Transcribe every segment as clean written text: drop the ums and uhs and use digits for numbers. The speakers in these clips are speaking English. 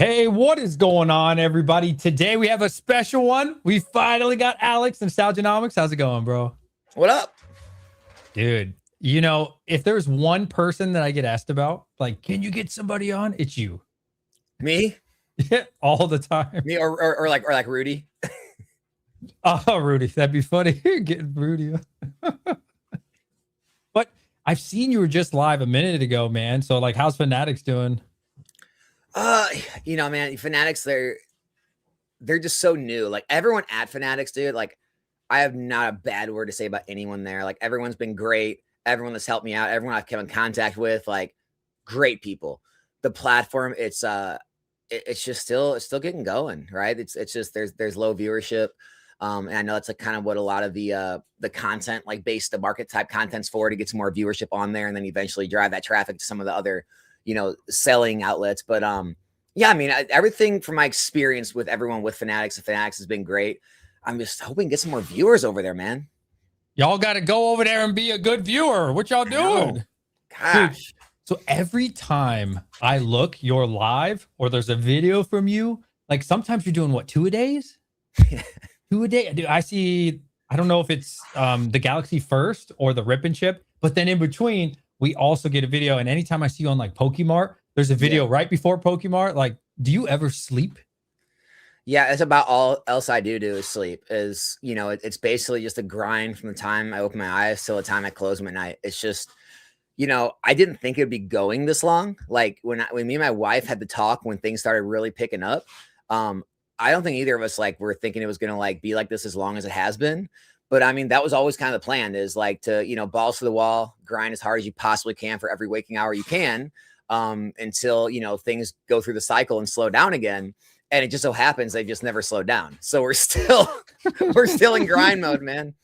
Hey, what is going on, everybody? Today we have a special one. We finally got Alex, Nostalgianomics. How's it going, bro? What up? Dude, if there's one person that I get asked about, like, can you get somebody on? It's you. Me? Yeah, all the time. Me or like Rudy? Oh, Rudy, that'd be funny. Getting Rudy. But I've seen you were just live a minute ago, man. So, like, how's Fanatics doing? Uh, man, Fanatics, they're just so new. Like everyone at Fanatics, dude. Like, I have not a bad word to say about anyone there. Like everyone's been great. Everyone that's helped me out, everyone I've come in contact with, like great people. The platform, it's just still getting going, right? It's just there's low viewership. And I know that's like kind of what a lot of the content, like base the market type content's for, to get some more viewership on there and then eventually drive that traffic to some of the other, selling outlets. But yeah, I mean, everything from my experience with everyone with Fanatics and Fanatics has been great. I'm just hoping to get some more viewers over there, man. Y'all got to go over there and be a good viewer. What y'all doing? Gosh. Dude, so every time I look, you're live or there's a video from you, like sometimes you're doing what, two a days? Two a day. Dude, I don't know if it's the Galaxy First or the Rip and Chip, but then in between, we also get a video. And anytime I see you on like Pokemart, there's a video right before Pokemart. Like, do you ever sleep? Yeah, it's about all else I do is sleep. It's basically just a grind from the time I open my eyes till the time I close them at night. It's just, I didn't think it'd be going this long. Like when me and my wife had the talk when things started really picking up, I don't think either of us like were thinking it was gonna like be like this as long as it has been. But I mean, that was always kind of the plan, is like to, balls to the wall, grind as hard as you possibly can for every waking hour you can, until, things go through the cycle and slow down again. And it just so happens they've just never slowed down. So we're still in grind mode, man.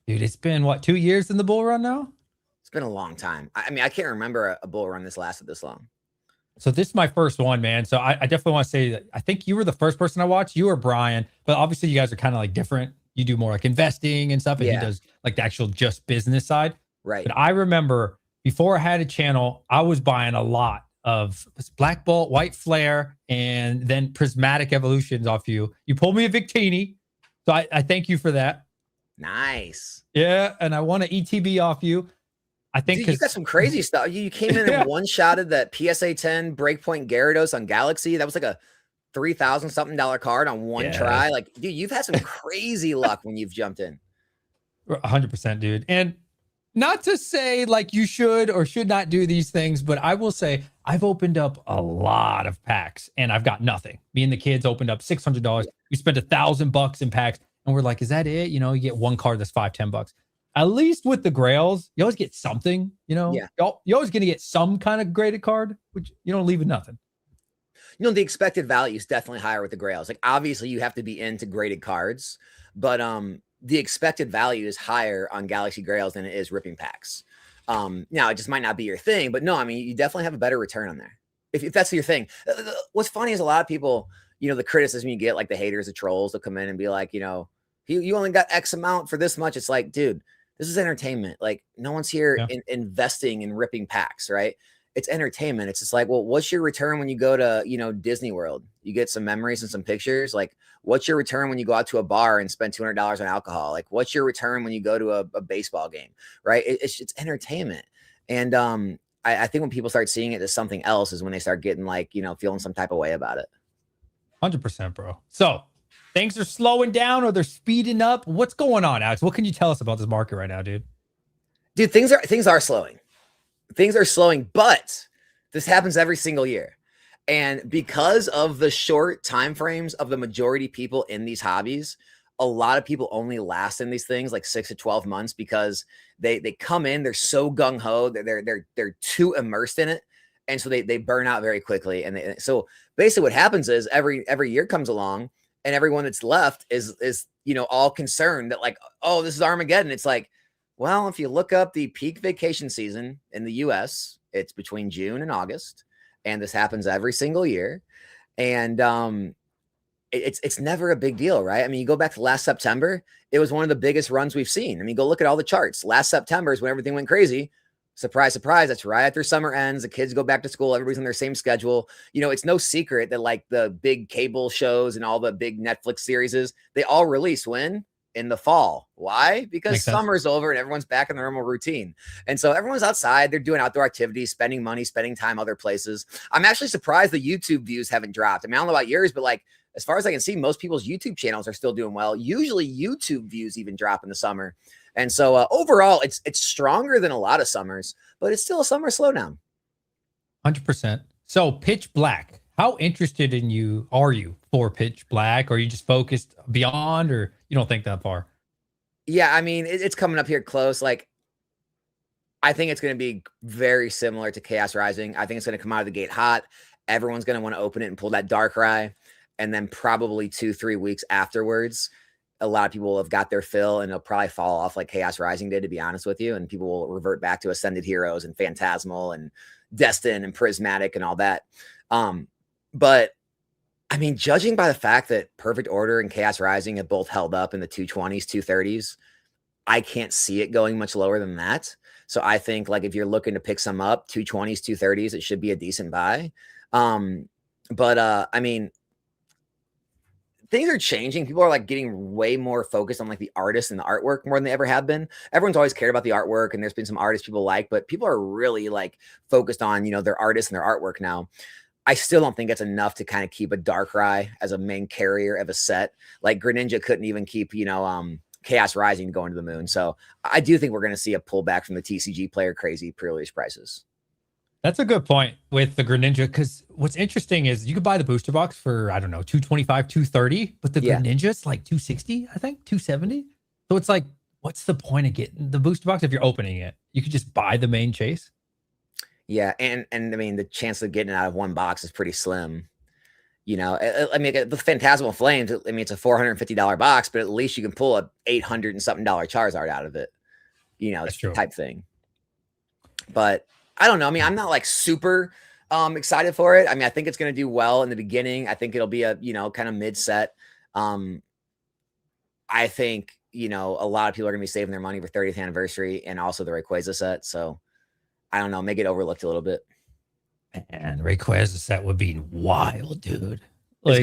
Dude, it's been what, 2 years in the bull run now? It's been a long time. I mean, I can't remember a bull run this lasted this long. So this is my first one, man. So I definitely want to say that I think you were the first person I watched. You or Brian, but obviously you guys are kind of like different. You do more like investing and stuff, and he does like the actual just business side. Right. But I remember before I had a channel, I was buying a lot of Black Bolt, White Flare, and then Prismatic Evolutions off you. You pulled me a Victini. So I thank you for that. Nice. Yeah. And I won an ETB off you. I think you got some crazy stuff. You came in and one-shotted that PSA 10 Breakpoint Gyarados on Galaxy. That was like a $3,000 something card on one try. Like, dude, you've had some crazy luck when you've jumped in. 100%, dude. And not to say like you should or should not do these things, but I will say I've opened up a lot of packs and I've got nothing. Me and the kids opened up $600. We spent $1,000 in packs and we're like, is that it? You get one card that's $5-10. At least with the grails, you always get something, You're always going to get some kind of graded card, which you don't leave with nothing. The expected value is definitely higher with the grails. Like, obviously you have to be into graded cards, but the expected value is higher on Galaxy Grails than it is ripping packs. Now it just might not be your thing, but no, I mean, you definitely have a better return on there. If that's your thing. What's funny is a lot of people, the criticism you get, like the haters, the trolls, will come in and be like, you only got X amount for this much. It's like, dude, this is entertainment. Like, no one's here investing in ripping packs, right? It's entertainment. It's just like, well, what's your return when you go to, Disney World? You get some memories and some pictures. Like, what's your return when you go out to a bar and spend $200 on alcohol? Like, what's your return when you go to a baseball game, right? It's entertainment. And I think when people start seeing it as something else is when they start getting like, feeling some type of way about it. 100%, bro. So things are slowing down or they're speeding up. What's going on, Alex? What can you tell us about this market right now, dude? Dude, things are slowing. Things are slowing, but this happens every single year. And because of the short time frames of the majority of people in these hobbies, a lot of people only last in these things like 6 to 12 months because they come in, they're so gung-ho, they're too immersed in it. And so they burn out very quickly. And so basically what happens is every year comes along and everyone that's left is all concerned that like, oh, this is Armageddon. It's like, well, if you look up the peak vacation season in the US, it's between June and August. And this happens every single year. And it's never a big deal, right? I mean, you go back to last September, it was one of the biggest runs we've seen. I mean, go look at all the charts. Last September is when everything went crazy. Surprise, surprise. That's right after summer ends. The kids go back to school. Everybody's on their same schedule. You know, it's no secret that like the big cable shows and all the big Netflix series, they all release when? In the fall. Why? Because Makes sense. summer's over and everyone's back in their normal routine. And so everyone's outside. They're doing outdoor activities, spending money, spending time other places. I'm actually surprised the YouTube views haven't dropped. I mean, I don't know about yours, but like as far as I can see, most people's YouTube channels are still doing well. Usually YouTube views even drop in the summer. And so overall, it's stronger than a lot of summers, but it's still a summer slowdown. 100%. So Pitch Black, how interested in you are you for Pitch Black? Or are you just focused beyond, or you don't think that far? Yeah, I mean, it's coming up here close. Like, I think it's going to be very similar to Chaos Rising. I think it's going to come out of the gate hot. Everyone's going to want to open it and pull that Darkrai. And then probably 2-3 weeks afterwards, a lot of people will have got their fill and it'll probably fall off like Chaos Rising did, to be honest with you. And people will revert back to Ascended Heroes and Phantasmal and Destin and Prismatic and all that. But I mean, judging by the fact that Perfect Order and Chaos Rising have both held up in the 220s, 230s, I can't see it going much lower than that. So I think like if you're looking to pick some up, 220s, 230s, it should be a decent buy. I mean, things are changing. People are like getting way more focused on like the artists and the artwork more than they ever have been. Everyone's always cared about the artwork, and there's been some artists people like, but people are really like focused on, you know, their artists and their artwork now. I still don't think it's enough to kind of keep a Darkrai as a main carrier of a set. Like Greninja couldn't even keep, you know, Chaos Rising going to the moon. So I do think we're going to see a pullback from the TCG player crazy pre-release prices. That's a good point with the Greninja, because what's interesting is you could buy the booster box for, I don't know, 225, 230, but the Greninja's like 260, I think, 270. So it's like, what's the point of getting the booster box if you're opening it? You could just buy the main chase. Yeah, and I mean, the chance of getting it out of one box is pretty slim. You know, I mean, the Phantasmal Flames, I mean, it's a $450 box, but at least you can pull a $800 and something Charizard out of it. You know, it's type thing. But I don't know. I mean, I'm not like super excited for it. I mean, I think it's going to do well in the beginning. I think it'll be a, you know, kind of mid set. I think, you know, a lot of people are going to be saving their money for 30th anniversary and also the Rayquaza set. So I don't know, may get overlooked a little bit. And Rayquaza set would be wild, dude. Like,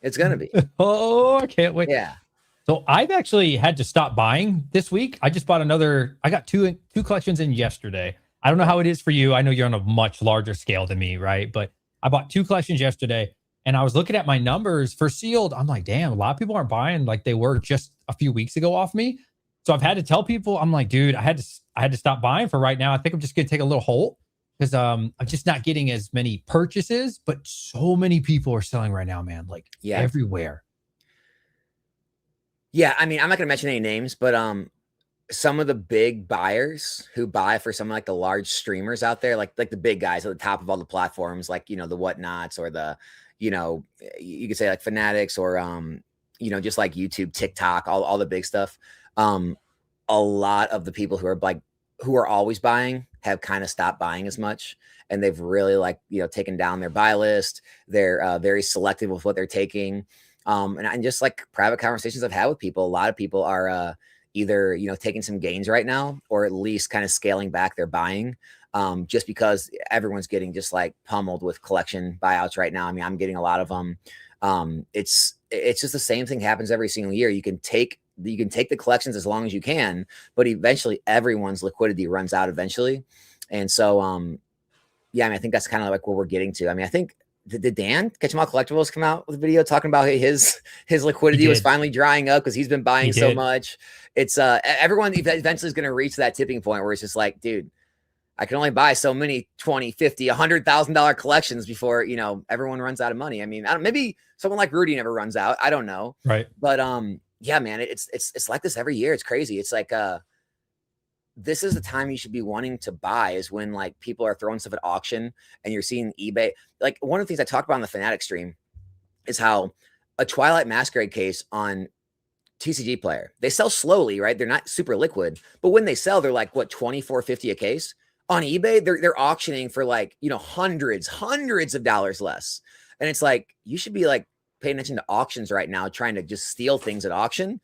It's gonna be. Oh, I can't wait. Yeah. So I've actually had to stop buying this week. I just bought another. I got two collections in yesterday. I don't know how it is for you. I know you're on a much larger scale than me, right? But I bought 2 collections yesterday, and I was looking at my numbers for sealed. I'm like, damn, a lot of people aren't buying like they were just a few weeks ago off me. So I've had to tell people, I'm like, dude, I had to stop buying for right now. I think I'm just gonna take a little hold, because I'm just not getting as many purchases. But so many people are selling right now, man. Like everywhere. Yeah, I mean, I'm not gonna mention any names, but some of the big buyers who buy for some like the large streamers out there, like the big guys at the top of all the platforms, like, you know, the Whatnots or the, you know, you could say like Fanatics or you know, just like YouTube, TikTok, all the big stuff. A lot of the people who are always buying have kind of stopped buying as much, and they've really like, you know, taken down their buy list. They're very selective with what they're taking. And just like private conversations I've had with people, a lot of people are either, you know, taking some gains right now, or at least kind of scaling back their buying, just because everyone's getting just like pummeled with collection buyouts right now. I mean, I'm getting a lot of them. It's just the same thing happens every single year. You can take the collections as long as you can, but eventually everyone's liquidity runs out eventually. And so, yeah, I mean, I think that's kind of like where we're getting to. I mean, I think, did Dan Catch 'em All Collectibles come out with a video talking about his liquidity was finally drying up because he's been buying so much? It's everyone eventually is going to reach that tipping point where it's just like, dude, I can only buy so many $20, $50, $100,000 collections before, you know, everyone runs out of money. I mean, maybe someone like Rudy never runs out. I don't know. Right. But yeah, man, it's like this every year. It's crazy. It's like this is the time you should be wanting to buy, is when like people are throwing stuff at auction and you're seeing eBay. Like one of the things I talked about on the Fanatic stream is how a Twilight Masquerade case on TCG Player, they sell slowly, right? They're not super liquid, but when they sell, they're like what, $24.50 a case. On eBay, they're auctioning for like, you know, hundreds of dollars less. And it's like, you should be like paying attention to auctions right now, trying to just steal things at auction.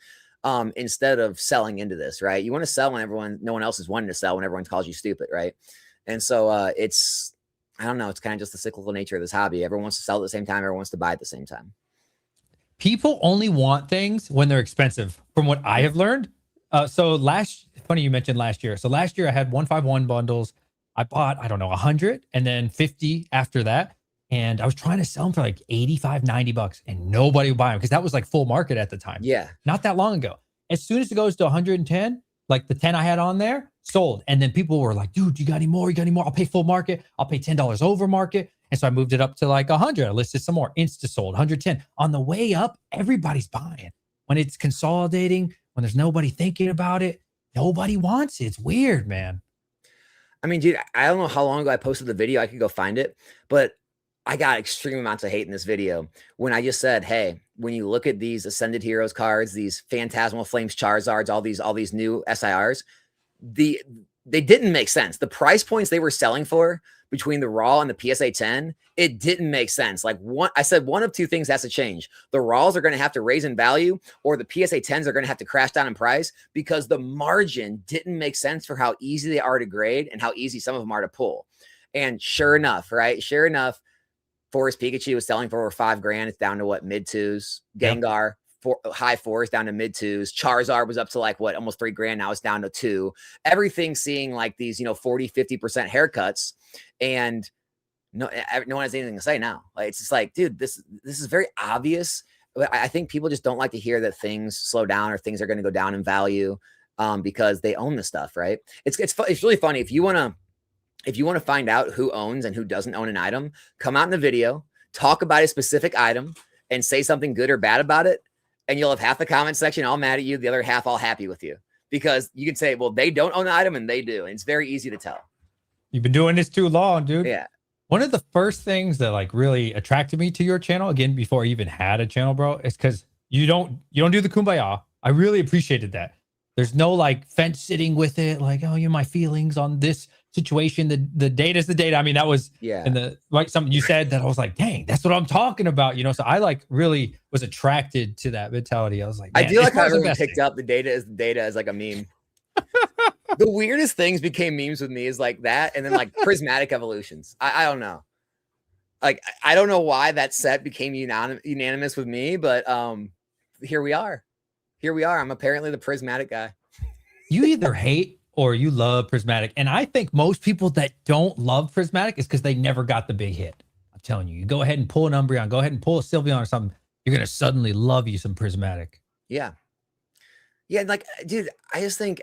instead of selling into this, right? You want to sell when no one else is wanting to sell, when everyone calls you stupid, right? And so I don't know, it's kind of just the cyclical nature of this hobby. Everyone wants to sell at the same time, everyone wants to buy at the same time. People only want things when they're expensive, from what I have learned. Funny you mentioned last year. So last year I had 151 bundles. I bought, I don't know, 100 and then 50 after that. And I was trying to sell them for like 85, 90 bucks and nobody would buy them because that was like full market at the time. Yeah. Not that long ago. As soon as it goes to 110, like the 10 I had on there, sold. And then people were like, dude, you got any more? You got any more? I'll pay full market. I'll pay $10 over market. And so I moved it up to like 100. I listed some more. Insta sold 110. On the way up, everybody's buying. When it's consolidating, when there's nobody thinking about it, nobody wants it. It's weird, man. I mean, dude, I don't know how long ago I posted the video. I could go find it, but I got extreme amounts of hate in this video when I just said, hey, when you look at these Ascended Heroes cards, these Phantasmal Flames Charizards, all these new SIRs, they didn't make sense. The price points they were selling for between the raw and the PSA 10, it didn't make sense. Like I said, one of two things has to change. The raws are going to have to raise in value, or the PSA 10s are going to have to crash down in price, because the margin didn't make sense for how easy they are to grade and how easy some of them are to pull. And sure enough, right? Sure enough, Forest Pikachu was selling for over $5,000. It's down to what, mid twos. Gengar, high fours down to mid twos. Charizard was up to like what, almost $3,000. Now it's down to 2. Everything seeing like these, 40, 50% haircuts, and no one has anything to say now. Like, it's just like, dude, this is very obvious. But I think people just don't like to hear that things slow down or things are going to go down in value, because they own the stuff, right? It's really funny. If you want to find out who owns and who doesn't own an item, come out in the video, talk about a specific item, and say something good or bad about it. And you'll have half the comment section all mad at you, the other half all happy with you, because you can say, well, they don't own the item and they do. And it's very easy to tell. You've been doing this too long, dude. Yeah. One of the first things that like really attracted me to your channel, again, before I even had a channel, bro, is because you don't do the kumbaya. I really appreciated that. There's no like fence sitting with it, like, oh, my feelings on this situation. The data is the data. I mean, that was something you said that I was like, dang, that's what I'm talking about. So I like really was attracted to that mentality. I was like, I do like how everyone picked up the data as like a meme. The weirdest things became memes with me is like that, and then like prismatic evolutions. I don't know. Like, I don't know why that set became unanimous with me, but here we are. I'm apparently the prismatic guy. You either hate or you love prismatic. And I think most people that don't love prismatic is because they never got the big hit. I'm telling you, you go ahead and pull an Umbreon, go ahead and pull a Sylveon or something, you're going to suddenly love you some prismatic. Yeah. Yeah. Like, dude, I just think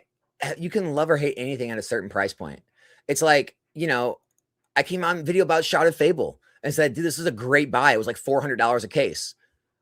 you can love or hate anything at a certain price point. It's like, I came on video about Shrouded Fable and said, dude, this is a great buy. It was like $400 a case.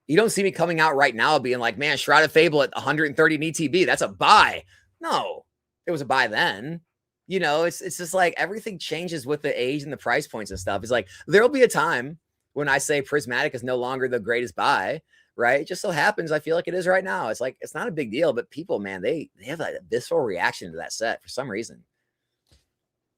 You don't see me coming out right now being like, man, Shrouded Fable at 130 in ETB, that's a buy. No, it was a buy then. It's just like everything changes with the age and the price points and stuff. It's like there'll be a time when I say prismatic is no longer the greatest buy, right? It just so happens I feel like it is right now. It's like, it's not a big deal, but people, man, they have a visceral reaction to that set for some reason.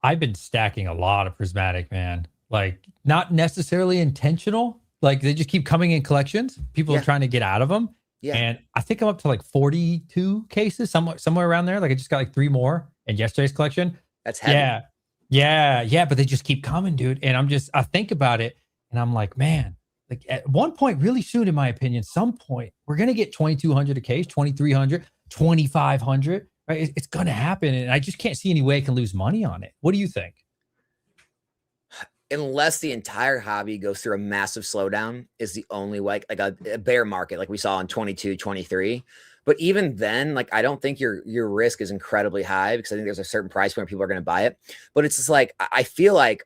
I've been stacking a lot of prismatic, man. Like, not necessarily intentional. Like, they just keep coming in collections. People are trying to get out of them. Yeah. And I think I'm up to like 42 cases, somewhere around there. Like, I just got like 3 more in yesterday's collection. That's heavy. Yeah. But they just keep coming, dude. And I think about it and I'm like, man, like at one point, really soon, in my opinion, some point, we're going to get 2,200 a case, 2,300, 2,500, right? It's going to happen. And I just can't see any way I can lose money on it. What do you think? Unless the entire hobby goes through a massive slowdown is the only way, like a bear market, like we saw in 22, 23. But even then, like, I don't think your risk is incredibly high, because I think there's a certain price point where people are going to buy it. But it's just like, I feel like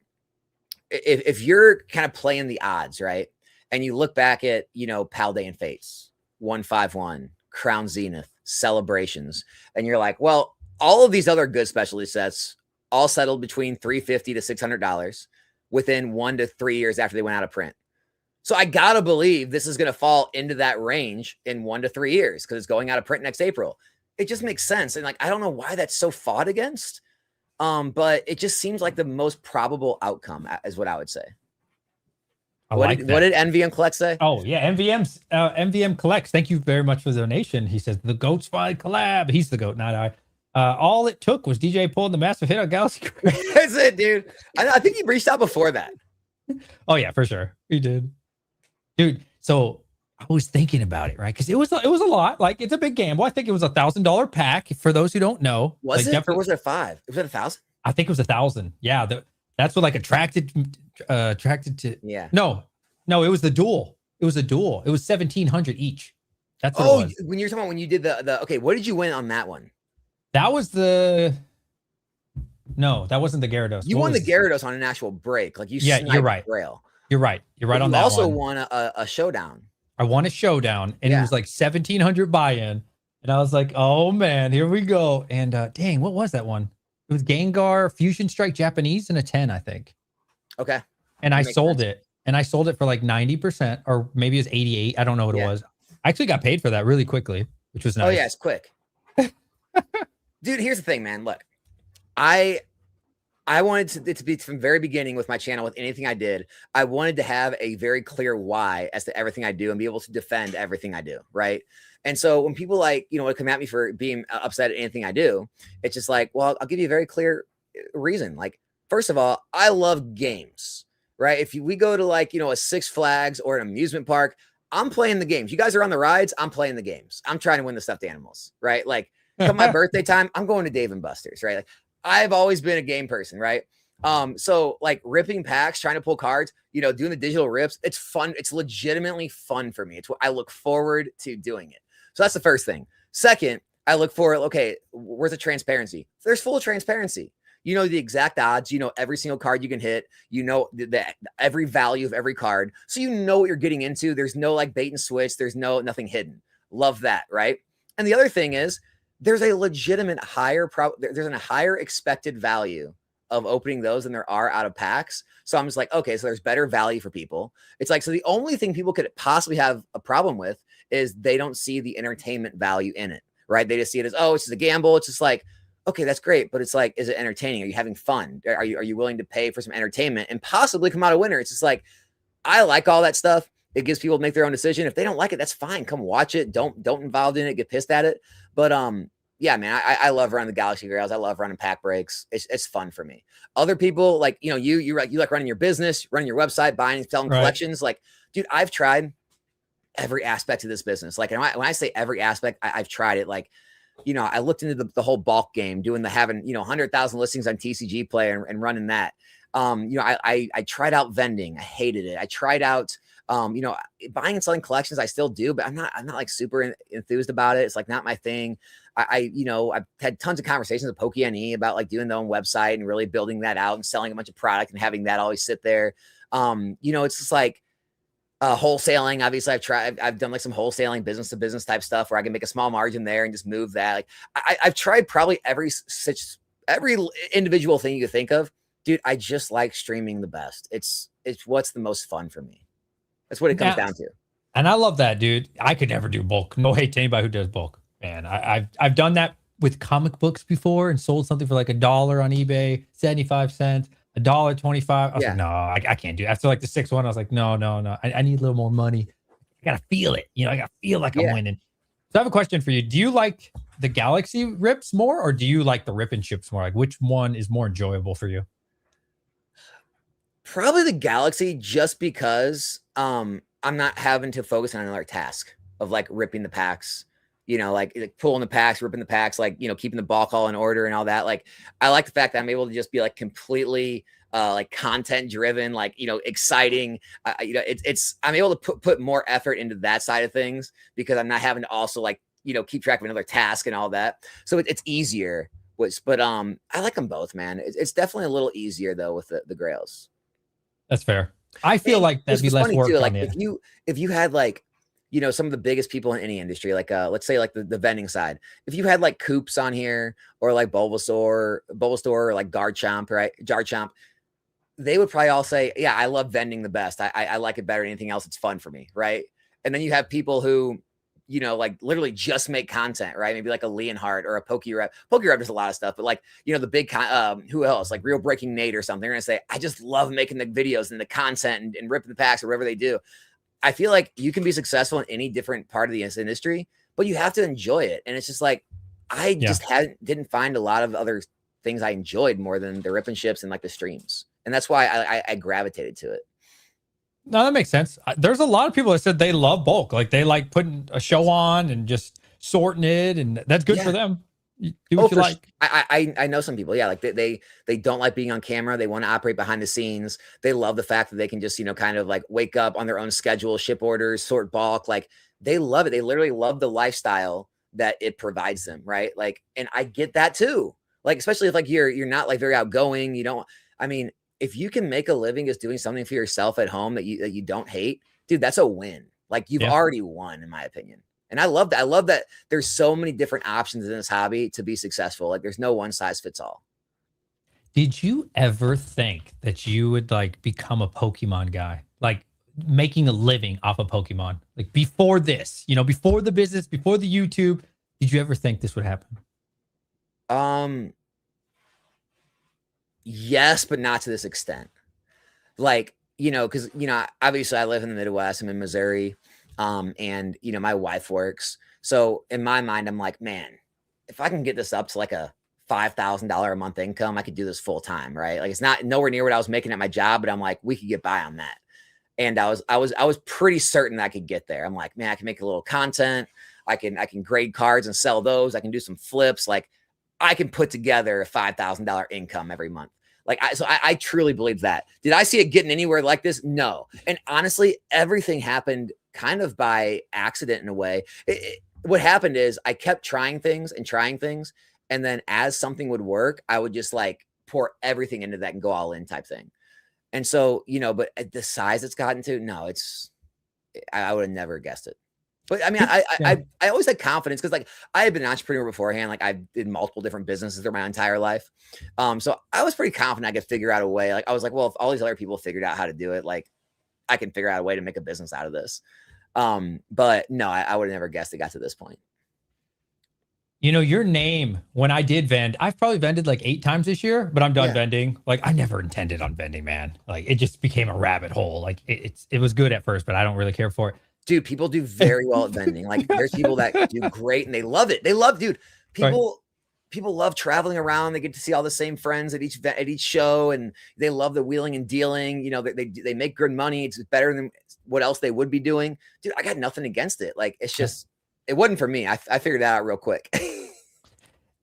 if you're kind of playing the odds, right? And you look back at, Paldean Fates, 151, Crown Zenith, Celebrations, and you're like, well, all of these other good specialty sets all settled between $350 to $600 within 1 to 3 years after they went out of print. So I got to believe this is going to fall into that range in 1 to 3 years, because it's going out of print next April. It just makes sense. And like, I don't know why that's so fought against. But it just seems like the most probable outcome is what I would say. I What like did that. what did NVM Collect say? Oh yeah, MVM collects. Thank you very much for the donation. He says the goat's fine collab. He's the goat, not I. All it took was DJ pulling the massive hit on Galaxy. That's it, dude. I think he reached out before that. Oh yeah, for sure, he did, dude. So I was thinking about it, right? Because it was a lot. Like it's a big gamble. I think it was $1,000 pack. For those who don't know, Was like, it or was it a 5? Was it 1,000? I think it was 1,000. Yeah, that's what like attracted to. Yeah. No, it was the duel. It was a duel. It was 1,700 each. That's what it was. When you're talking about when you did the okay, what did you win on that one? That was the. No, that wasn't the Gyarados. You won the Gyarados on an actual break. Like you you're right. Grail. You're right. You're right on that. You also one. won a showdown. I won a showdown, and it was like 1,700 buy-in. And I was like, oh man, here we go. And dang, what was that one? It was Gengar, Fusion Strike Japanese, and a 10, I think. Okay. And I sold it. And I sold it for like 90%, or maybe it was 88. I don't know what it was. I actually got paid for that really quickly, which was nice. Oh yeah, it's quick. Dude, here's the thing, man. Look, I wanted it to be from the very beginning with my channel, with anything I did, I wanted to have a very clear why as to everything I do and be able to defend everything I do, right? And so when people like, would come at me for being upset at anything I do, it's just like, well, I'll give you a very clear reason. Like, first of all, I love games, right? If we go to like, a Six Flags or an amusement park, I'm playing the games. You guys are on the rides, I'm playing the games. I'm trying to win the stuffed animals, right? Like, come my birthday time, I'm going to Dave and Buster's, right? Like, I've always been a game person, right? So like ripping packs, trying to pull cards, doing the digital rips, it's fun. It's legitimately fun for me. It's what I look forward to doing it. So that's the first thing. Second, I look for, okay, where's the transparency? There's full transparency. You know the exact odds, every single card you can hit, every value of every card. So you know what you're getting into. There's no like bait and switch. There's nothing hidden. Love that, right? And the other thing is, there's a legitimate there's a higher expected value of opening those than there are out of packs. So I'm just like, okay, so there's better value for people. It's like, so the only thing people could possibly have a problem with is they don't see the entertainment value in it, right? They just see it as, oh, it's just a gamble. It's just like, okay, that's great. But it's like, is it entertaining? Are you having fun? Are you willing to pay for some entertainment and possibly come out a winner? It's just like, I like all that stuff. It gives people to make their own decision. If they don't like it, that's fine. Come watch it. Don't involve in it. Get pissed at it. But yeah, man, I love running the Galaxy Grails. I love running pack breaks. It's fun for me. Other people like, you like running your business, running your website, buying and selling collections. Like, dude, I've tried every aspect of this business. Like, when I say every aspect, I've tried it. Like, I looked into the whole bulk game, having 100,000 listings on TCG Play and running that. I tried out vending. I hated it. I tried out, buying and selling collections. I still do, but I'm not like super enthused about it. It's like not my thing. I've had tons of conversations with Pokémon about like doing their own website and really building that out and selling a bunch of product and having that always sit there. It's just like wholesaling. Obviously I've done like some wholesaling, business to business type stuff where I can make a small margin there and just move that. Like I've tried probably every individual thing you could think of. Dude, I just like streaming the best. It's what's the most fun for me. That's what it comes down to. And I love that, dude. I could never do bulk. No hate to anybody who does bulk. Man, I've done that with comic books before and sold something for like $1 on eBay, 75 cents, $1.25. I was like, no, I can't do it. After like the sixth one, I was like, no. I need a little more money. I gotta feel it. I gotta feel like I'm winning. So I have a question for you. Do you like the Galaxy rips more, or do you like the rip and ships more? Like, which one is more enjoyable for you? Probably the Galaxy, just because I'm not having to focus on another task of like ripping the packs, like pulling the packs, ripping the packs, like, keeping the ball call in order and all that. Like, I like the fact that I'm able to just be like completely like content driven, like, exciting. I'm able to put more effort into that side of things because I'm not having to also like, keep track of another task and all that. So it's easier. But I like them both, man. It's definitely a little easier though with the Grails. That's fair. I feel like that'd be less work too. on Like you. if you had like, some of the biggest people in any industry, like let's say like the vending side, if you had like Coops on here or like Bulbasaur or like Garchomp, right? Garchomp, they would probably all say, yeah, I love vending the best. I like it better than anything else. It's fun for me, right? And then you have people who, like literally just make content, right? Maybe like a Leonhardt or a PokeRep. PokeRep does a lot of stuff, but like, the big, who else? Like Real Breaking Nate or something. They're going to say, I just love making the videos and the content and ripping the packs or whatever they do. I feel like you can be successful in any different part of the industry, but you have to enjoy it. And it's just like, I just didn't find a lot of other things I enjoyed more than the rip and ships and like the streams. And that's why I gravitated to it. No, that makes sense. There's a lot of people that said they love bulk. Like they like putting a show on and just sorting it, and that's good for them. You do what you like. I know some people, like they don't like being on camera. They want to operate behind the scenes. They love the fact that they can just, kind of like wake up on their own schedule, ship orders, sort bulk. Like they love it. They literally love the lifestyle that it provides them. Right. Like, and I get that too. Like, especially if like you're not like very outgoing. If you can make a living just doing something for yourself at home that you don't hate, dude, that's a win. Like you've already won, in my opinion. And I love that. I love that there's so many different options in this hobby to be successful. Like there's no one size fits all. Did you ever think that you would like become a Pokemon guy? Like making a living off of Pokemon? Like before this, before the business, before the YouTube, did you ever think this would happen? Yes, but not to this extent. Like, because, obviously I live in the Midwest. I'm in Missouri. And, my wife works. So in my mind, I'm like, man, if I can get this up to like a $5,000 a month income, I could do this full time. Right. Like it's not nowhere near what I was making at my job, but I'm like, we could get by on that. And I was pretty certain I could get there. I'm like, man, I can make a little content. I can grade cards and sell those. I can do some flips. Like I can put together a $5,000 income every month. Like, I truly believe that. Did I see it getting anywhere like this? No. And honestly, everything happened kind of by accident in a way. What happened is I kept trying things. And then as something would work, I would just like pour everything into that and go all in type thing. And so, but at the size it's gotten to, no, I would have never guessed it. But I always had confidence because like I had been an entrepreneur beforehand. Like I did multiple different businesses through my entire life. So I was pretty confident I could figure out a way. Like I was like, well, if all these other people figured out how to do it, like I can figure out a way to make a business out of this. But no, I would have never guessed it got to this point. Your name, when I did vend, I've probably vended like 8 times this year, but I'm done vending. Like I never intended on vending, man. Like it just became a rabbit hole. Like it was good at first, but I don't really care for it. Dude, people do very well at vending. Like there's people that do great and they love it. Dude, people love traveling around. They get to see all the same friends at each show, and they love the wheeling and dealing. They make good money. It's better than what else they would be doing. Dude, I got nothing against it. Like it's just, it wasn't for me. I figured that out real quick.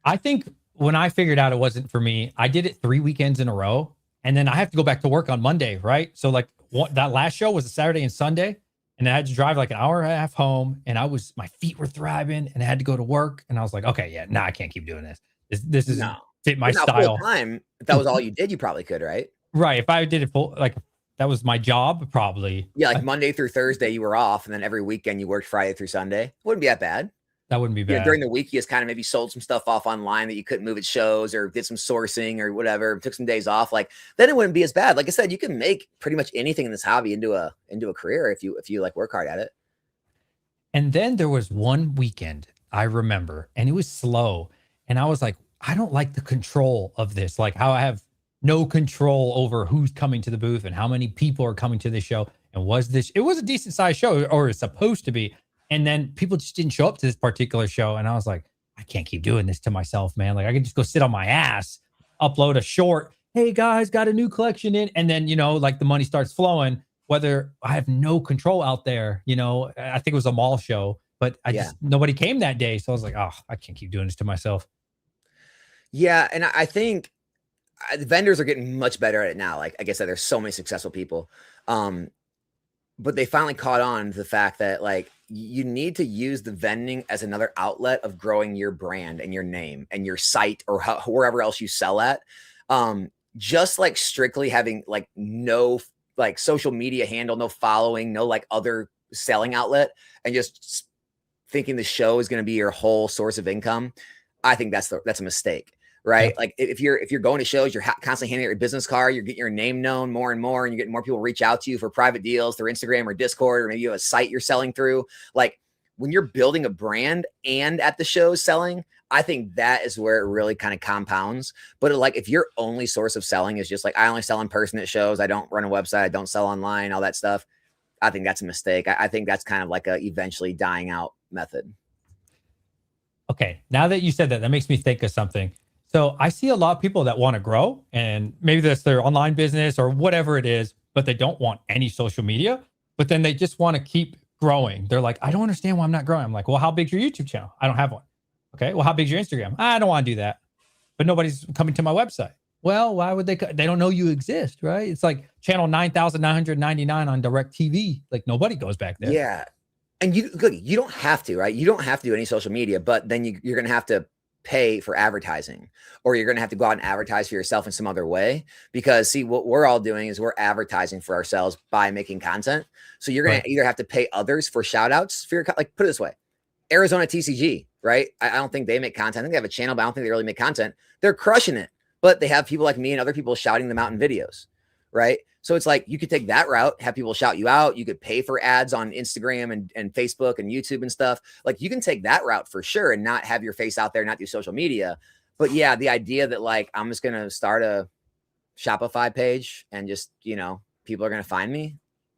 I think when I figured out it wasn't for me, I did it 3 weekends in a row, and then I have to go back to work on Monday, right? So like that last show was a Saturday and Sunday. And I had to drive like an hour and a half home, and my feet were thriving, and I had to go to work. And I was like, okay, I can't keep doing this. This is fit my style. Time. If that was all you did, you probably could, right? Right. If I did it full, like that was my job, probably. Yeah, like Monday through Thursday you were off, and then every weekend you worked Friday through Sunday. Wouldn't be that bad. That wouldn't be bad. During the week, you just kind of maybe sold some stuff off online that you couldn't move at shows, or did some sourcing or whatever, took some days off. Like then it wouldn't be as bad. Like I said, you can make pretty much anything in this hobby into a career if you like work hard at it. And then there was one weekend I remember, and it was slow. And I was like, I don't like the control of this. Like how I have no control over who's coming to the booth and how many people are coming to the show. And it was a decent sized show, or it's supposed to be. And then people just didn't show up to this particular show. And I was like, I can't keep doing this to myself, man. Like I can just go sit on my ass, upload a short. Hey guys, got a new collection in. And then, like the money starts flowing, whether I have no control out there. I think it was a mall show, but nobody came that day. So I was like, oh, I can't keep doing this to myself. Yeah. And I think the vendors are getting much better at it now. Like I said, there's so many successful people. But they finally caught on to the fact that like you need to use the vending as another outlet of growing your brand and your name and your site or wherever else you sell at. Just like strictly having like no like social media handle, no following, no like other selling outlet, and just thinking the show is going to be your whole source of income. I think that's a mistake. Right. Yeah. Like if you're going to shows, you're constantly handing out your business card, you're getting your name known more and more, and you're getting more people reach out to you for private deals through Instagram or Discord, or maybe you have a site you're selling through. Like when you're building a brand and at the shows selling, I think that is where it really kind of compounds. But like, if your only source of selling is just like, I only sell in person at shows, I don't run a website, I don't sell online, all that stuff, I think that's a mistake. I think that's kind of like a eventually dying out method. Okay, now that you said that, that makes me think of something. So I see a lot of people that want to grow, and maybe that's their online business or whatever it is, but they don't want any social media, but then they just want to keep growing. They're like, I don't understand why I'm not growing. I'm like, well, how big's your YouTube channel? I don't have one. Okay, well, how big's your Instagram? I don't want to do that, but nobody's coming to my website. Well, why would they? They don't know you exist, right? It's like channel 9,999 on Direct TV. Like nobody goes back there. Yeah. And you don't have to, right? You don't have to do any social media, but then you're going to have to pay for advertising, or you're going to have to go out and advertise for yourself in some other way. Because see, what we're all doing is we're advertising for ourselves by making content. So you're going to either have to pay others for shout outs for your, like, put it this way, Arizona TCG, right? I don't think they make content. I think they have a channel, but I don't think they really make content. They're crushing it, but they have people like me and other people shouting them out in videos, right? So it's like, you could take that route, have people shout you out. You could pay for ads on Instagram and Facebook and YouTube and stuff. Like, you can take that route for sure and not have your face out there, not do social media. But yeah, the idea that like, I'm just going to start a Shopify page and just, people are going to find me.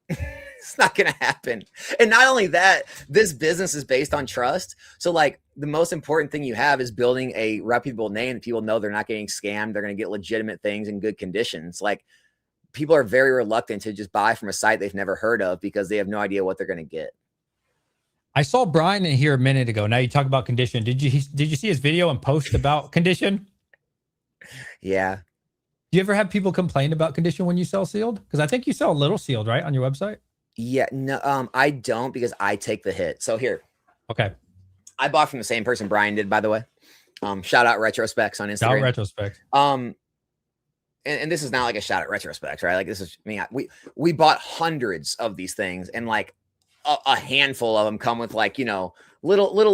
It's not going to happen. And not only that, this business is based on trust. So like, the most important thing you have is building a reputable name that people know they're not getting scammed. They're going to get legitimate things in good conditions. Like, people are very reluctant to just buy from a site they've never heard of because they have no idea what they're going to get. I saw Brian in here a minute ago. Now you talk about condition. Did you see his video and post about condition? Yeah. Do you ever have people complain about condition when you sell sealed? Because I think you sell a little sealed, right, on your website? Yeah. No, I don't, because I take the hit. So here. Okay. I bought from the same person Brian did, by the way. Shout out Retrospecs on Instagram. Shout out Retrospect. And this is not like a shout at Retrospect, right? Like, this is me. We bought hundreds of these things, and like a handful of them come with like, little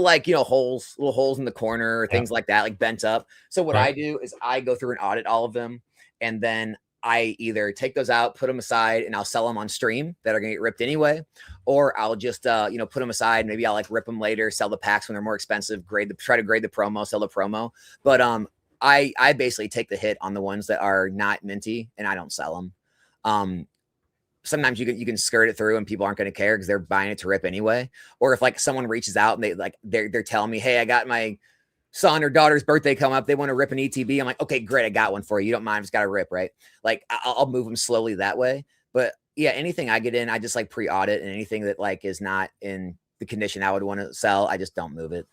like, holes, little holes in the corner, or things like that, like bent up. So what I do is I go through and audit all of them. And then I either take those out, put them aside, and I'll sell them on stream that are going to get ripped anyway. Or I'll just, put them aside. Maybe I'll like rip them later, sell the packs when they're more expensive, try to grade the promo, sell the promo. But, I basically take the hit on the ones that are not minty, and I don't sell them. Sometimes you can skirt it through and people aren't going to care because they're buying it to rip anyway. Or if like someone reaches out and they're telling me, hey, I got my son or daughter's birthday come up, they want to rip an ETB. I'm like, okay, great, I got one for you. You don't mind? Just got to rip, right? Like, I'll move them slowly that way. But yeah, anything I get in, I just like pre-audit, and anything that like is not in the condition I would want to sell, I just don't move it.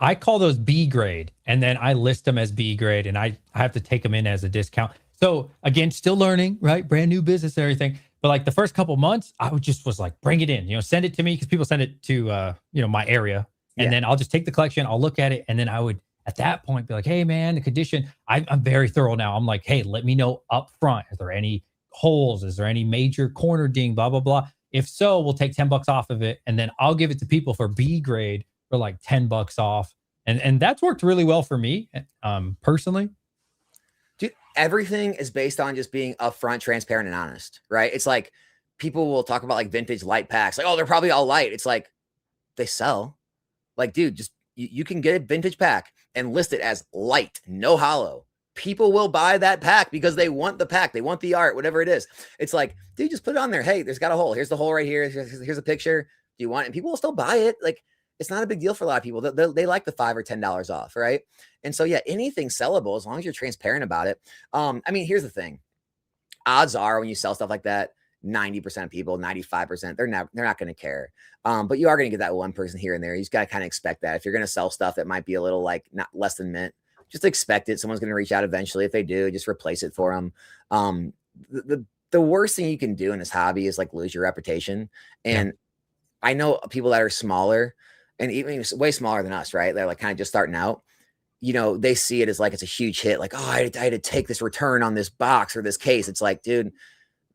I call those B grade, and then I list them as B grade, and I have to take them in as a discount. So again, still learning, right? Brand new business and everything. But like the first couple months, I was like, bring it in, send it to me, because people send it to, my area. And then I'll just take the collection, I'll look at it. And then I would, at that point, be like, hey man, the condition, I'm very thorough now. I'm like, hey, let me know up front. Is there any holes? Is there any major corner ding, blah, blah, blah. If so, we'll take $10 off of it. And then I'll give it to people for B grade for like $10 off. And that's worked really well for me, personally. Dude, everything is based on just being upfront, transparent, and honest, right? It's like, people will talk about like vintage light packs. Like, oh, they're probably all light. It's like, they sell. Like, dude, just you can get a vintage pack and list it as light, no hollow. People will buy that pack because they want the pack. They want the art, whatever it is. It's like, dude, just put it on there. Hey, there's got a hole. Here's the hole right here. Here's a picture. Do you want it? And people will still buy it. Like, it's not a big deal for a lot of people. They like the $5 or $10 off, right? And so, yeah, anything sellable, as long as you're transparent about it. I mean, here's the thing. Odds are, when you sell stuff like that, 90% of people, 95%, they're not going to care. But you are going to get that one person here and there. You just got to kind of expect that. If you're going to sell stuff that might be a little like not less than mint, just expect it. Someone's going to reach out eventually. If they do, just replace it for them. The worst thing you can do in this hobby is like lose your reputation. And I know people that are smaller, and even way smaller than us, right? They're like kind of just starting out. They see it as like it's a huge hit. Like, oh, I had to take this return on this box or this case. It's like, dude,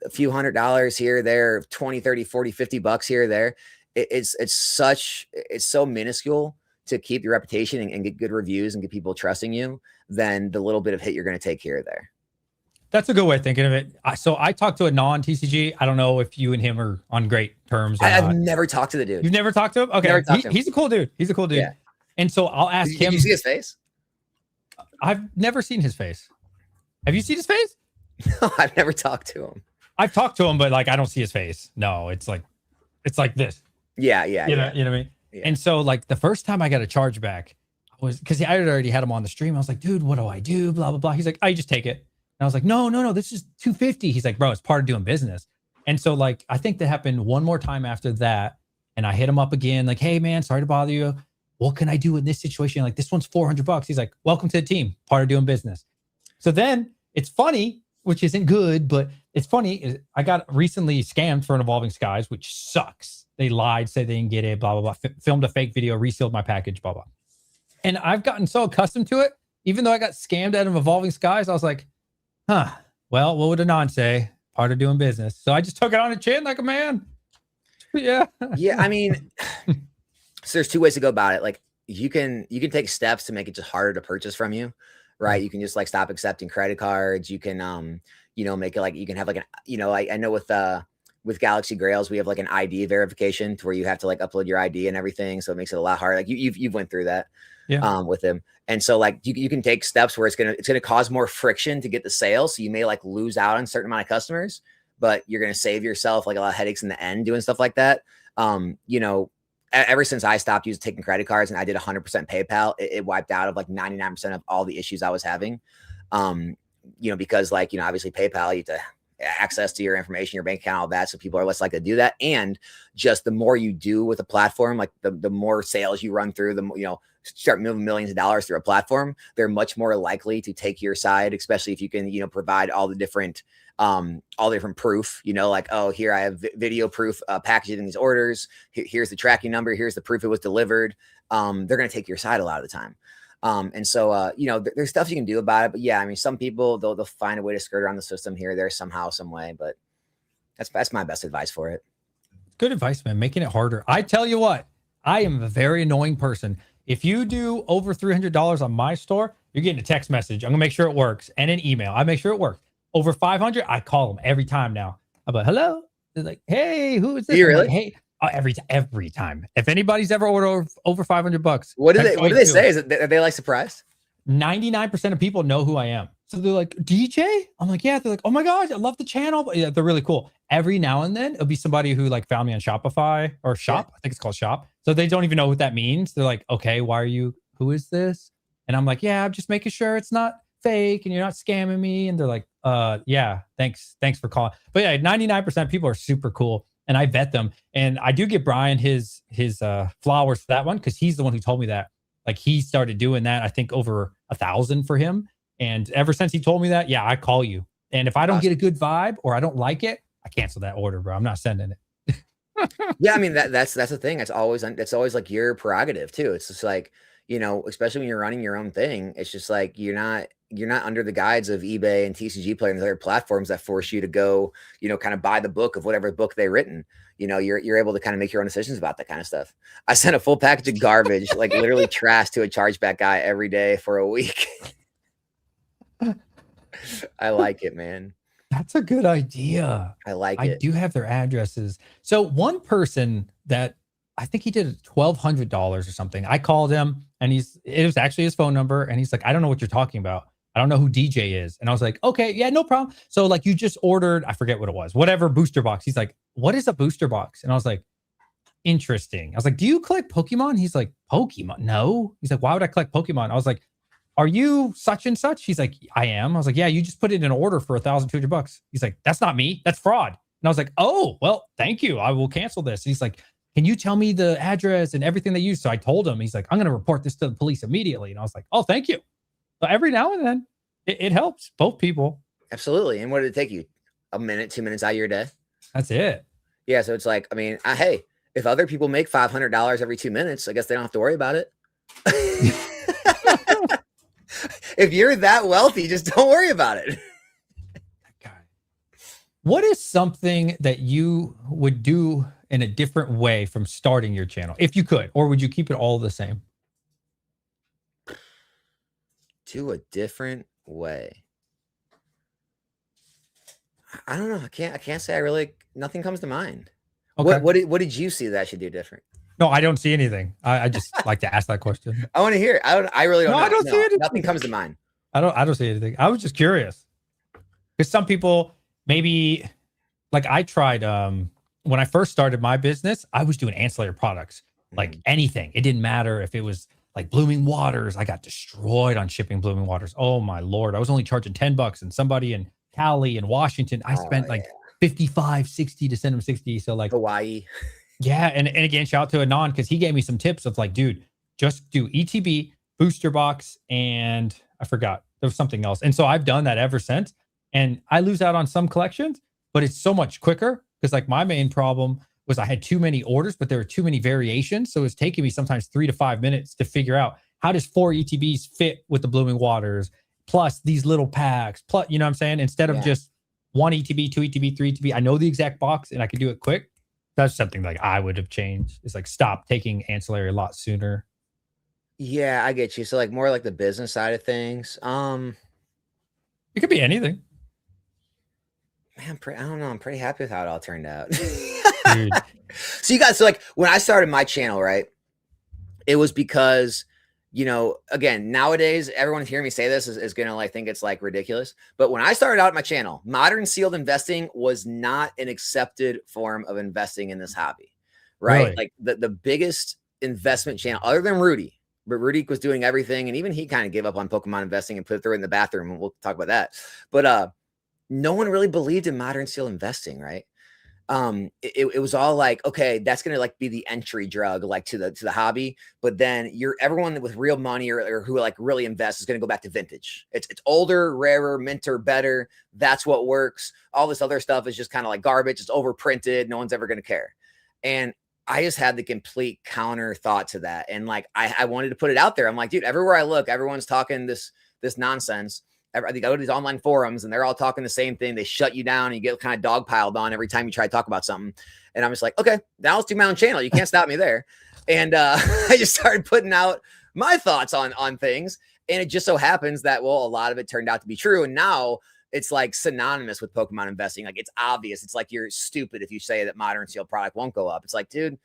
a few $100 here, there, 20, 30, 40, $50 here, there. It's so minuscule to keep your reputation and get good reviews and get people trusting you than the little bit of hit you're going to take here or there. That's a good way of thinking of it. So I talked to a non-TCG. I don't know if you and him are on great terms or I've not. never talked to the dude. You've never talked to him? Okay. Never talked to him. He's a cool dude. He's a cool dude. Yeah. And so I'll ask him. Did you see his face? I've never seen his face. Have you seen his face? No, I've never talked to him. I've talked to him, but like I don't see his face. No, it's like this. Yeah. You know what I mean? Yeah. And so like the first time I got a chargeback was because I already had him on the stream. I was like, dude, what do I do? Blah, blah, blah. He's like, I just take it. And I was like, no, this is $250. He's like, bro, it's part of doing business. And so like, I think that happened one more time after that. And I hit him up again, like, hey man, sorry to bother you. What can I do in this situation? Like, this one's $400. He's like, welcome to the team, part of doing business. So then it's funny, which isn't good, but it's funny. I got recently scammed for an Evolving Skies, which sucks. They lied, said they didn't get it, blah, blah, blah. Filmed a fake video, resealed my package, blah, blah. And I've gotten so accustomed to it. Even though I got scammed out of Evolving Skies, I was like, well, what would Anon say? Part of doing business. So I just took it on the chin like a man. Yeah. Yeah. I mean, so there's two ways to go about it. Like you can take steps to make it just harder to purchase from you, right? You can just like stop accepting credit cards. You can, make it like you can have like an, I know with Galaxy Grails, we have like an ID verification to where you have to like upload your ID and everything. So it makes it a lot harder. Like you've went through that with them. And so like you can take steps where it's gonna cause more friction to get the sale. So you may like lose out on a certain amount of customers, but you're gonna save yourself like a lot of headaches in the end doing stuff like that. Ever since I stopped taking credit cards and I did 100% PayPal, it wiped out of like 99% of all the issues I was having. Because like, obviously PayPal, you have to access to your information, your bank account, all that. So people are less likely to do that. And just the more you do with a platform, like the more sales you run through, the more, start moving millions of dollars through a platform, they're much more likely to take your side, especially if you can, provide all the different proof, like, oh, here I have video proof packaging these orders. Here's the tracking number. Here's the proof it was delivered. They're going to take your side a lot of the time. And so, there's stuff you can do about it, but yeah, I mean, some people, they'll find a way to skirt around the system here, there, somehow, some way, but that's my best advice for it. Good advice, man. Making it harder. I tell you what, I am a very annoying person. If you do over $300 on my store, you're getting a text message. I'm gonna make sure it works, and an email. I make sure it works. Over 500, I call them every time now. I'm like, hello. They're like, hey, who is this? You really? Like, hey, every time. If anybody's ever ordered over $500, what do they say? Are they like surprised? 99% of people know who I am. So they're like, DJ? I'm like, yeah. They're like, oh my gosh, I love the channel. But yeah, they're really cool. Every now and then it'll be somebody who like found me on Shopify or Shop. Yeah. I think it's called Shop. So they don't even know what that means. They're like, okay, who is this? And I'm like, yeah, I'm just making sure it's not fake and you're not scamming me. And they're like, yeah, thanks for calling. But yeah, 99% of people are super cool. And I vet them. And I do give Brian his flowers for that one, because he's the one who told me that. Like he started doing that, I think over 1,000 for him. And ever since he told me that, yeah, I call you. And if I don't get a good vibe or I don't like it, I cancel that order, bro. I'm not sending it. Yeah, I mean that's the thing. It's always like your prerogative too. It's just like, especially when you're running your own thing, it's just like you're not under the guides of eBay and TCG Player and other platforms that force you to go, kind of buy the book of whatever book they've written. You're able to kind of make your own decisions about that kind of stuff. I sent a full package of garbage, like literally trash, to a chargeback guy every day for a week. I like it, man. That's a good idea. I like it. I do have their addresses. So one person that I think he did $1,200 or something. I called him and it was actually his phone number. And he's like, I don't know what you're talking about. I don't know who DJ is. And I was like, okay, yeah, no problem. So like you just ordered, I forget what it was, whatever booster box. He's like, what is a booster box? And I was like, interesting. I was like, do you collect Pokemon? He's like, Pokemon? No. He's like, why would I collect Pokemon? I was like, are you such and such? He's like, I am. I was like, yeah, you just put it in an order for $1,200. He's like, that's not me. That's fraud. And I was like, oh, well, thank you. I will cancel this. He's like, can you tell me the address and everything they use? So I told him. He's like, I'm going to report this to the police immediately. And I was like, oh, thank you. So every now and then it helps both people. Absolutely. And what did it take you? A minute, 2 minutes out of your day? That's it. Yeah. So it's like, I mean, hey, if other people make $500 every 2 minutes, I guess they don't have to worry about it. If you're that wealthy, just don't worry about it. What is something that you would do in a different way from starting your channel, if you could, or would you keep it all the same? Do a different way. I don't know. I can't say I really. Nothing comes to mind. Okay. What did you see that I should do different? No, I don't see anything. I just like to ask that question. I want to hear it. I really don't No, I know. don't see No, nothing anything. comes to mind. I don't see anything. I was just curious. Because some people maybe like I tried when I first started my business, I was doing ancillary products, like anything. It didn't matter if it was like Blooming Waters. I got destroyed on shipping Blooming Waters. Oh my lord. I was only charging $10 and somebody in Cali and Washington, I Oh spent yeah, like 55, 60 to send them 60. So like Hawaii. yeah, and again, shout out to Anon because he gave me some tips of like, dude, just do ETB, booster box, and I forgot there was something else. And so I've done that ever since. And I lose out on some collections, but it's so much quicker because like my main problem was I had too many orders, but there were too many variations. So it's taking me sometimes 3 to 5 minutes to figure out how does 4 ETBs fit with the Blooming Waters, plus these little packs, plus you know what I'm saying? Instead of just one ETB, two ETB, three ETB, I know the exact box and I can do it quick. That's something like I would have changed. It's like stop taking ancillary a lot sooner. Yeah, I get you. So like more like the business side of things. It could be anything. Man, I don't know. I'm pretty happy with how it all turned out. Dude. So you guys, so like when I started my channel, right? It was because, you know, again, nowadays everyone hearing me say this is gonna like think it's like ridiculous. But when I started out my channel, modern sealed investing was not an accepted form of investing in this hobby, right? Really? Like the biggest investment channel other than Rudy, but Rudy was doing everything, and even he kind of gave up on Pokemon investing and put it in the bathroom, and we'll talk about that. But no one really believed in modern sealed investing, right? It was all like, okay, that's gonna like be the entry drug like to the hobby, but then everyone with real money or who like really invest is gonna go back to vintage. It's older, rarer, minter, better. That's what works. All this other stuff is just kind of like garbage. It's overprinted. No one's ever gonna care. And I just had the complete counter thought to that. And like I wanted to put it out there. I'm like, dude, everywhere I look, everyone's talking this nonsense. I think I go to these online forums and they're all talking the same thing. They shut you down and you get kind of dogpiled on every time you try to talk about something. And I'm just like, okay, now let's do my own channel. You can't stop me there. And I just started putting out my thoughts on things. And it just so happens that, well, a lot of it turned out to be true. And now it's like synonymous with Pokemon investing. Like it's obvious. It's like you're stupid if you say that modern sealed product won't go up. It's like, dude,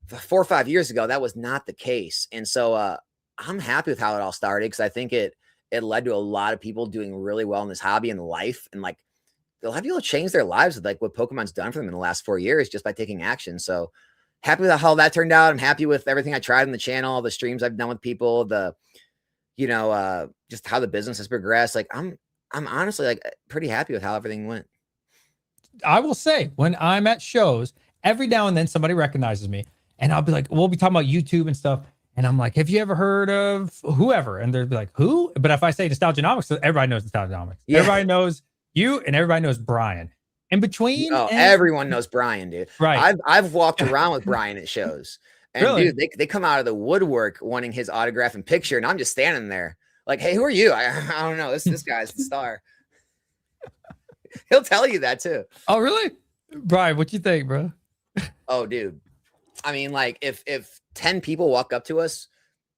4 or 5 years ago, that was not the case. And so I'm happy with how it all started because I think it led to a lot of people doing really well in this hobby and life. And like a lot of people change their lives with like what Pokemon's done for them in the last 4 years just by taking action. So happy with how that turned out. I'm happy with everything I tried on the channel, all the streams I've done with people, just how the business has progressed. Like I'm honestly like pretty happy with how everything went. I will say when I'm at shows, every now and then somebody recognizes me and I'll be like, we'll be talking about YouTube and stuff. And I'm like, have you ever heard of whoever? And they'll be like, who? But if I say Nostalgianomics, everybody knows Nostalgianomics. Yeah. Everybody knows you and everybody knows Brian. In between, everyone knows Brian, dude. Right. I've walked around with Brian at shows. And really? Dude, they come out of the woodwork wanting his autograph and picture. And I'm just standing there like, hey, who are you? I don't know. This guy's the star. He'll tell you that too. Oh, really? Brian, what you think, bro? Oh, dude. I mean, like if 10 people walk up to us,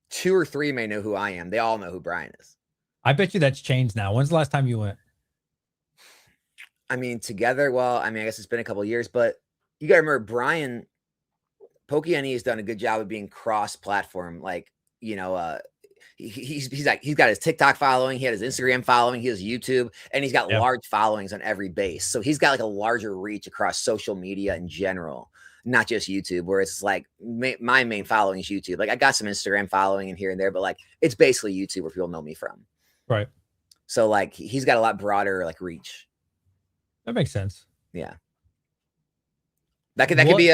2 or 3 may know who I am. They all know who Brian is. I bet you that's changed now. When's the last time you went? I mean, together. Well, I mean, I guess it's been a couple of years, but you got to remember Brian, PokeNE has done a good job of being cross-platform. Like, you know, he's got his TikTok following, he had his Instagram following, he has YouTube, and he's got large followings on every base. So he's got like a larger reach across social media in general. Not just YouTube, where it's like my main following is YouTube. Like I got some Instagram following in here and there, but like it's basically YouTube where people know me from. Right. So like he's got a lot broader like reach. That makes sense. Yeah. That could be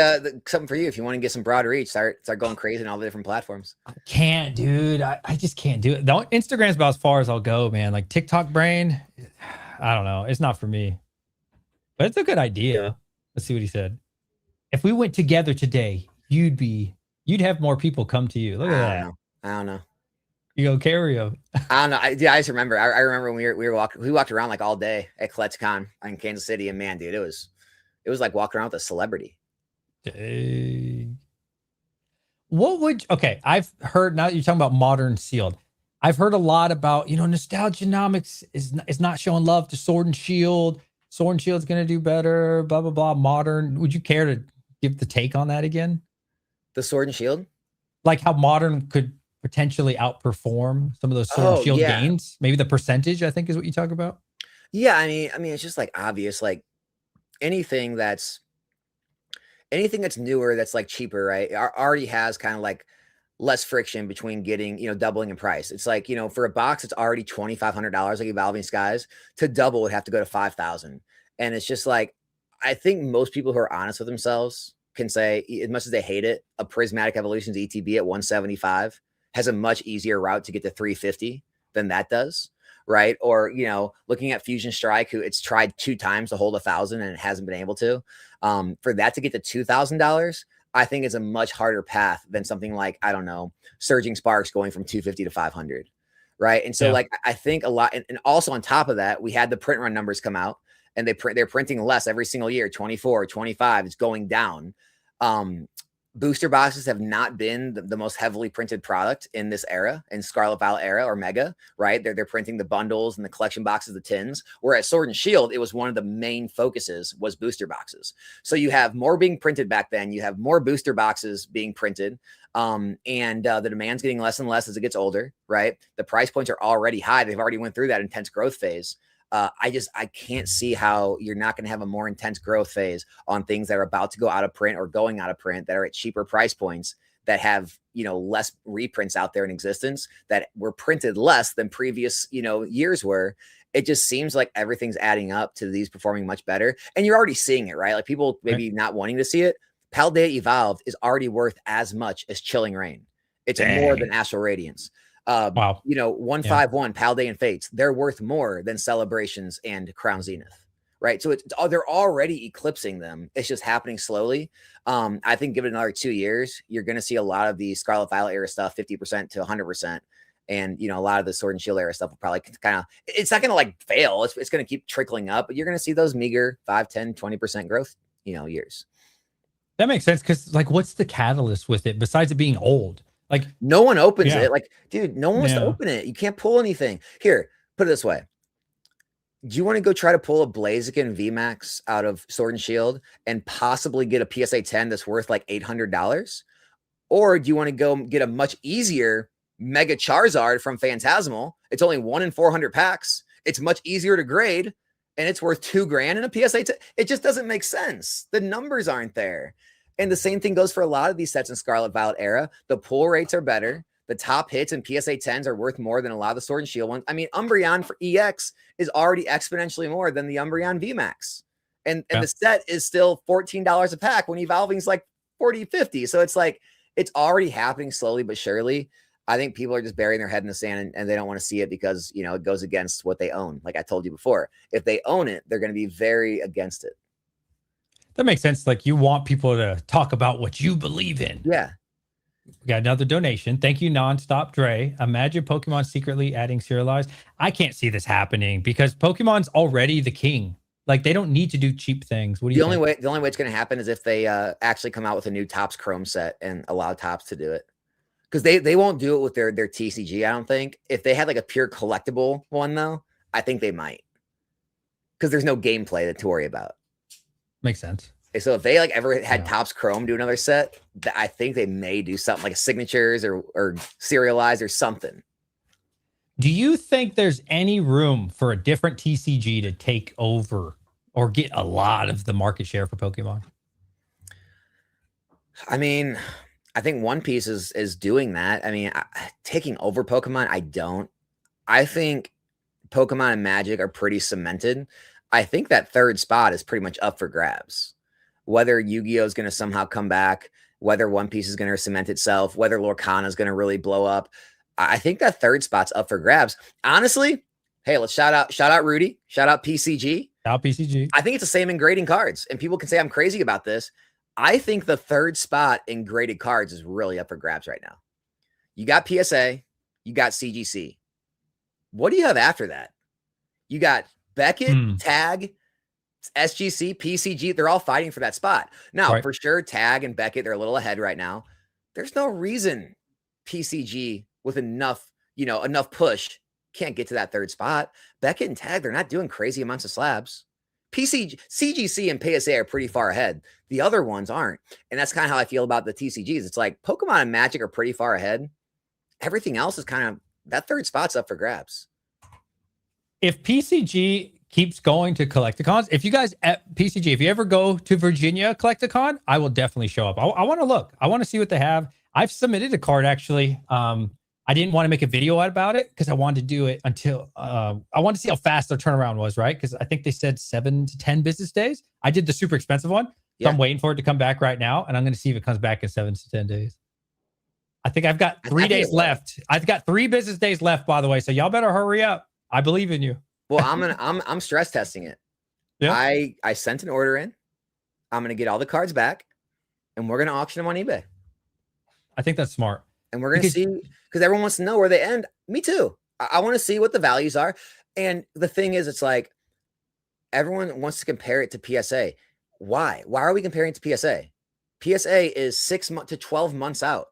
something for you if you want to get some broader reach. Start going crazy on all the different platforms. I can't, dude. I just can't do it. Instagram's about as far as I'll go, man. Like TikTok brain, I don't know. It's not for me. But it's a good idea. Yeah. Let's see what he said. If we went together today, you'd have more people come to you. Look at that. I don't know. You go carry them. I don't know. I just remember. I remember when we walked around like all day at CollectCon in Kansas City, and man, dude, it was like walking around with a celebrity. Dang. I've heard, now that you're talking about modern sealed, I've heard a lot about, Nostalgianomics is not showing love to Sword and Shield. Sword and Shield's going to do better, blah, blah, blah. Modern. Would you care to give the take on that again? The Sword and Shield? Like how Modern could potentially outperform some of those Sword and Oh, Shield yeah. gains? Maybe the percentage, I think, is what you talk about. Yeah, I mean, it's just like obvious, like anything that's newer, that's like cheaper, right? Already has kind of like less friction between getting, doubling in price. It's like, for a box, it's already $2,500, like Evolving Skies. To double would have to go to 5,000. And it's just like, I think most people who are honest with themselves can say, as much as they hate it, a Prismatic Evolutions ETB at 175 has a much easier route to get to 350 than that does. Right. Or, looking at Fusion Strike, who it's tried 2 times to hold 1,000 and it hasn't been able to. For that to get to $2,000, I think it's a much harder path than something like, I don't know, Surging Sparks going from 250 to 500. Right. And so, Yeah. like, I think a lot, and also on top of that, we had the print run numbers come out, and they're printing less every single year. 24, 25, it's going down. Booster boxes have not been the most heavily printed product in this era, in Scarlet Violet era or Mega, right? They're printing the bundles and the collection boxes, the tins. Whereas Sword and Shield, it was one of the main focuses was booster boxes. So you have more being printed back then. You have more booster boxes being printed, and the demand's getting less and less as it gets older, right? The price points are already high. They've already went through that intense growth phase. I can't see how you're not going to have a more intense growth phase on things that are about to go out of print or going out of print that are at cheaper price points that have, less reprints out there in existence that were printed less than previous, years were. It just seems like everything's adding up to these performing much better. And you're already seeing it, right? Like people maybe not wanting to see it. Paldea Evolved is already worth as much as Chilling Rain. It's more than Astral Radiance. Wow. 151 Paldea and Fates, they're worth more than Celebrations and Crown Zenith, right? So they're already eclipsing them. It's just happening slowly. I think give it another 2 years, you're going to see a lot of the Scarlet Violet era stuff 50% to 100%. And, a lot of the Sword and Shield era stuff will probably kind of, it's not going to like fail. It's going to keep trickling up, but you're going to see those meager 5, 10, 20% growth, years. That makes sense. Cause like, what's the catalyst with it besides it being old? Like no one opens it. Like, dude, no one wants to Yeah. open it. You can't pull anything. Here, put it this way. Do you want to go try to pull a Blaziken VMAX out of Sword and Shield and possibly get a PSA 10 that's worth like $800? Or do you want to go get a much easier Mega Charizard from Phantasmal? It's only 1 in 400 packs. It's much easier to grade, and it's worth $2,000 in a PSA 10. It just doesn't make sense. The numbers aren't there. And the same thing goes for a lot of these sets in Scarlet Violet era. The pull rates are better. The top hits and PSA 10s are worth more than a lot of the Sword and Shield ones. I mean, Umbreon for EX is already exponentially more than the Umbreon VMAX. And the set is still $14 a pack when Evolving's like 40, 50. So it's like, it's already happening slowly but surely. I think people are just burying their head in the sand and they don't want to see it because, it goes against what they own. Like I told you before, if they own it, they're going to be very against it. That makes sense. Like you want people to talk about what you believe in. Yeah. We got another donation. Thank you, Nonstop Dre. Imagine Pokemon secretly adding serialized. I can't see this happening because Pokemon's already the king. Like they don't need to do cheap things. What do you think? The only way it's going to happen is if they actually come out with a new Topps Chrome set and allow Topps to do it. Because they won't do it with their TCG, I don't think. If they had like a pure collectible one, though, I think they might. Because there's no gameplay to worry about. Makes sense. So if they like ever had Topps Chrome do another set, I think they may do something like signatures or serialized or something. Do you think there's any room for a different TCG to take over or get a lot of the market share for Pokemon? I mean, I think One Piece is doing that. I mean, taking over Pokemon, I don't. I think Pokemon and Magic are pretty cemented. I think that third spot is pretty much up for grabs. Whether Yu-Gi-Oh is going to somehow come back, whether One Piece is going to cement itself, whether Lorcana is going to really blow up. I think that third spot's up for grabs. Honestly, hey, let's shout out Rudy, shout out PCG. Out PCG. I think it's the same in grading cards. And people can say I'm crazy about this. I think the third spot in graded cards is really up for grabs right now. You got PSA, you got CGC. What do you have after that? You got Beckett, Tag, SGC, PCG. They're all fighting for that spot. Now, for sure, Tag and Beckett, they're a little ahead right now. There's no reason PCG with enough push can't get to that third spot. Beckett and Tag, they're not doing crazy amounts of slabs. CGC and PSA are pretty far ahead. The other ones aren't. And that's kind of how I feel about the TCGs. It's like Pokemon and Magic are pretty far ahead. Everything else is kind of, that third spot's up for grabs. If PCG keeps going to Collecticons, if you guys at PCG, if you ever go to Virginia Collecticon, I will definitely show up. I want to look. I want to see what they have. I've submitted a card actually. I didn't want to make a video about it because I wanted to do it until I wanted to see how fast their turnaround was, right? Because I think they said 7 to 10 business days. I did the super expensive one. So I'm waiting for it to come back right now. And I'm going to see if it comes back in 7 to 10 days. I think I've got 3 days left. I've got 3 business days left, by the way. So y'all better hurry up. I believe in you. Well, I'm stress testing it. Yeah. I sent an order in. I'm going to get all the cards back and we're going to auction them on eBay. I think that's smart. And we're going to see, because everyone wants to know where they end. Me too. I want to see what the values are. And the thing is, it's like everyone wants to compare it to PSA. Why? Why are we comparing it to PSA? PSA is 6 to 12 months out.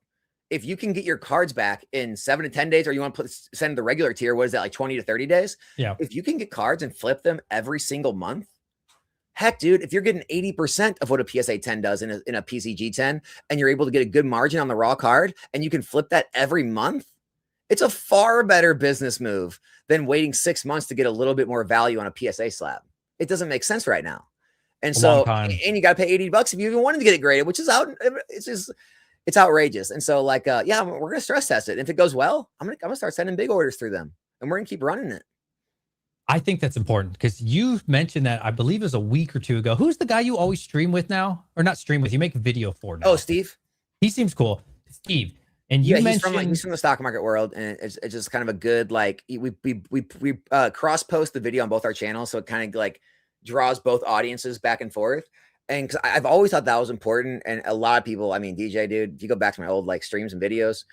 If you can get your cards back in 7 to 10 days, or you want to send the regular tier, what is that, like 20 to 30 days? Yeah. If you can get cards and flip them every single month, heck, dude, if you're getting 80% of what a PSA 10 does in a PCG 10, and you're able to get a good margin on the raw card, and you can flip that every month, it's a far better business move than waiting 6 months to get a little bit more value on a PSA slab. It doesn't make sense right now. And so, and you got to pay $80 if you even wanted to get it graded, which is out. It's outrageous. And so, like, yeah, we're going to stress test it. And if it goes well, I'm going to start sending big orders through them, and we're going to keep running it. I think that's important because you mentioned that, I believe it was a week or two ago. Who's the guy you always stream with now? Or not stream with, you make a video for now. Oh, Steve. He seems cool. Steve. And you mentioned he's from the stock market world, and it's just kind of a good, like, we cross post the video on both our channels, so it kind of like draws both audiences back and forth. And because I've always thought that was important, and a lot of people, I mean, DJ, dude, if you go back to my old like streams and videos,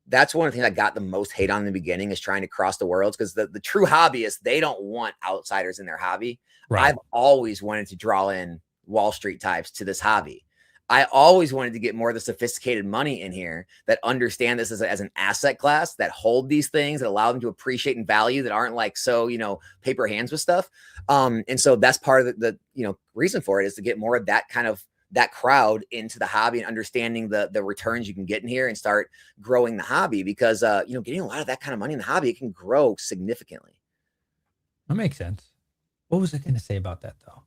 that's one of the things I got the most hate on in the beginning, is trying to cross the worlds, because the true hobbyists, they don't want outsiders in their hobby. Right. I've always wanted to draw in Wall Street types to this hobby. I always wanted to get more of the sophisticated money in here that understand this as an asset class, that hold these things, that allow them to appreciate and value, that aren't like, so, paper hands with stuff. And so that's part of the reason for it, is to get more of that kind of that crowd into the hobby and understanding the returns you can get in here, and start growing the hobby, because, getting a lot of that kind of money in the hobby, it can grow significantly. That makes sense. What was I going to say about that though?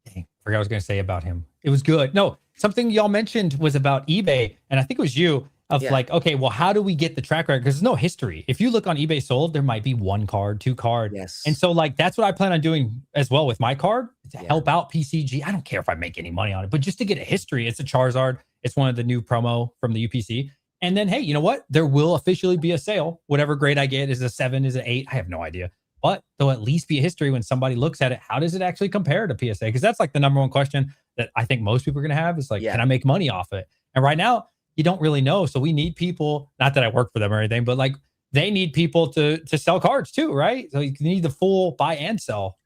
Dang, I forgot what I was going to say about him. It was good. No, something y'all mentioned was about eBay, and I think it was you, like, okay, well, how do we get the track record? Because there's no history. If you look on eBay sold, there might be 1 card, 2 card. Yes. And so, like, that's what I plan on doing as well with my card, to help out PCG. I don't care if I make any money on it, but just to get a history. It's a Charizard. It's one of the new promo from the UPC. And then, hey, you know what? There will officially be a sale. Whatever grade I get, is a 7, is an 8. I have no idea. But there'll at least be a history when somebody looks at it. How does it actually compare to PSA? Because that's like the number one question that I think most people are going to have, is like, can I make money off it? And right now, you don't really know. So we need people, not that I work for them or anything, but like, they need people to sell cards too, right? So you need the full buy and sell.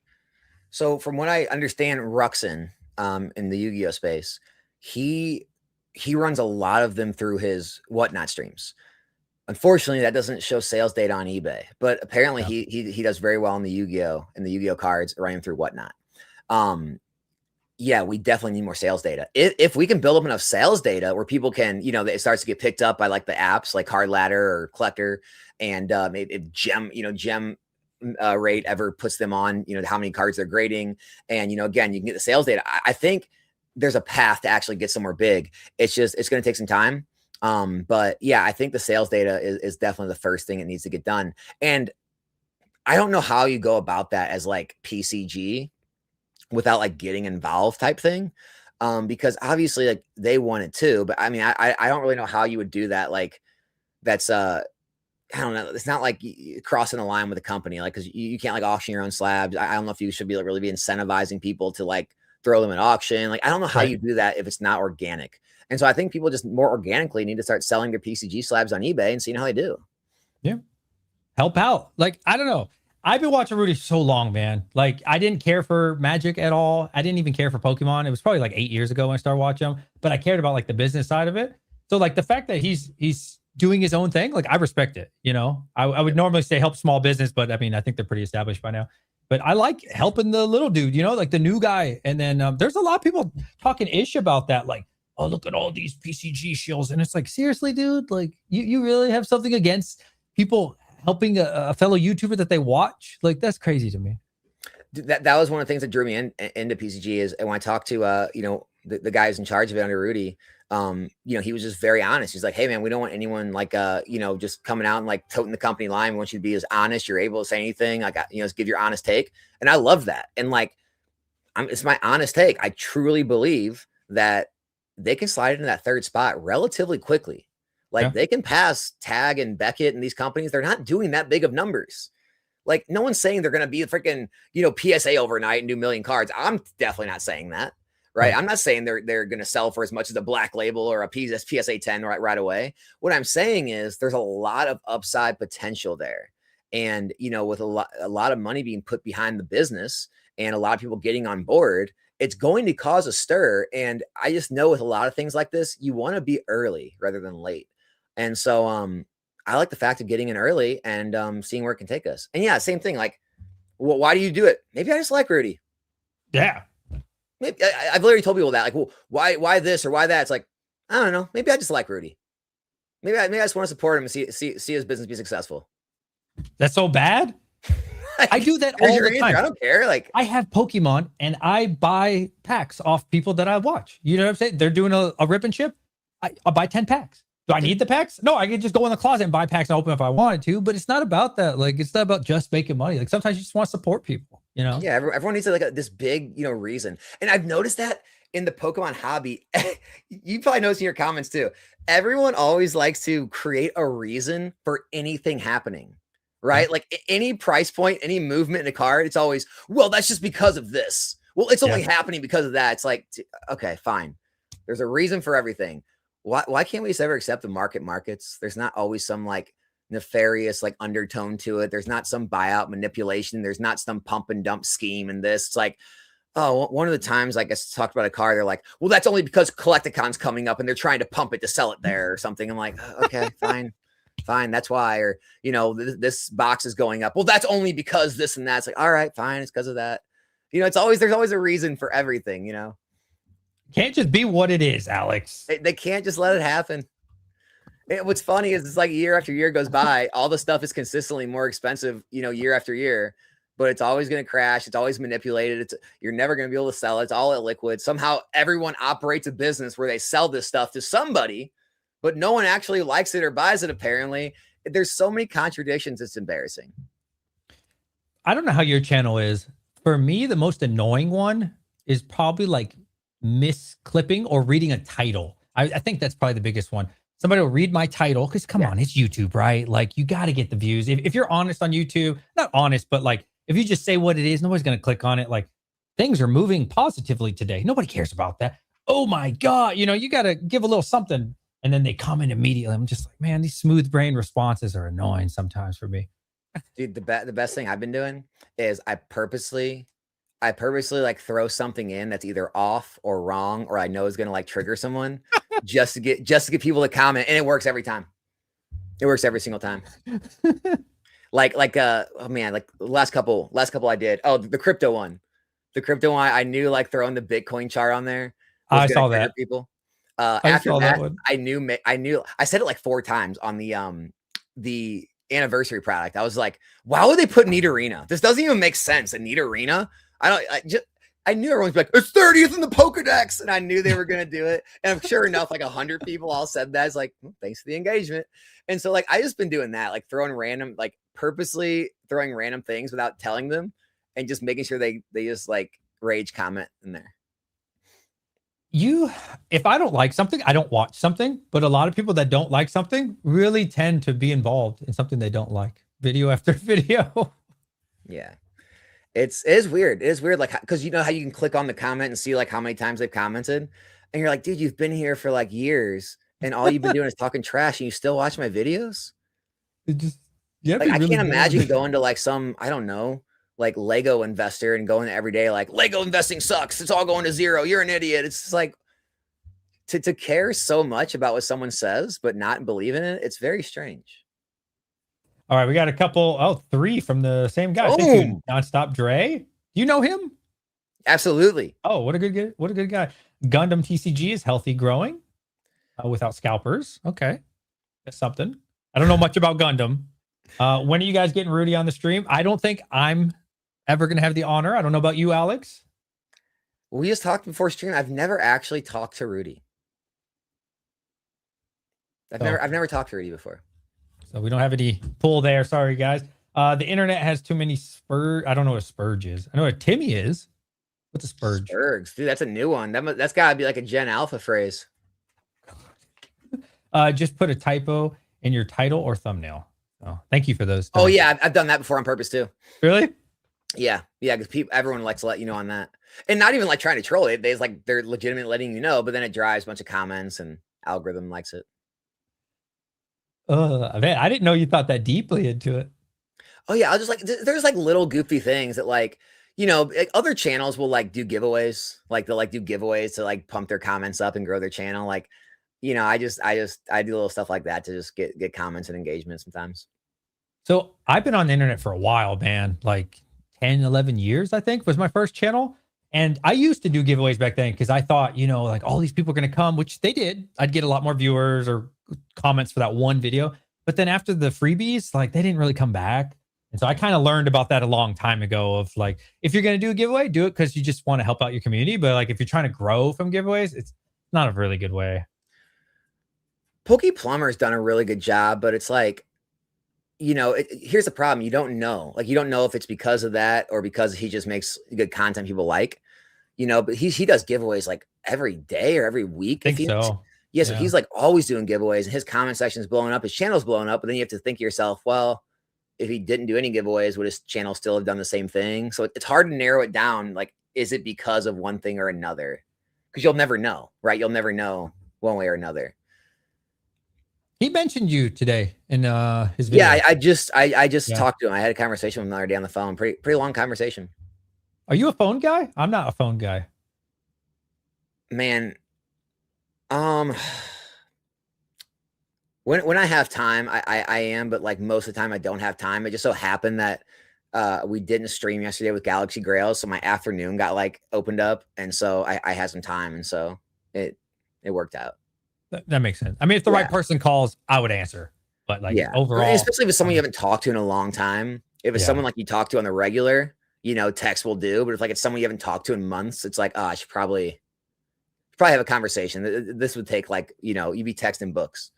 So from what I understand, Ruxin, in the Yu-Gi-Oh space, he runs a lot of them through his Whatnot streams. Unfortunately, that doesn't show sales data on eBay, but apparently he does very well in the Yu-Gi-Oh cards running through Whatnot. Yeah, we definitely need more sales data. If we can build up enough sales data where people can, it starts to get picked up by like the apps like Card Ladder or Collector, and if Gem rate ever puts them on, how many cards they're grading, and again, you can get the sales data. I think there's a path to actually get somewhere big. It's going to take some time. But yeah, I think the sales data is definitely the first thing that needs to get done. And I don't know how you go about that as like PCG without like getting involved type thing. Because obviously like they want it too, but I mean, I don't really know how you would do that. Like that's, I don't know. It's not like crossing the line with a company, like, cause you can't like auction your own slabs. I don't know if you should be like really be incentivizing people to like throw them at auction. Like, I don't know how you do that if it's not organic. And so I think people just more organically need to start selling their PCG slabs on eBay and seeing how they do. Yeah. Help out. Like, I don't know. I've been watching Rudy so long, man. Like, I didn't care for Magic at all. I didn't even care for Pokemon. It was probably like 8 years ago when I started watching him, but I cared about like the business side of it. So like the fact that he's doing his own thing, like I respect it. I would normally say help small business, but I mean, I think they're pretty established by now. But I like helping the little dude, you know, like the new guy. And then there's a lot of people talking ish about that, like, oh, look at all these PCG shills. And it's like, seriously, dude, like you really have something against people helping a fellow YouTuber that they watch? Like, that's crazy to me. That was one of the things that drew me into PCG is, and when I talked to the guys in charge of it under Rudy, he was just very honest. He's like, hey man, we don't want anyone like just coming out and like toting the company line. We want you to be as honest. You're able to say anything, like just give your honest take. And I love that. And like it's my honest take. I truly believe that they can slide into that third spot relatively quickly. Like they can pass Tag and Beckett and these companies. They're not doing that big of numbers. Like no one's saying they're going to be a freaking, PSA overnight and do 1 million cards. I'm definitely not saying that, right? I'm not saying they're going to sell for as much as a Black Label or a PSA 10 right away. What I'm saying is there's a lot of upside potential there. And, with a lot of money being put behind the business and a lot of people getting on board, it's going to cause a stir. And I just know with a lot of things like this, you want to be early rather than late. And so, I like the fact of getting in early and seeing where it can take us. And yeah, same thing. Like, well, why do you do it? Maybe I just like Rudy. Yeah. Maybe I've literally told people that, like, well, why this or why that? It's like, I don't know. Maybe I just like Rudy. Maybe I just want to support him and see his business be successful. That's so bad. I do that all the time. I don't care. Like, I have Pokemon and I buy packs off people that I watch. You know what I'm saying? They're doing a rip and ship. I'll buy 10 packs. Do I need the packs? No, I can just go in the closet and buy packs and open if I wanted to, but it's not about that. Like, it's not about just making money. Like sometimes you just want to support people, Yeah, everyone needs this big, reason. And I've noticed that in the Pokemon hobby, you probably noticed in your comments too. Everyone always likes to create a reason for anything happening, right? Yeah. Like any price point, any movement in a card, it's always, well, that's just because of this. Well, it's only happening because of that. It's like, okay, fine. There's a reason for everything. Why can't we just ever accept the markets? There's not always some like nefarious like undertone to it. There's not some buyout manipulation. There's not some pump and dump scheme in this. It's like, oh, one of the times like I talked about a car, they're like, well, that's only because Collecticon's coming up and they're trying to pump it to sell it there or something. I'm like, okay, fine. That's why. Or, this box is going up. Well, that's only because this and that. It's like, all right, fine. It's because of that. There's always a reason for everything, Can't just be what it is, Alex. They can't just let it happen. What's funny is it's like year after year goes by, all the stuff is consistently more expensive, year after year, but it's always going to crash. It's always manipulated. You're never going to be able to sell it. It's all illiquid. Somehow everyone operates a business where they sell this stuff to somebody, but no one actually likes it or buys it. Apparently, there's so many contradictions. It's embarrassing. I don't know how your channel is. For me, the most annoying one is probably like misclipping or reading a title. I think that's probably the biggest one. Somebody will read my title because come on, it's YouTube, right? Like you got to get the views. If you're honest on YouTube, not honest, but like if you just say what it is, nobody's going to click on it. Like things are moving positively today. Nobody cares about that. Oh my God. You got to give a little something. And then they comment immediately. I'm just like, man, these smooth brain responses are annoying sometimes for me. Dude, the best thing I've been doing is I purposely like throw something in that's either off or wrong, or I know is going to like trigger someone just to get people to comment. And it works every time. It works every single time. Oh man, like last couple I did. Oh, the crypto one, I knew like throwing the Bitcoin chart on there. I saw that. People. After that, I knew, I said it like 4 times on the anniversary product. I was like, why would they put Need Arena? This doesn't even make sense. A Need Arena. I knew everyone's like, it's 30th in the Pokedex. And I knew they were going to do it. And sure enough, like 100 people all said that. It's like, well, thanks for the engagement. And so like, I just been doing that, like purposely throwing random things without telling them and just making sure they just like rage comment in there. If I don't like something, I don't watch something, but a lot of people that don't like something really tend to be involved in something they don't like, video after video. Yeah. It is weird. It is weird. Like, cause you know how you can click on the comment and see like how many times they've commented and you're like, dude, you've been here for like years and all you've been doing is talking trash and you still watch my videos. I can't imagine going to like some, I don't know, like Lego investor and going every day, like Lego investing sucks. It's all going to zero. You're an idiot. It's just like to care so much about what someone says, but not believe in it. It's very strange. All right, we got a couple. Oh, three from the same guy. Thank you, Boom. Nonstop Dre. You know him? Absolutely. Oh, what a good guy. Gundam TCG is healthy growing without scalpers. Okay, that's something. I don't know much about Gundam. When are you guys getting Rudy on the stream? I don't think I'm ever gonna have the honor. I don't know about you, Alex. We just talked before stream. I've never actually talked to Rudy. I've never talked to Rudy before. So we don't have any pull there. Sorry, guys. The internet has too many spur. I don't know what a spurge is. I know what Timmy is. What's a spurge? Spurgs, dude, that's a new one. That's gotta be like a Gen Alpha phrase. Just put a typo in your title or thumbnail. Oh, thank you for those. Oh yeah, I've done that before on purpose too. Really? Yeah, because everyone likes to let you know on that, and not even like trying to troll it. They're legitimate letting you know, but then it drives a bunch of comments and algorithm likes it. Man, I didn't know you thought that deeply into it. Oh yeah, I'll just like there's like little goofy things that like like other channels will like do giveaways, like they'll like do giveaways to like pump their comments up and grow their channel. Like, I do little stuff like that to just get comments and engagement sometimes. So I've been on the internet for a while, man. Like 10, 11 years, I think was my first channel. And I used to do giveaways back then because I thought, like all these people are going to come, which they did. I'd get a lot more viewers or comments for that one video. But then after the freebies, like they didn't really come back. And so I kind of learned about that a long time ago of like, if you're going to do a giveaway, do it because you just want to help out your community. But like, if you're trying to grow from giveaways, it's not a really good way. Pokey Plumber's done a really good job, but it's like, here's the problem. You don't know. Like, you don't know if it's because of that or because he just makes good content people like, but he does giveaways like every day or every week. I think so. Yeah, so he's like always doing giveaways and his comment section is blowing up. His channel's blowing up. But then you have to think to yourself, well, if he didn't do any giveaways, would his channel still have done the same thing? So it's hard to narrow it down. Like, is it because of one thing or another? Because you'll never know, right? You'll never know one way or another. He mentioned you today in his video. Yeah, I just talked to him. I had a conversation with him the other day on the phone. Pretty long conversation. Are you a phone guy? I'm not a phone guy. Man, when I have time, I am, but like most of the time I don't have time. It just so happened that we didn't stream yesterday with Galaxy Grails, so my afternoon got like opened up, and so I had some time, and so it worked out. That makes sense. I mean, if the right person calls, I would answer. But like overall, especially if it's someone you haven't talked to in a long time. If it's someone like you talk to on the regular, text will do. But if like it's someone you haven't talked to in months, it's like, I should probably have a conversation. This would take like, you'd be texting books.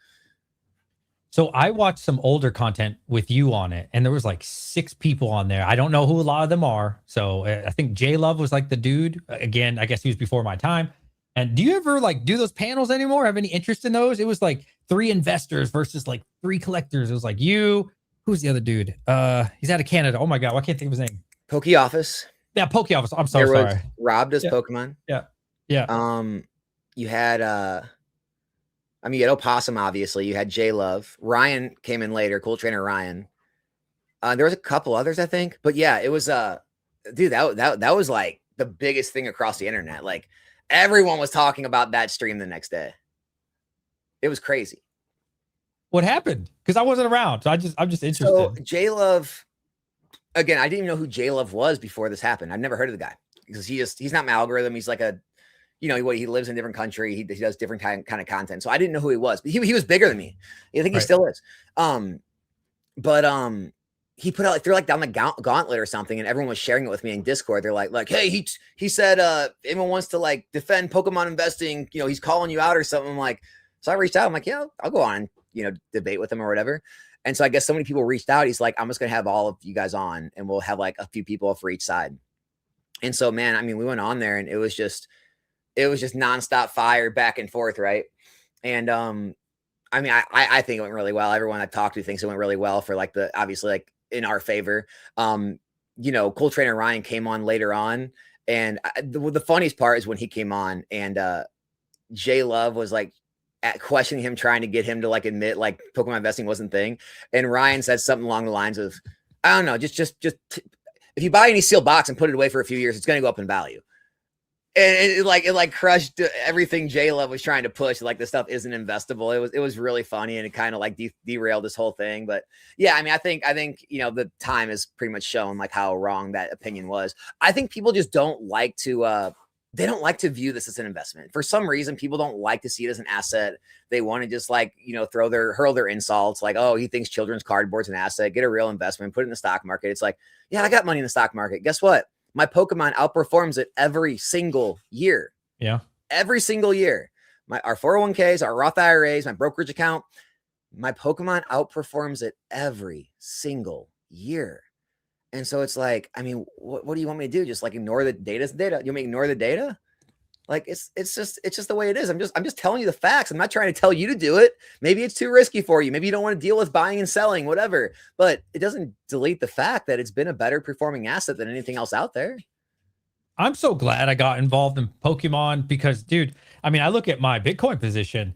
So I watched some older content with you on it, and there was like 6 people on there. I don't know who a lot of them are. So I think J Love was like the dude. Again, I guess he was before my time. And do you ever like do those panels anymore? Have any interest in those? It was like 3 investors versus like 3 collectors. It was like you. Who's the other dude? He's out of Canada. Oh my God. I can't think of his name. Poke Office. Yeah, Poke Office. I'm so sorry. Rob does Pokemon. Yeah. Yeah. You had you had Opossum, obviously. You had J Love. Ryan came in later, Cool Trainer Ryan. There was a couple others, I think. But yeah, it was dude, that was like the biggest thing across the internet. Like everyone was talking about that stream the next day. It was crazy. What happened? Because I wasn't around. So I'm just interested. So J Love, again, I didn't even know who J Love was before this happened. I'd never heard of the guy because he's not my algorithm. He's like he lives in a different country. He does different kind of content. So I didn't know who he was, but he was bigger than me. I think he still is. But he put out like they're like down the gauntlet or something, and everyone was sharing it with me in Discord. They're like, hey, he said anyone wants to like defend Pokemon investing, he's calling you out or something. I'm like, so I reached out. I'm like, yeah, I'll go on, debate with him or whatever. And so I guess so many people reached out. He's like, I'm just gonna have all of you guys on, and we'll have like a few people for each side. And so, man, I mean, we went on there, and it was just nonstop fire back and forth, right? And I mean, I think it went really well. Everyone I talked to thinks it went really well for like obviously like in our favor. Cool Trainer Ryan came on later on, and the funniest part is when he came on and J Love was like questioning him, trying to get him to like admit like Pokemon investing wasn't a thing, and Ryan said something along the lines of, I don't know, just if you buy any sealed box and put it away for a few years, it's going to go up in value. And it crushed everything J-Love was trying to push. Like, this stuff isn't investable. It was really funny, and it kind of like derailed this whole thing. But yeah, I mean, I think the time has pretty much shown like how wrong that opinion was. I think people just don't like to they don't like to view this as an investment. For some reason, people don't like to see it as an asset. They want to just like, hurl their insults like, oh, he thinks children's cardboard's an asset. Get a real investment, put it in the stock market. It's like, yeah, I got money in the stock market. Guess what? My Pokemon outperforms it every single year. Yeah. Every single year. Our 401ks, our Roth IRAs, my brokerage account, my Pokemon outperforms it every single year. And so it's like, I mean, what do you want me to do? Just like ignore the data? You want me to ignore the data? Like, it's just the way it is. I'm just telling you the facts. I'm not trying to tell you to do it. Maybe it's too risky for you. Maybe you don't want to deal with buying and selling, whatever. But it doesn't delete the fact that it's been a better performing asset than anything else out there. I'm so glad I got involved in Pokemon because, dude, I mean, I look at my Bitcoin position.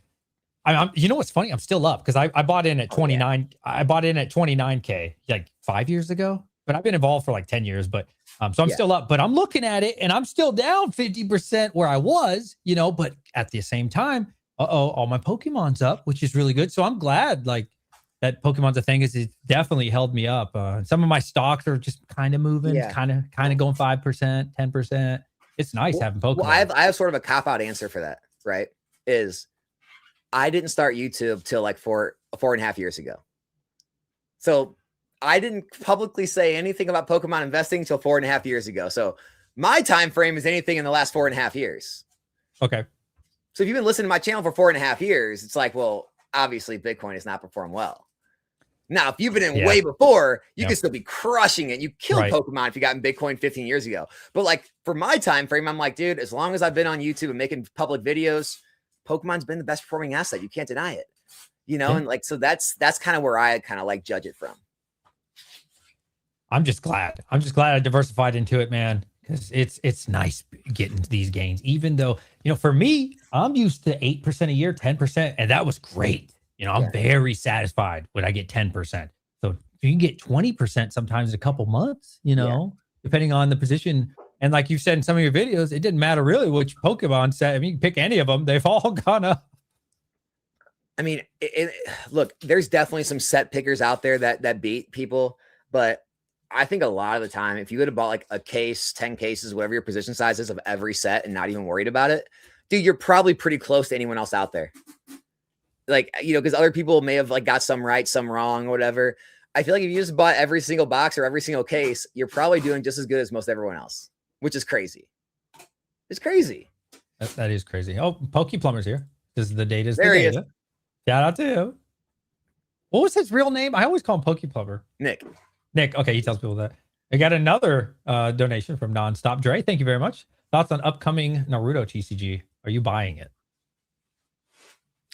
You know what's funny? I'm still up because I bought in at 29. I bought in at 29K like 5 years ago, but I've been involved for like 10 years. But so I'm still up, but I'm looking at it and I'm still down 50% where I was, but at the same time, all my Pokemon's up, which is really good. So I'm glad like that Pokemon's a thing is it definitely held me up. Some of my stocks are just kind of moving, kind of going 5%, 10%. It's nice having Pokemon. Well, I have sort of a cop-out answer for that, right? Is I didn't start YouTube till like 4.5 years ago. So I didn't publicly say anything about Pokemon investing until 4.5 years ago. So my time frame is anything in the last 4.5 years. Okay. So if you've been listening to my channel for 4.5 years, it's like, well, obviously Bitcoin has not performed well. Now, if you've been in way before, you can still be crushing it. You killed Pokemon if you got in Bitcoin 15 years ago. But like for my time frame, I'm like, dude, as long as I've been on YouTube and making public videos, Pokemon's been the best performing asset. You can't deny it. And like, so that's kind of where I kind of like judge it from. I'm just glad I diversified into it, man, because it's nice getting these gains, even though, for me, I'm used to 8% a year, 10%, and that was great. I'm very satisfied when I get 10%. So you can get 20% sometimes a couple months, depending on the position. And like you said in some of your videos, it didn't matter really which Pokemon set. I mean, you can pick any of them. They've all gone up. I mean, look, there's definitely some set pickers out there that beat people, but I think a lot of the time, if you would have bought like a case, 10 cases, whatever your position size is of every set and not even worried about it, dude, you're probably pretty close to anyone else out there. Like, because other people may have like got some right, some wrong, or whatever. I feel like if you just bought every single box or every single case, you're probably doing just as good as most everyone else, which is crazy. It's crazy. That is crazy. Oh, Pokeplumber's here. This is the data's there the he data. Is. Shout out to him. What was his real name? I always call him Pokeplumber. Nick. Okay, he tells people that. I got another donation from Nonstop Dre. Thank you very much. Thoughts on upcoming Naruto TCG? Are you buying it?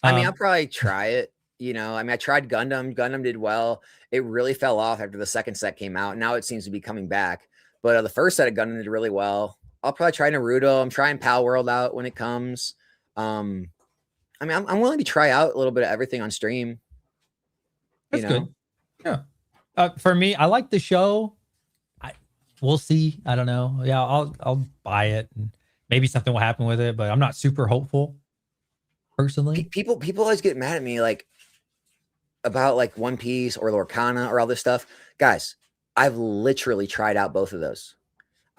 I mean, I'll probably try it. I tried Gundam. Gundam did well. It really fell off after the second set came out. Now it seems to be coming back. But the first set of Gundam did really well. I'll probably try Naruto. I'm trying Pal World out when it comes. I mean, I'm willing to try out a little bit of everything on stream. That's good. Yeah. For me, I like the show. We'll see. I don't know. Yeah, I'll buy it, and maybe something will happen with it. But I'm not super hopeful, personally. People always get mad at me like about like One Piece or Lorcana or all this stuff. Guys, I've literally tried out both of those.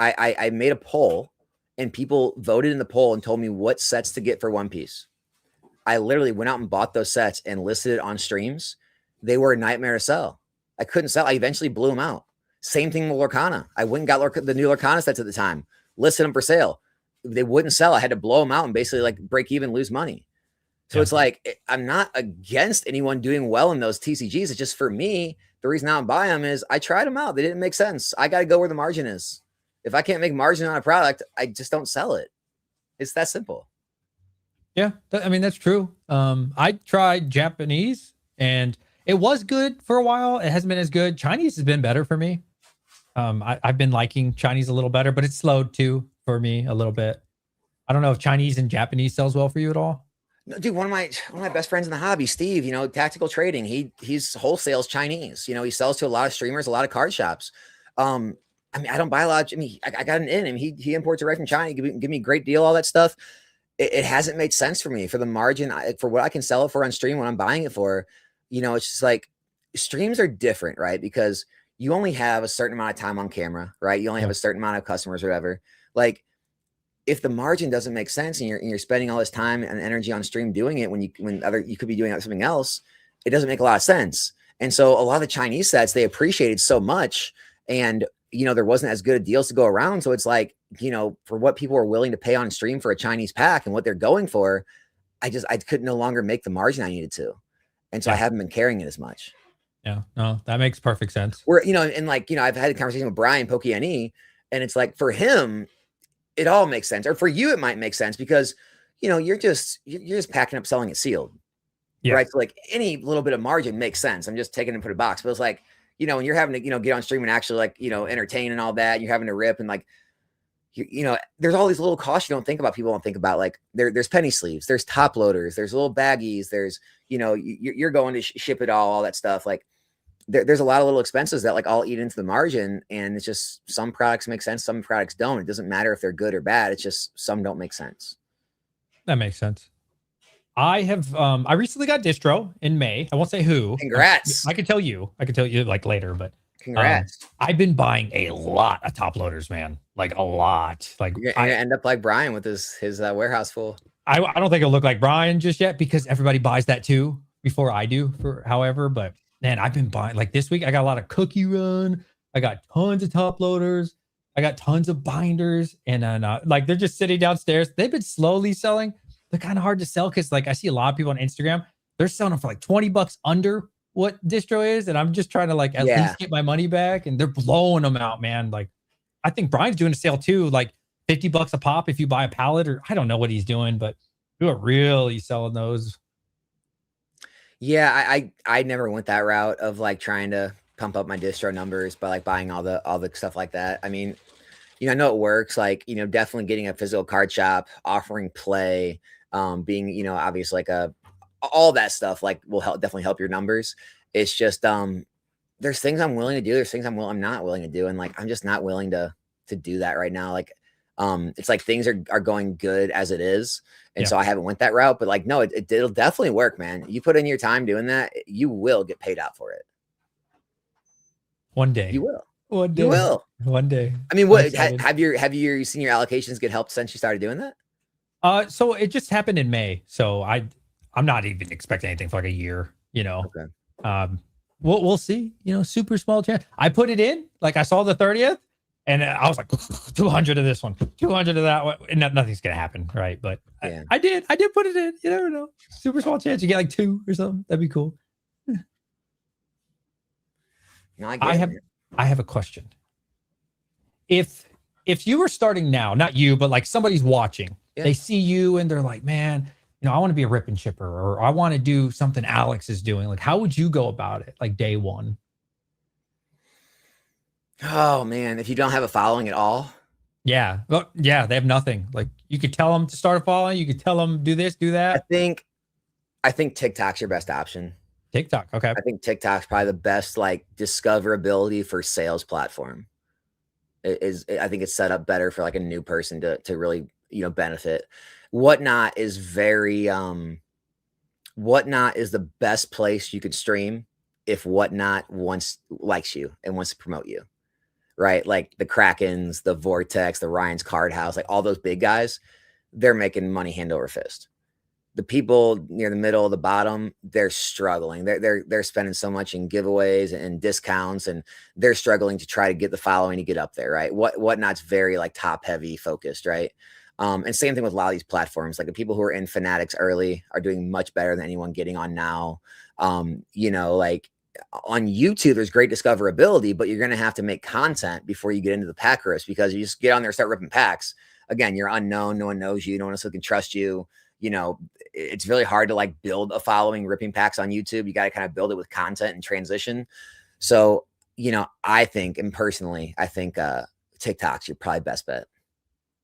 I made a poll, and people voted in the poll and told me what sets to get for One Piece. I literally went out and bought those sets and listed it on streams. They were a nightmare to sell. I couldn't sell. I eventually blew them out. Same thing with Lorcana. I went and got the new Lorcana sets at the time, listed them for sale. They wouldn't sell. I had to blow them out and basically like break even, lose money. So it's like, I'm not against anyone doing well in those TCGs. It's just for me, the reason I don't buy them is I tried them out. They didn't make sense. I got to go where the margin is. If I can't make margin on a product, I just don't sell it. It's that simple. Yeah. I mean, that's true. I tried Japanese and it was good for a while. It hasn't been as good. Chinese has been better for me. I've been liking Chinese a little better, but it's slowed too for me a little bit. I don't know if Chinese and Japanese sells well for you at all. No, dude, one of my best friends in the hobby, Steve, tactical trading. He's wholesales Chinese. He sells to a lot of streamers, a lot of card shops. I mean, I don't buy a lot. I mean, I got an in. I mean, he imports it right from China. Give me a great deal, all that stuff. It hasn't made sense for me for the margin for what I can sell it for on stream when I'm buying it for. It's just like streams are different, right? Because you only have a certain amount of time on camera, right? You only have a certain amount of customers or whatever. Like, if the margin doesn't make sense and you're spending all this time and energy on stream doing it when you could be doing something else, it doesn't make a lot of sense. And so a lot of the Chinese sets, they appreciated so much, and there wasn't as good of deals to go around. So it's like, for what people are willing to pay on stream for a Chinese pack and what they're going for, I could no longer make the margin I needed to. And so I haven't been carrying it as much. Yeah, no, that makes perfect sense. Where, and like, I've had a conversation with Brian Pokémon, and it's like, for him, it all makes sense. Or for you, it might make sense because, you're just packing up, selling it sealed. Yeah. Right. So like any little bit of margin makes sense. I'm just taking it and put a box. But it's like, when you're having to, get on stream and actually like, entertain and all that, you're having to rip and like, there's all these little costs you don't think about. People don't think about, like there's penny sleeves, there's top loaders, there's little baggies, there's, you're going to ship it all that stuff. Like there's a lot of little expenses that like all eat into the margin. And it's just, some products make sense. Some products don't. It doesn't matter if they're good or bad. It's just, some don't make sense. That makes sense. I recently got distro in May. I won't say who. Congrats. I can tell you like later, but congrats. I've been buying a lot of top loaders, man. Like a lot. Like you're gonna end up like Brian with his warehouse full. I don't think it'll look like Brian just yet because everybody buys that too before I do, but man, I've been buying, like this week I got a lot of Cookie Run. I got tons of top loaders. I got tons of binders, and then like they're just sitting downstairs. They've been slowly selling. They're kind of hard to sell because like I see a lot of people on Instagram, they're selling them for like $20 under what distro is. And I'm just trying to like at least get my money back, and they're blowing them out, man. Like I think Brian's doing a sale too, like $50 a pop if you buy a pallet, or I don't know what he's doing, but you're really selling those. Yeah, I never went that route of like trying to pump up my distro numbers by like buying all the stuff like that. I mean, I know it works, like, definitely getting a physical card shop, offering play, being, obviously like all that stuff like will definitely help your numbers. It's just, there's things I'm willing to do. There's things I'm not willing to do. And like, I'm just not willing to do that right now. Like, it's like things are going good as it is. And so I haven't went that route, but like, no, it'll definitely work, man. You put in your time doing that, you will get paid out for it. One day. You will. One day. You will. One day. I mean, what have you seen your allocations get helped since you started doing that? So it just happened in May. So I'm not even expecting anything for like a year, Okay. We'll see, super small chance. I put it in, like I saw the 30th and I was like 200 of this one, 200 of that one, and nothing's going to happen. Right. But I did put it in, you never know. Super small chance. You get like 2 or something. That'd be cool. No, I have a question. If you were starting now, not you, but like somebody's watching, they see you and they're like, man, I want to be a rip and shipper, or I want to do something Alex is doing. Like, how would you go about it? Like day one? Oh man, if you don't have a following at all. Yeah. Well, yeah, they have nothing. Like you could tell them to start a following. You could tell them do this, do that. I think TikTok's your best option. TikTok. Okay. I think TikTok's probably the best like discoverability for sales platform. I think it's set up better for like a new person to really, benefit. Whatnot is Whatnot is the best place you could stream if Whatnot likes you and wants to promote you, right? Like the Krakens, the Vortex, the Ryan's Card House, like all those big guys, they're making money hand over fist. The people near the middle, the bottom, they're struggling. They're spending so much in giveaways and discounts, and they're struggling to try to get the following to get up there, right? Whatnot's very like top heavy focused, right? And same thing with a lot of these platforms. Like the people who are in Fanatics early are doing much better than anyone getting on now. Like on YouTube, there's great discoverability, but you're going to have to make content before you get into the pack risk, because you just get on there, start ripping packs. Again, you're unknown. No one knows you. No one else can trust you. It's really hard to like build a following ripping packs on YouTube. You got to kind of build it with content and transition. So, I think, and personally, I think TikTok's your probably best bet.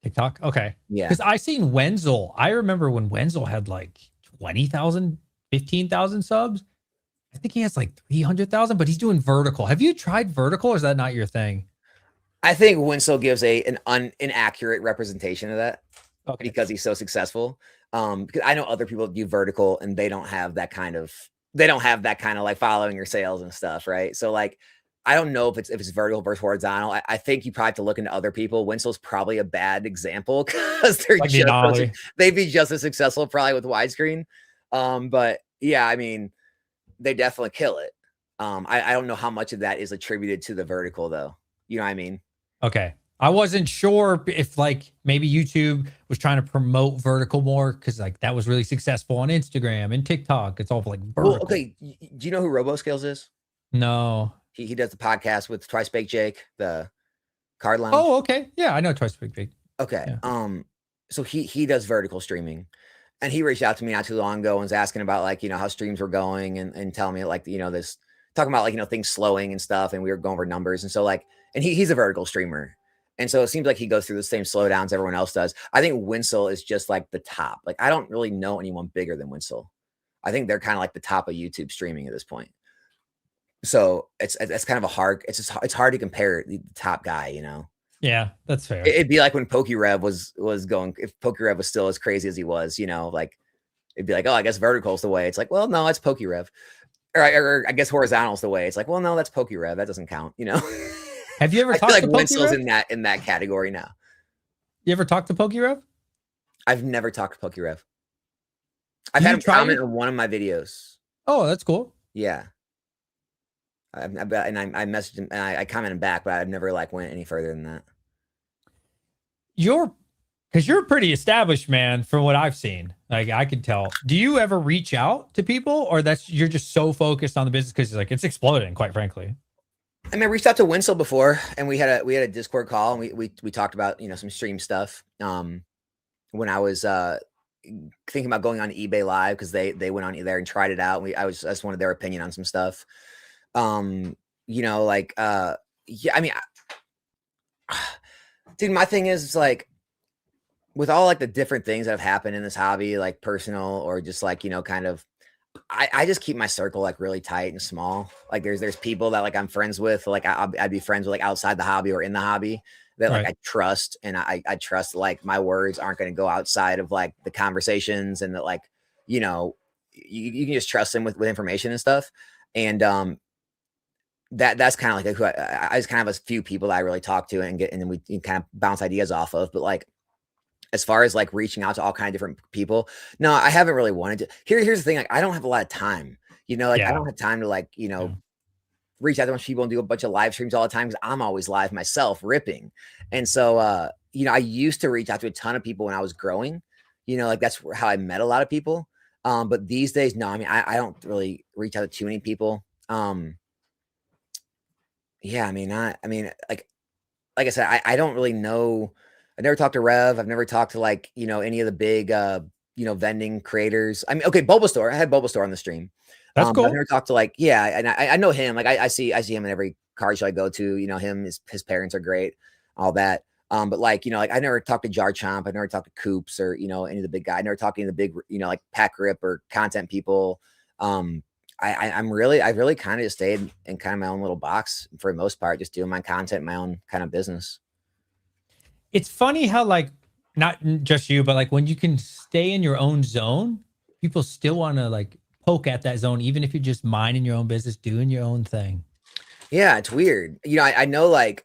TikTok? Okay. Yeah. Because I seen Wenzel. I remember when Wenzel had like 20,000, 15,000 subs. I think he has like 300,000, but he's doing vertical. Have you tried vertical, or is that not your thing? I think Winslow gives an inaccurate representation of that Okay. because he's so successful. Because I know other people do vertical and they don't have that kind of like following or sales and stuff, right? So like I don't know if it's vertical versus horizontal. I think you probably have to look into other people. Winslow's probably a bad example because Like the anomaly. they'd be just as successful probably with widescreen. But yeah, I mean, they definitely kill it. I don't know how much of that is attributed to the vertical though. You know what I mean? Okay. I wasn't sure if like maybe YouTube was trying to promote vertical more because like that was really successful on Instagram and TikTok. It's all like vertical. Well, okay. Do you know who RoboScales is? No. He does the podcast with Twice Baked Jake, the Card Lounge. Oh, okay. Yeah, I know Twice Big Big. Okay. Yeah. So he does vertical streaming, and he reached out to me not too long ago and was asking about like how streams were going and telling me like this talking about like things slowing and stuff, and we were going over numbers, and so like and he's a vertical streamer, and so it seems like he goes through the same slowdowns everyone else does. I think Winsel is just like the top. Like I don't really know anyone bigger than Winsel. I think they're kind of like the top of YouTube streaming at this point. So it's kind of it's hard to compare the top guy, Yeah, that's fair. It'd be like when PokeRev was going, if PokeRev was still as crazy as he was, like it'd be like, oh, I guess vertical's the way. It's like, well, no, it's PokeRev. Or I guess horizontal's the way. It's like, well, no, that's PokeRev. That doesn't count, Have you ever I feel talked like to Winsel's PokeRev? in that category now. You ever talked to PokeRev? I've never talked to PokeRev. I've You had him tried comment it? on one of my videos. Oh, that's cool. Yeah. I messaged him and I commented back, but I've never like went any further than that. Because you're a pretty established man from what I've seen. Like I can tell. Do you ever reach out to people, or you're just so focused on the business because like it's exploding, quite frankly? I mean, I reached out to Winsel before, and we had a Discord call, and we talked about some stream stuff. When I was thinking about going on eBay Live because they went on there and tried it out. I just wanted their opinion on some stuff. Yeah, I mean, dude, my thing is like with all like the different things that have happened in this hobby, like personal or just like kind of. I just keep my circle like really tight and small. Like there's people that like I'm friends with, like I'd be friends with like outside the hobby or in the hobby that like Right. I trust, and I trust like my words aren't going to go outside of like the conversations, and that like you can just trust them with information and stuff. And that's kind of like who I just kind of have a few people that I really talk to and then we kind of bounce ideas off of. But like as far as like reaching out to all kind of different people, no, I haven't really wanted to. Here's the thing: like I don't have a lot of time. Like I Yeah. don't have time to like Yeah. reach out to a bunch of people and do a bunch of live streams all the time because I'm always live myself ripping. And so I used to reach out to a ton of people when I was growing. Like that's how I met a lot of people. But these days, no, I mean I don't really reach out to too many people. Yeah, I mean, like I said, I don't really know. I've never talked to Rev. I've never talked to like, any of the big, vending creators. I mean, okay, Bulbasaur. I had Bulbasaur on the stream. That's But I've cool. never talked to like, yeah, and I know him. Like I see him in every card show I go to. Him, his parents are great, all that. But like, like I never talked to Jar Chomp. I never talked to Coops or any of the big guys. I never talked to any of the big, like Pack Rip or content people. I really kind of just stayed in kind of my own little box for the most part, just doing my content, my own kind of business. It's funny how like not just you, but like when you can stay in your own zone, people still want to like poke at that zone, even if you're just minding your own business, doing your own thing. Yeah, it's weird. I know like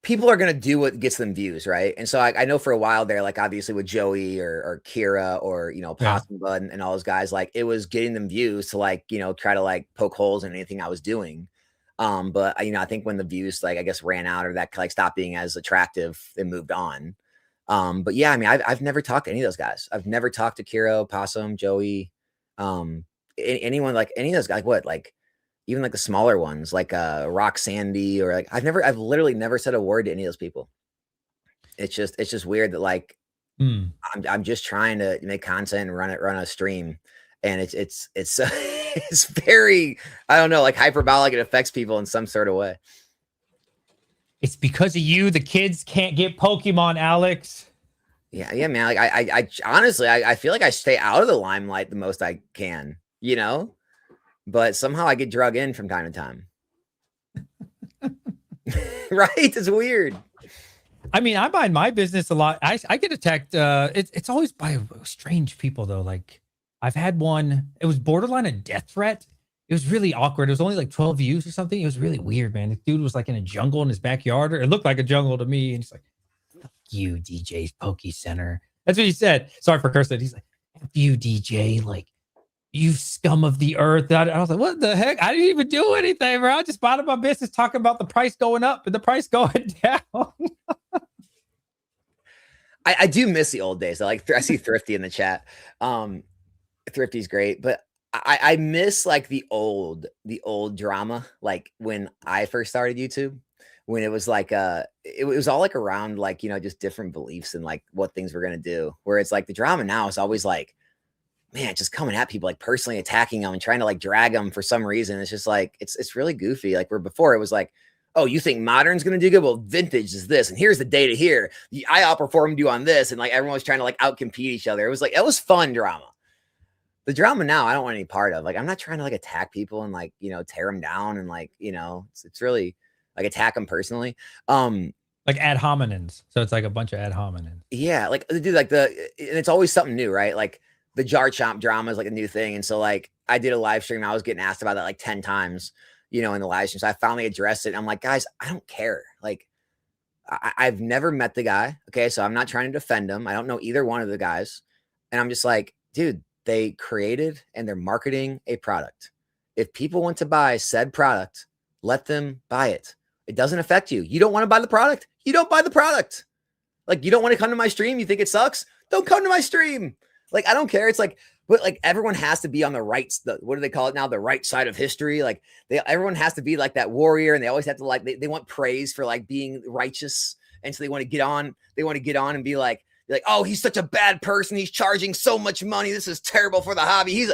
people are gonna do what gets them views, right? And so I know for a while there, like obviously with Joey or Kira or Possum Bud and all those guys, like it was getting them views to like try to like poke holes in anything I was doing. But I think when the views like I guess ran out or that like stopped being as attractive, they moved on. But yeah, I mean I've never talked to any of those guys. I've never talked to Kira, Possum, Joey, anyone like any of those guys. What like even like the smaller ones like Rock Sandy or like I've literally never said a word to any of those people. It's just weird that like I'm just trying to make content and run a stream, and it's it's very I don't know like hyperbolic. It affects people in some sort of way. It's because of you. The kids can't get Pokemon, Alex. Yeah, man. Like I honestly I feel like I stay out of the limelight the most I can, but somehow I get drug in from time to time. Right? It's weird. I mean, I mind my business a lot. I get attacked. It's always by strange people though. Like I've had one. It was borderline a death threat. It was really awkward. It was only like 12 views or something. It was really weird, man. The dude was like in a jungle in his backyard, or it looked like a jungle to me. And he's like, "Fuck you, DJ's Poke Center." That's what he said. Sorry for cursing. He's like, "F you, DJ. Like, you scum of the earth." I was like, what the heck? I didn't even do anything, bro. I just minded my business talking about the price going up and the price going down. I do miss the old days. I see Thrifty in the chat. Thrifty's great, but I miss like the old drama, like when I first started YouTube, when it was like it was all like around like, you know, just different beliefs and like what things we're gonna do. Where it's like the drama now is always like, man, just coming at people, like personally attacking them and trying to like drag them for some reason. It's just like it's really goofy. Like where before it was like, oh, you think modern's going to do good? Well, vintage is this, and here's the data here. I outperformed you on this, and like everyone was trying to like outcompete each other. It was like it was fun drama. The drama now, I don't want any part of. Like I'm not trying to like attack people and like, you know, tear them down and like, you know, it's really like attack them personally. Like ad hominems. So it's like a bunch of ad hominems. Yeah, like dude, like and it's always something new, right? Like the jar chomp drama is like a new thing, and so like I did a live stream. I was getting asked about that like 10 times. You know, in the live stream. So I finally addressed it. I'm like, guys, I don't care. Like, I've never met the guy. Okay. So I'm not trying to defend him. I don't know either one of the guys. And I'm just like, dude, they created and they're marketing a product. If people want to buy said product, let them buy it. It doesn't affect you. You don't want to buy the product. You don't buy the product. Like, you don't want to come to my stream. You think it sucks? Don't come to my stream. Like, I don't care. It's like, but like everyone has to be on the right, what do they call it now? The right side of history. Like everyone has to be like that warrior, and they always have to like, they want praise for like being righteous. And so they want to get on and be like, oh, he's such a bad person. He's charging so much money. This is terrible for the hobby.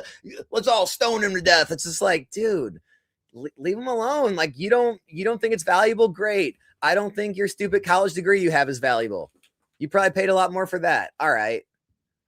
Let's all stone him to death. It's just like, dude, leave him alone. Like you don't think it's valuable. Great. I don't think your stupid college degree you have is valuable. You probably paid a lot more for that. All right.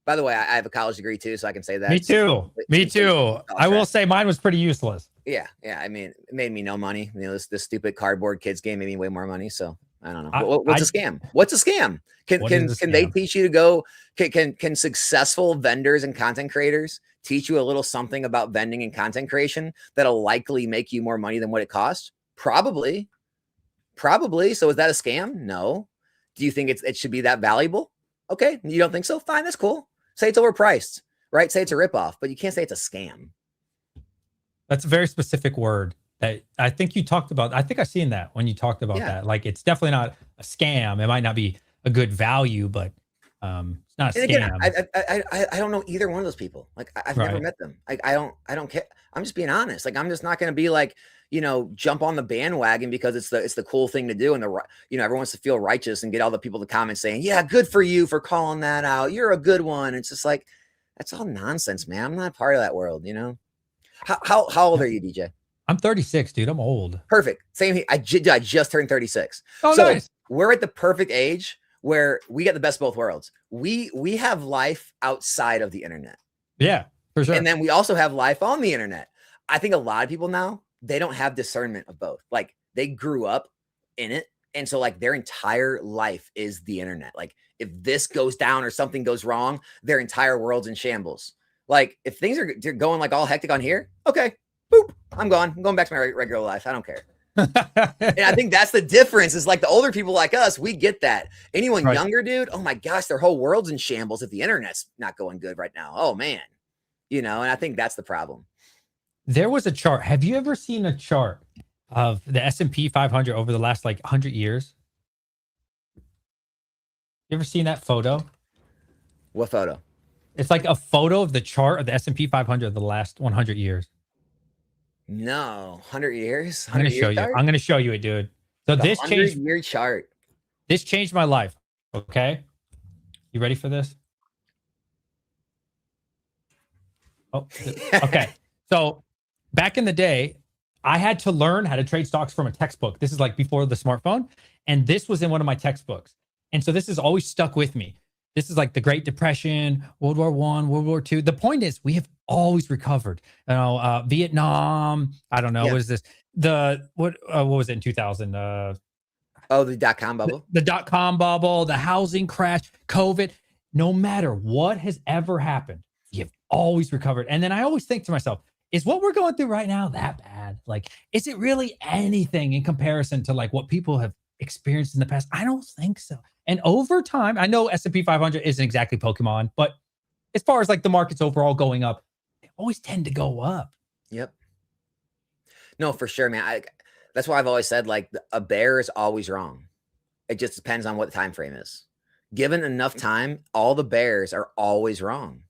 By the way, I have a college degree too, so I can say that. Me too. Me too. I will say mine was pretty useless. Yeah. I mean, it made me no money. You know, this stupid cardboard kids game made me way more money. So I don't know. What's a scam? What's a scam? Can they teach you to go? Can successful vendors and content creators teach you a little something about vending and content creation that'll likely make you more money than what it costs? Probably. So is that a scam? No. Do you think it should be that valuable? Okay, you don't think so? Fine, that's cool. Say it's overpriced, right? Say it's a ripoff, but you can't say it's a scam. That's a very specific word that I think you talked about. I think I've seen that when you talked about that. Like, it's definitely not a scam. It might not be a good value, but it's not a scam. Again, I don't know either one of those people. Like, I've never met them. Like, I don't care. I'm just being honest. Like, I'm just not going to be like, you know, jump on the bandwagon because it's the cool thing to do. And everyone wants to feel righteous and get all the people to comment saying, yeah, good for you for calling that out. You're a good one. It's just like, that's all nonsense, man. I'm not a part of that world, you know? How old are you, DJ? I'm 36, dude. I'm old. Perfect. Same here. I just turned 36. Oh, so nice. We're at the perfect age where we get the best of both worlds. We have life outside of the internet. Yeah, for sure. And then we also have life on the internet. I think a lot of people now, they don't have discernment of both. Like they grew up in it. And so like their entire life is the internet. Like if this goes down or something goes wrong, their entire world's in shambles. Like if things are going like all hectic on here, okay, boop, I'm gone. I'm going back to my regular life. I don't care. And I think that's the difference is like the older people like us, we get that. Anyone younger, dude, oh my gosh, their whole world's in shambles if the internet's not going good right now. Oh man, you know, and I think that's the problem. There was a chart. Have you ever seen a chart of the S&P 500 over the last like 100 years? You ever seen that photo? What photo? It's like a photo of the chart of the S&P 500 of the last 100 years. No, 100 years. I'm going to show you. I'm going to show you it, dude. So this changed your chart. This changed my life. Okay, you ready for this? Oh, okay. So back in the day, I had to learn how to trade stocks from a textbook. This is like before the smartphone, and this was in one of my textbooks. And so this has always stuck with me. This is like the Great Depression, World War I, World War II. The point is, we have always recovered. You know, Vietnam. I don't know. What is this? What was it in 2000? Oh, the .com bubble. The .com bubble, the housing crash, COVID. No matter what has ever happened, you've always recovered. And then I always think to myself, is what we're going through right now that bad? Like, is it really anything in comparison to like what people have experienced in the past? I don't think so. And over time, I know S&P 500 isn't exactly Pokemon, but as far as like the markets overall going up, they always tend to go up. Yep. No, for sure, man. That's why I've always said like a bear is always wrong. It just depends on what the time frame is. Given enough time, all the bears are always wrong.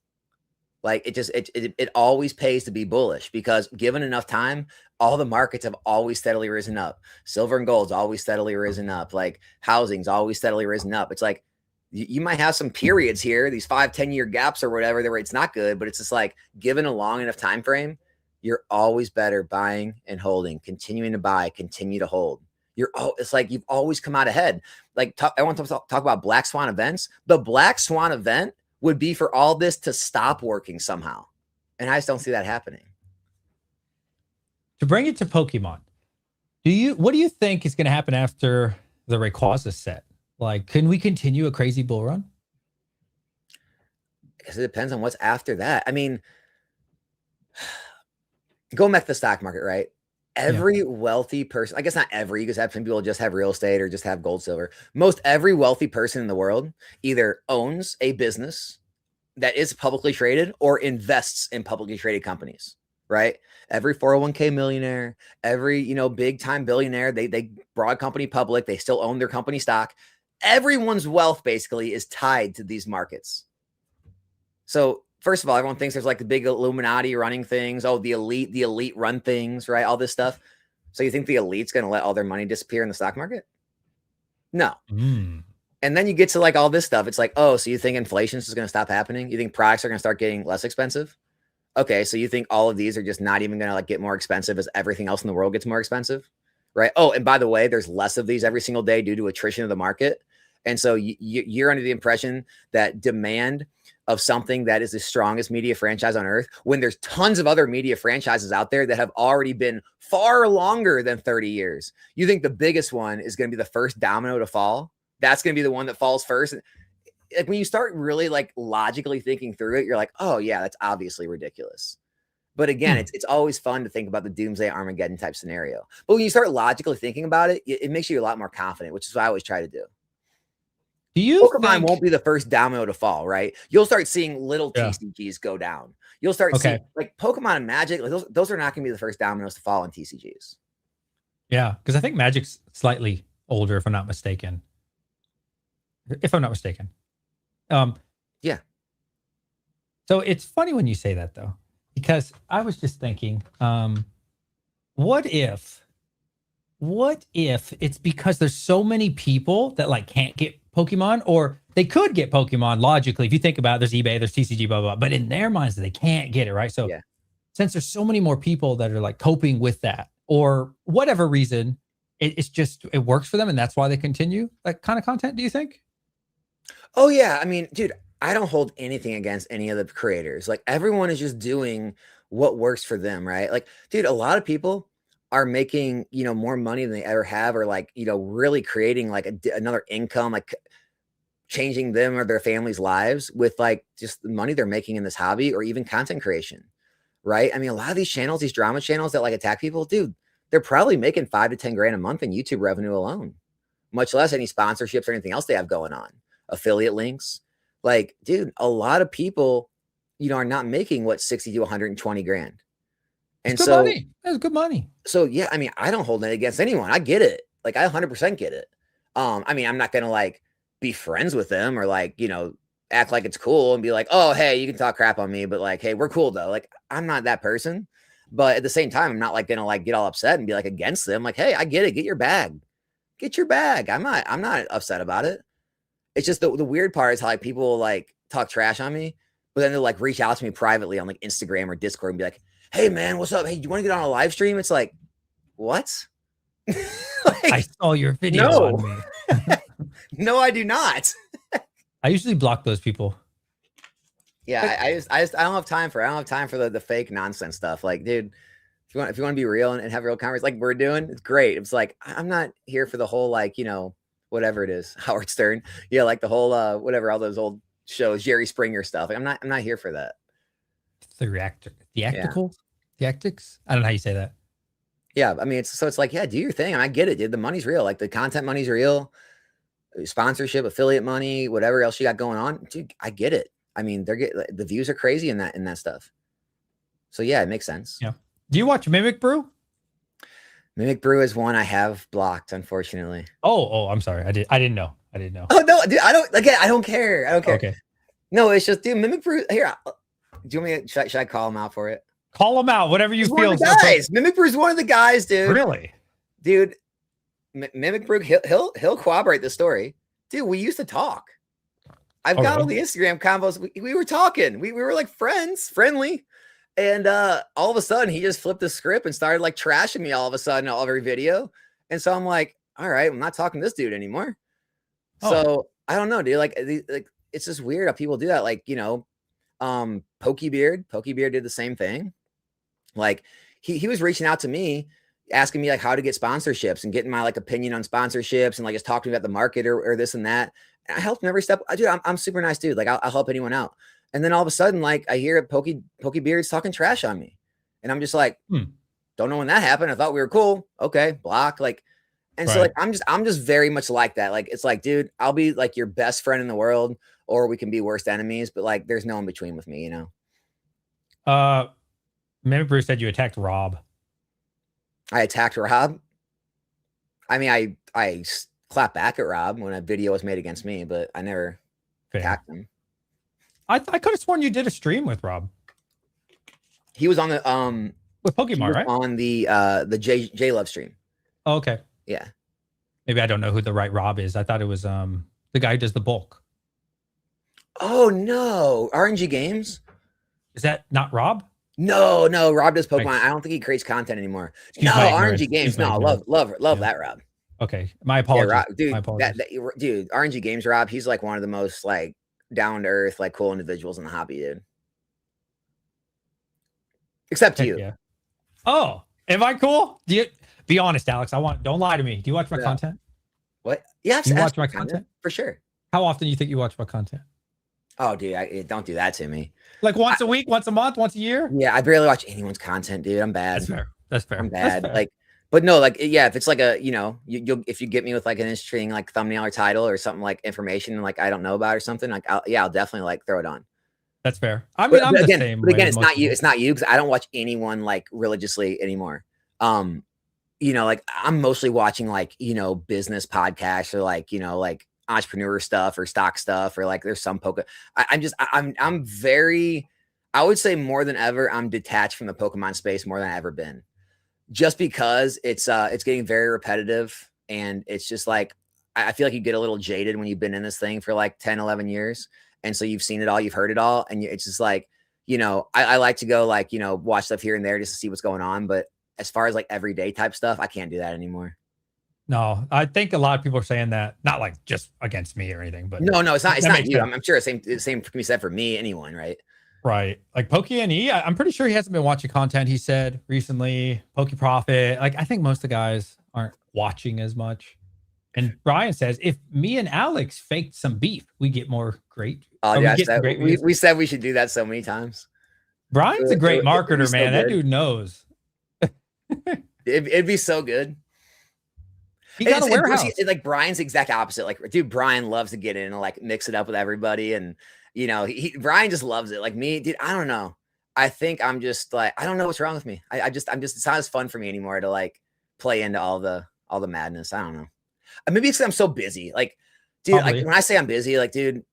Like it always pays to be bullish because given enough time, all the markets have always steadily risen up. Silver and gold's always steadily risen up. Like housing's always steadily risen up. It's like you might have some periods here, these 5-10 year gaps or whatever, the rate's not good, but it's just like given a long enough time frame, you're always better buying and holding, continuing to buy, continue to hold. It's like you've always come out ahead. Like I want to talk about black swan events. The black swan event would be for all this to stop working somehow. And I just don't see that happening. To bring it to Pokemon, what do you think is going to happen after the Rayquaza set? Like, can we continue a crazy bull run? Because it depends on what's after that. I mean, going back to the stock market, right? Every wealthy person, I guess not every, because some people just have real estate or just have gold, silver. Most every wealthy person in the world either owns a business that is publicly traded or invests in publicly traded companies, right? Every 401k millionaire, every, big time billionaire, they brought a company public, they still own their company stock. Everyone's wealth basically is tied to these markets. So first of all, everyone thinks there's like the big Illuminati running things. Oh, the elite run things, right? All this stuff. So you think the elite's going to let all their money disappear in the stock market? No. And then you get to like all this stuff. It's like, oh, so you think inflation is going to stop happening? You think products are going to start getting less expensive? Okay. So you think all of these are just not even going to like get more expensive as everything else in the world gets more expensive, right? Oh, and by the way, there's less of these every single day due to attrition of the market. And so you're under the impression that demand of something that is the strongest media franchise on earth, when there's tons of other media franchises out there that have already been far longer than 30 years. You think the biggest one is going to be the first domino to fall? That's going to be the one that falls first. Like when you start really like logically thinking through it, you're like, oh yeah, that's obviously ridiculous. But again, it's always fun to think about the doomsday Armageddon type scenario. But when you start logically thinking about it, it makes you a lot more confident, which is what I always try to do. Pokemon won't be the first domino to fall, right? You'll start seeing little TCGs go down. You'll start seeing like Pokemon and Magic. Like those are not going to be the first dominoes to fall in TCGs. Yeah, because I think Magic's slightly older, if I'm not mistaken. Yeah. So it's funny when you say that, though, because I was just thinking, what if it's because there's so many people that like can't get Pokemon, or they could get Pokemon logically. If you think about it, there's eBay, there's TCG, blah, blah, blah, but in their minds, they can't get it, right? So since there's so many more people that are like coping with that, or whatever reason, it works for them, and that's why they continue that kind of content, do you think? Oh, yeah. I mean, dude, I don't hold anything against any of the creators. Like everyone is just doing what works for them, right? Like, dude, a lot of people are making, more money than they ever have, or like, really creating like another income, like changing them or their family's lives with like just the money they're making in this hobby, or even content creation, right? I mean, a lot of these channels, these drama channels that like attack people, dude, they're probably making 5 to 10 grand a month in YouTube revenue alone, much less any sponsorships or anything else they have going on, affiliate links. Like, dude, a lot of people, are not making what 60 to 120 grand. And so money. That's good money. So yeah, I mean, I don't hold it against anyone. I get it. Like I 100% get it. I mean, I'm not going to like be friends with them or like, act like it's cool and be like, oh, hey, you can talk crap on me, but like, hey, we're cool though. Like I'm not that person, but at the same time, I'm not like going to like get all upset and be like against them. Like, hey, I get it. Get your bag. I'm not upset about it. It's just the weird part is how like people like talk trash on me, but then they'll like reach out to me privately on like Instagram or Discord and be like, hey man, what's up? Hey, do you want to get on a live stream? It's like, what? Like, I saw your video on me. No, I do not. I usually block those people. Yeah, I don't have time for the fake nonsense stuff. Like, dude, if you want to be real and have real conversations like we're doing, it's great. It's like I'm not here for the whole like whatever it is, Howard Stern, like the whole whatever all those old shows, Jerry Springer stuff. Like, I'm not here for that. Theatrical, theatrics. I don't know how you say that. Yeah, I mean it's like do your thing. I get it, dude. The money's real. Like the content money's real. Sponsorship, affiliate money, whatever else you got going on, dude. I get it. I mean, the views are crazy in that stuff. So yeah, it makes sense. Yeah. Do you watch Mimic Brew? Mimic Brew is one I have blocked, unfortunately. Oh, I'm sorry. I didn't know. Oh no, dude, I don't care. Okay. No, it's just, dude, Mimic Brew. Here, do you want me to, should I call him out for it? Call him out, whatever you feel. Guys, Mimic Brew is one of the guys, dude. Really? Dude, Mimic Brew, he'll corroborate the story. Dude, we used to talk. I've got all the Instagram combos. We were talking. We were like friendly. And all of a sudden, he just flipped the script and started like trashing me all of a sudden, every video. And so I'm like, all right, I'm not talking to this dude anymore. So I don't know, dude. Like it's just weird how people do that. Like, Pokebeard did the same thing. Like he was reaching out to me, asking me like how to get sponsorships and getting my like opinion on sponsorships and like just talking about the market or this and that. And I helped him every step. Dude, I'm super nice dude. Like I'll help anyone out. And then all of a sudden, like I hear Pokebeard's talking trash on me. And I'm just like, don't know when that happened. I thought we were cool. Okay, block. Like, and so like I'm just very much like that. Like it's like, dude, I'll be like your best friend in the world, or we can be worst enemies, but like there's no in between with me, Maybe Bruce said you attacked Rob. I attacked Rob. I mean, I clapped back at Rob when a video was made against me, but I never attacked him. I could have sworn you did a stream with Rob. He was on the with Pokemon, right? On the J Love stream. Oh, okay. Yeah. Maybe I don't know who the right Rob is. I thought it was the guy who does the bulk. Oh no, RNG Games. Is that not Rob? No, Rob does Pokemon. I don't think he creates content anymore. RNG Games. No, love that Rob. Okay, my apologies. Yeah, Rob, dude, my apologies. Dude, RNG Games Rob. He's like one of the most like down to earth, like cool individuals in the hobby, dude. Except you. Yeah. Oh, am I cool? Do you be honest, Alex? Don't lie to me. Do you watch my content? What? Yeah, you watch my content for sure. How often do you think you watch my content? Oh, dude, don't do that to me. Like once a week, once a month, once a year? Yeah, I barely watch anyone's content, dude. I'm bad. That's fair. I'm bad. Like, but no, like, yeah, if it's like a, if you get me with like an interesting like thumbnail or title or something like information like I don't know about or something, like, I'll definitely like throw it on. That's fair. I mean, I'm the same. But again, it's not you. It's not you because I don't watch anyone like religiously anymore. Like I'm mostly watching like business podcasts or like like entrepreneur stuff or stock stuff or like there's some I'm very, I would say more than ever, I'm detached from the Pokemon space more than I've ever been, just because it's getting very repetitive and it's just like I feel like you get a little jaded when you've been in this thing for like 10, 11 years. And so you've seen it all, you've heard it all. And it's just like, I like to go like, watch stuff here and there just to see what's going on. But as far as like everyday type stuff, I can't do that anymore. No, I think a lot of people are saying that, not like just against me or anything, but no, it's not you. I'm sure the same can be said for me, anyone, right? Right. Like Pokey I'm pretty sure he hasn't been watching content. He said recently, Poke Profit. Like I think most of the guys aren't watching as much. And Brian says, if me and Alex faked some beef, we get more great. Oh, yeah, we said we should do that so many times. Brian's a great marketer, man. That dude knows. It'd be so good. He got a warehouse. Like Brian's the exact opposite. Like, dude, Brian loves to get in and like mix it up with everybody. And, Brian just loves it. Like me, dude, I don't know. I think I'm just like, I don't know what's wrong with me. It's not as fun for me anymore to like play into all the madness. I don't know. Maybe it's because I'm so busy. Like, dude, like when I say I'm busy, like, dude,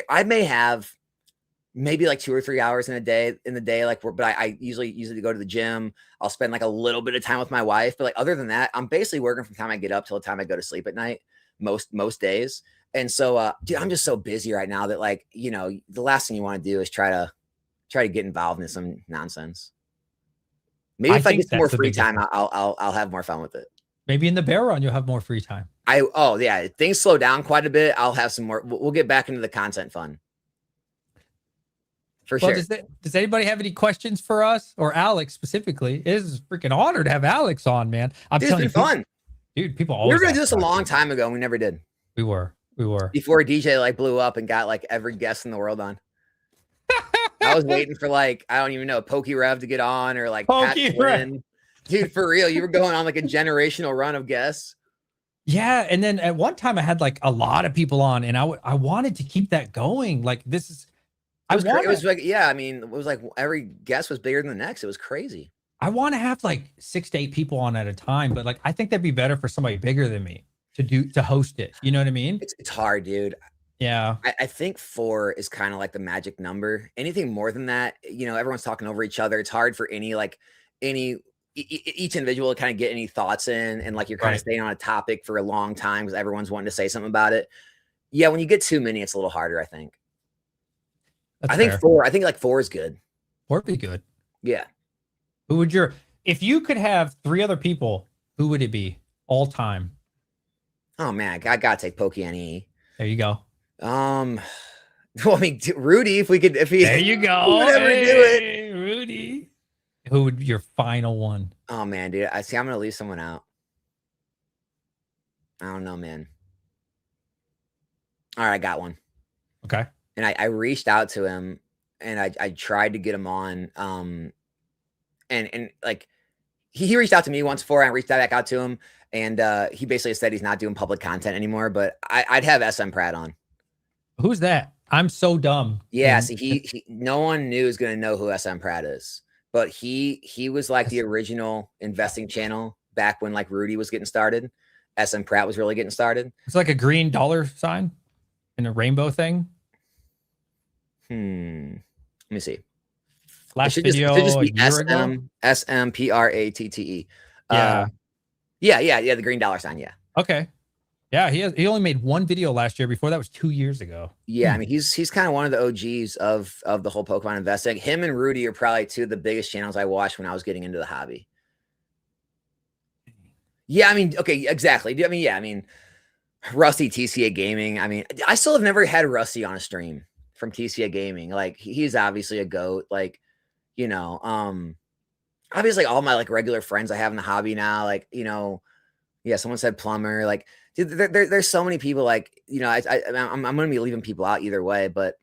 I may have maybe like 2 or 3 hours in the day, like, but I usually go to the gym. I'll spend like a little bit of time with my wife, but like other than that, I'm basically working from the time I get up till the time I go to sleep at night, most days. And so, dude, I'm just so busy right now that like, the last thing you want to do is try to get involved in some nonsense. Maybe if I get some more free time, I'll have more fun with it. Maybe in the bear run, you'll have more free time. Things slow down quite a bit. I'll have some more. We'll get back into the content fun. For Well, sure. does anybody have any questions for us or Alex specifically? It is a freaking honor to have Alex on, man. I'm Dude, it's telling been you, people, fun. dude, people We were always gonna do ask this a about long you. time ago, and we never did. We were. Before DJ like blew up and got like every guest in the world on. I was waiting for like, I don't even know, Pokey Rev to get on or like Pat Pokey Rev. Flynn. Dude, for real, you were going on like a generational run of guests. Yeah, and then at one time I had like a lot of people on, and I wanted to keep that going. Like this is, It was like, yeah, I mean, it was like every guest was bigger than the next. It was crazy. I want to have like 6 to 8 people on at a time, but like I think that'd be better for somebody bigger than me to host it. You know what I mean? It's hard, dude. Yeah. I think 4 is kind of like the magic number. Anything more than that, you know, everyone's talking over each other. It's hard for each individual to kind of get any thoughts in, and like you're kind of staying on a topic for a long time because everyone's wanting to say something about it. Yeah, when you get too many, it's a little harder, I think. That's I think fair. 4. I think like 4 is good. 4 would be good. Yeah. Who would if you could have 3 other people, who would it be all time? Oh man, I gotta take Pokey NE. There you go. Well, I mean, Rudy, if he There you go. would ever do it. Rudy. Who would be your final one? Oh man, dude, I'm gonna leave someone out. I don't know, man. All right, I got one. Okay. And I reached out to him and I tried to get him on. And like he reached out to me once before. I reached back out to him, and he basically said he's not doing public content anymore. But I'd have SM Pratt on. Who's that? I'm so dumb. Yeah, see, he no one knew was gonna know who SM Pratt is, but he was like the original investing channel back when like Rudy was getting started. SM Pratt was really getting started. It's like a green dollar sign and a rainbow thing. Let me see. Last video a year ago. SMPRATTE. Yeah. Yeah. The green dollar sign. Yeah. Okay. Yeah, he only made 1 video last year. Before that was 2 years ago. Yeah, I mean he's kind of one of the OGs of the whole Pokemon investing. Him and Rudy are probably 2 of the biggest channels I watched when I was getting into the hobby. Yeah, I mean, okay, exactly. I mean, Rusty TCA Gaming. I mean, I still have never had Rusty on a stream from TCA Gaming. Like he's obviously a goat. Like, you know, obviously all my like regular friends I have in the hobby now, like, you know, yeah, someone said plumber, like, dude, there's so many people, like, you know, I'm going to be leaving people out either way, but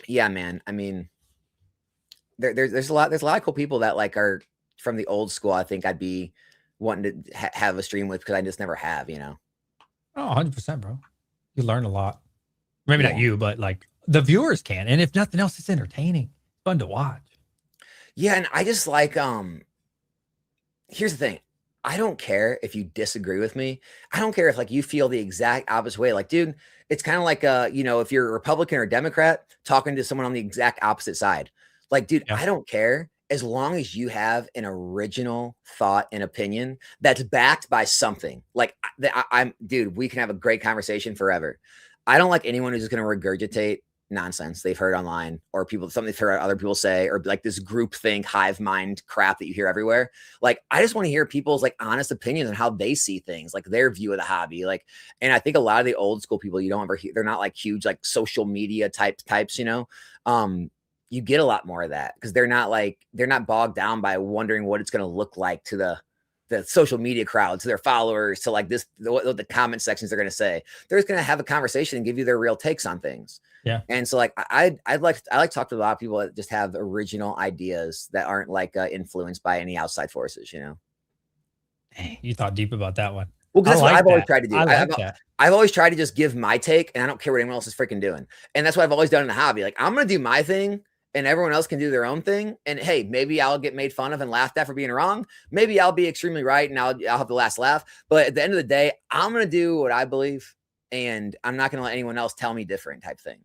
yeah, man, I mean, there's a lot of cool people that like are from the old school. I think I'd be wanting to have a stream with because I just never have, you know? Oh, 100%, bro. You learn a lot. Maybe not you, but like the viewers can. And if nothing else, it's entertaining. It's fun to watch. Yeah, and I just like here's the thing. I don't care if you disagree with me. I don't care if like you feel the exact opposite way. Like, dude, it's kind of like you know, if you're a Republican or a Democrat talking to someone on the exact opposite side. Like, dude, I don't care as long as you have an original thought and opinion that's backed by something. Like dude, we can have a great conversation forever. I don't like anyone who's just going to regurgitate nonsense they've heard online or something they've heard other people say, or like this group think hive mind crap that you hear everywhere. Like, I just want to hear people's like honest opinions on how they see things, like their view of the hobby. Like, and I think a lot of the old school people, you don't ever hear, they're not like huge, like social media types, you know, you get a lot more of that because they're not bogged down by wondering what it's going to look like to the social media crowd, to their followers, to like what the comment sections are going to say. They're just going to have a conversation and give you their real takes on things. Yeah. And so like, I like to talk to a lot of people that just have original ideas that aren't like influenced by any outside forces, you know? Dang, you thought deep about that one. Well, that's what I've always tried to do. I've always tried to just give my take, and I don't care what anyone else is freaking doing. And that's what I've always done in the hobby. Like, I'm going to do my thing, and everyone else can do their own thing. And hey, maybe I'll get made fun of and laughed at for being wrong. Maybe I'll be extremely right and I'll have the last laugh. But at the end of the day, I'm going to do what I believe, and I'm not going to let anyone else tell me different type thing.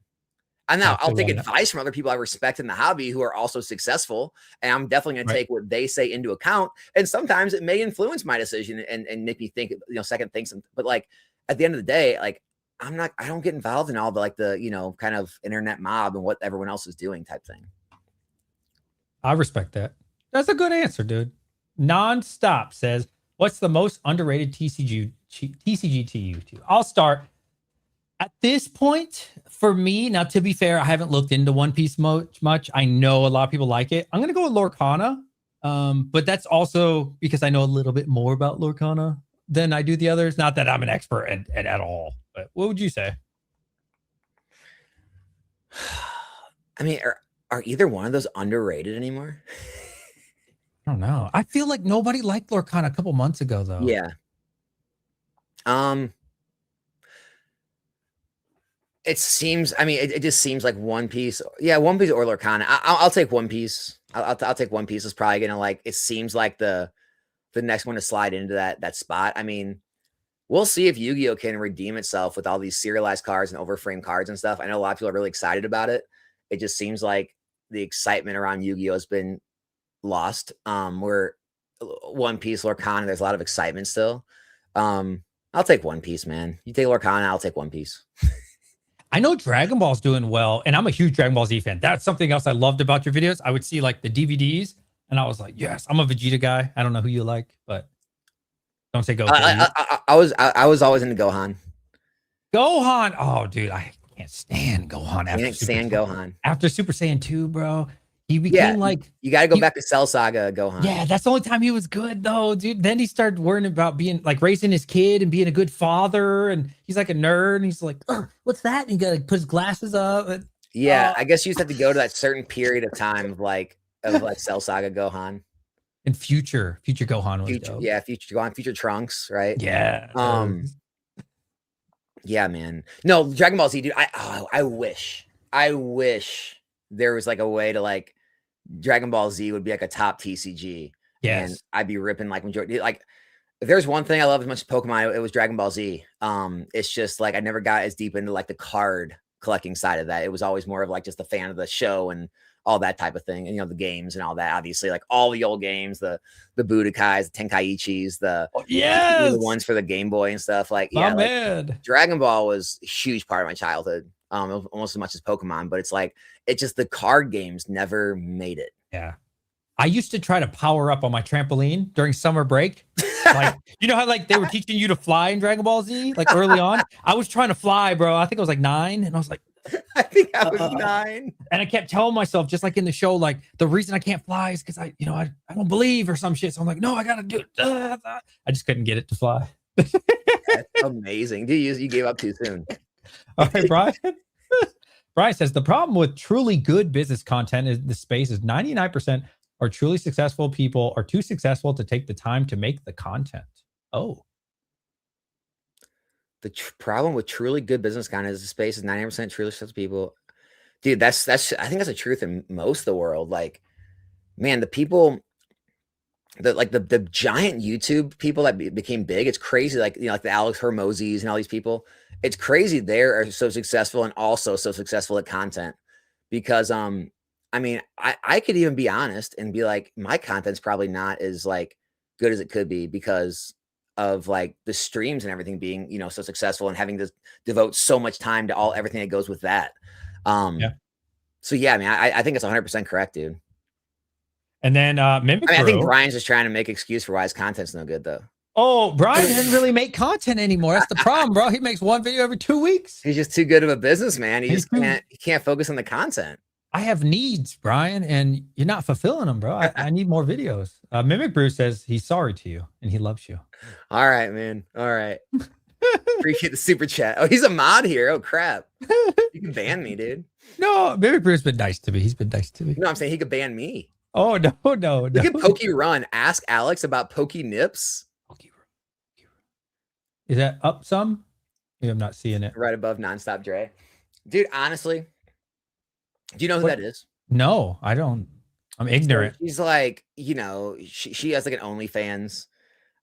And now I'll take advice from other people I respect in the hobby who are also successful. And I'm definitely going to take what they say into account. And sometimes it may influence my decision and make me think, you know, second things. But like at the end of the day, like I don't get involved in all the, like the, you know, kind of internet mob and what everyone else is doing type thing. I respect that. That's a good answer, dude. Nonstop says, what's the most underrated TCG to you two? I'll start. At this point, for me, now to be fair, I haven't looked into One Piece much. I know a lot of people like it. I'm gonna go with Lorcana, but that's also because I know a little bit more about Lorcana than I do the others. Not that I'm an expert at all. But what would you say? I mean, are either one of those underrated anymore? I don't know. I feel like nobody liked Lorcana a couple months ago, though. Yeah. It seems. I mean, it just seems like One Piece. Yeah, One Piece or Lorcana. I'll take One Piece. I'll take One Piece. Is probably gonna like. It seems like the next one to slide into that spot. I mean, we'll see if Yu-Gi-Oh can redeem itself with all these serialized cards and overframe cards and stuff. I know a lot of people are really excited about it. It just seems like the excitement around Yu-Gi-Oh has been lost. Where One Piece, Lorcana, there's a lot of excitement still. I'll take One Piece, man. You take Lorcana, I'll take One Piece. I know Dragon Ball's doing well, and I'm a huge Dragon Ball Z fan. That's something else I loved about your videos. I would see like the DVDs, and I was like, yes, I'm a Vegeta guy. I don't know who you like, but don't say Goku. I was always into Gohan. Gohan. Oh, dude, I can't stand Gohan Gohan after Super Saiyan 2, bro. He became like you got to go back to Cell Saga Gohan. Yeah, that's the only time he was good though, dude. Then he started worrying about being like raising his kid and being a good father, and he's like a nerd, and he's like, oh, what's that? And he got to put his glasses up. And, yeah, I guess you just have to go to that certain period of time of like Cell Saga Gohan. And future Gohan was dope. Yeah, future Gohan, future Trunks, right? Yeah. Yeah, man. No, Dragon Ball Z, dude. I wish there was like a way to like Dragon Ball Z would be like a top TCG. Yes. And I'd be ripping like majority. Like, if there's one thing I love as much as Pokemon, it was Dragon Ball Z. It's just like I never got as deep into like the card collecting side of that. It was always more of like just a fan of the show and all that type of thing. And the games and all that. Obviously, like all the old games, the Budokais, the Tenkaichis, the ones for the Game Boy and stuff. Like, yeah, like, Dragon Ball was a huge part of my childhood. Almost as much as Pokemon, but it's like just the card games never made it. Yeah. I used to try to power up on my trampoline during summer break. Like, how like they were teaching you to fly in Dragon Ball Z, like early on. I was trying to fly, bro. I think I was like 9, and I was like, I think I was 9. And I kept telling myself, just like in the show, like the reason I can't fly is because I don't believe or some shit. So I'm like, no, I gotta do it. I just couldn't get it to fly. That's amazing. Dude, you gave up too soon. All right, Brian. Brian says the problem with truly good business content is the space is 99% are truly successful people are too successful to take the time to make the content. Oh. The problem with truly good business content is the space is 99% truly successful people. Dude, that's I think that's the truth in most of the world. Like, man, the people the giant YouTube people that became big, it's crazy. Like, like the Alex Hormozis and all these people. It's crazy they are so successful and also so successful at content because I mean, I could even be honest and be like, my content's probably not as like good as it could be because of like the streams and everything being, so successful and having to devote so much time to everything that goes with that. So yeah, I mean, I think it's 100% correct, dude. And then Mimic I think Brian's just trying to make excuse for why his content's no good though. Oh, Brian doesn't really make content anymore. That's the problem, bro. He makes one video every 2 weeks. He's just too good of a businessman. He can't focus on the content. I have needs, Brian, and you're not fulfilling them, bro. I need more videos. Mimic Bruce says he's sorry to you and he loves you. All right, man. All right. Appreciate the super chat. Oh, he's a mod here. Oh, crap. You can ban me, dude. No, Mimic Bruce has been nice to me. He's been nice to me. No, I'm saying he could ban me. Oh, no. Look at Pokey Run. Ask Alex about Pokey Nips. Is that up some? I'm not seeing it. Right above Nonstop Dre. Dude, honestly, do you know who that is? No, I don't. I'm ignorant. So she's like, she has like an OnlyFans,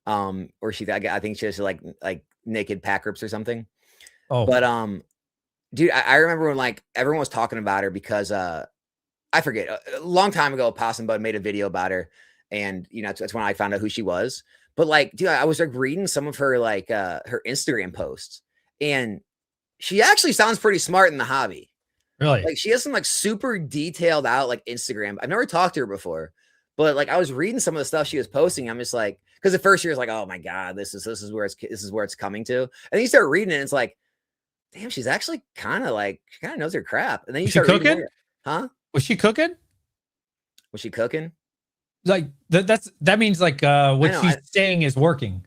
or I think she has like naked pack rips or something. Oh, but dude, I remember when like everyone was talking about her because I forget a long time ago, Possum Bud made a video about her, and that's when I found out who she was. But like, dude, I was like reading some of her like her Instagram posts, and she actually sounds pretty smart in the hobby. Really? Like she has some like super detailed out like Instagram. I've never talked to her before, but like I was reading some of the stuff she was posting. I'm just like, because the first year was like, oh my god, this is where it's coming to. And then you start reading it, and it's like, damn, she's actually kind of like, she kind of knows her crap. And then you Was she start reading cooking? more. Huh? Was she cooking? Was she cooking? Like that means like I what know. she's saying is working.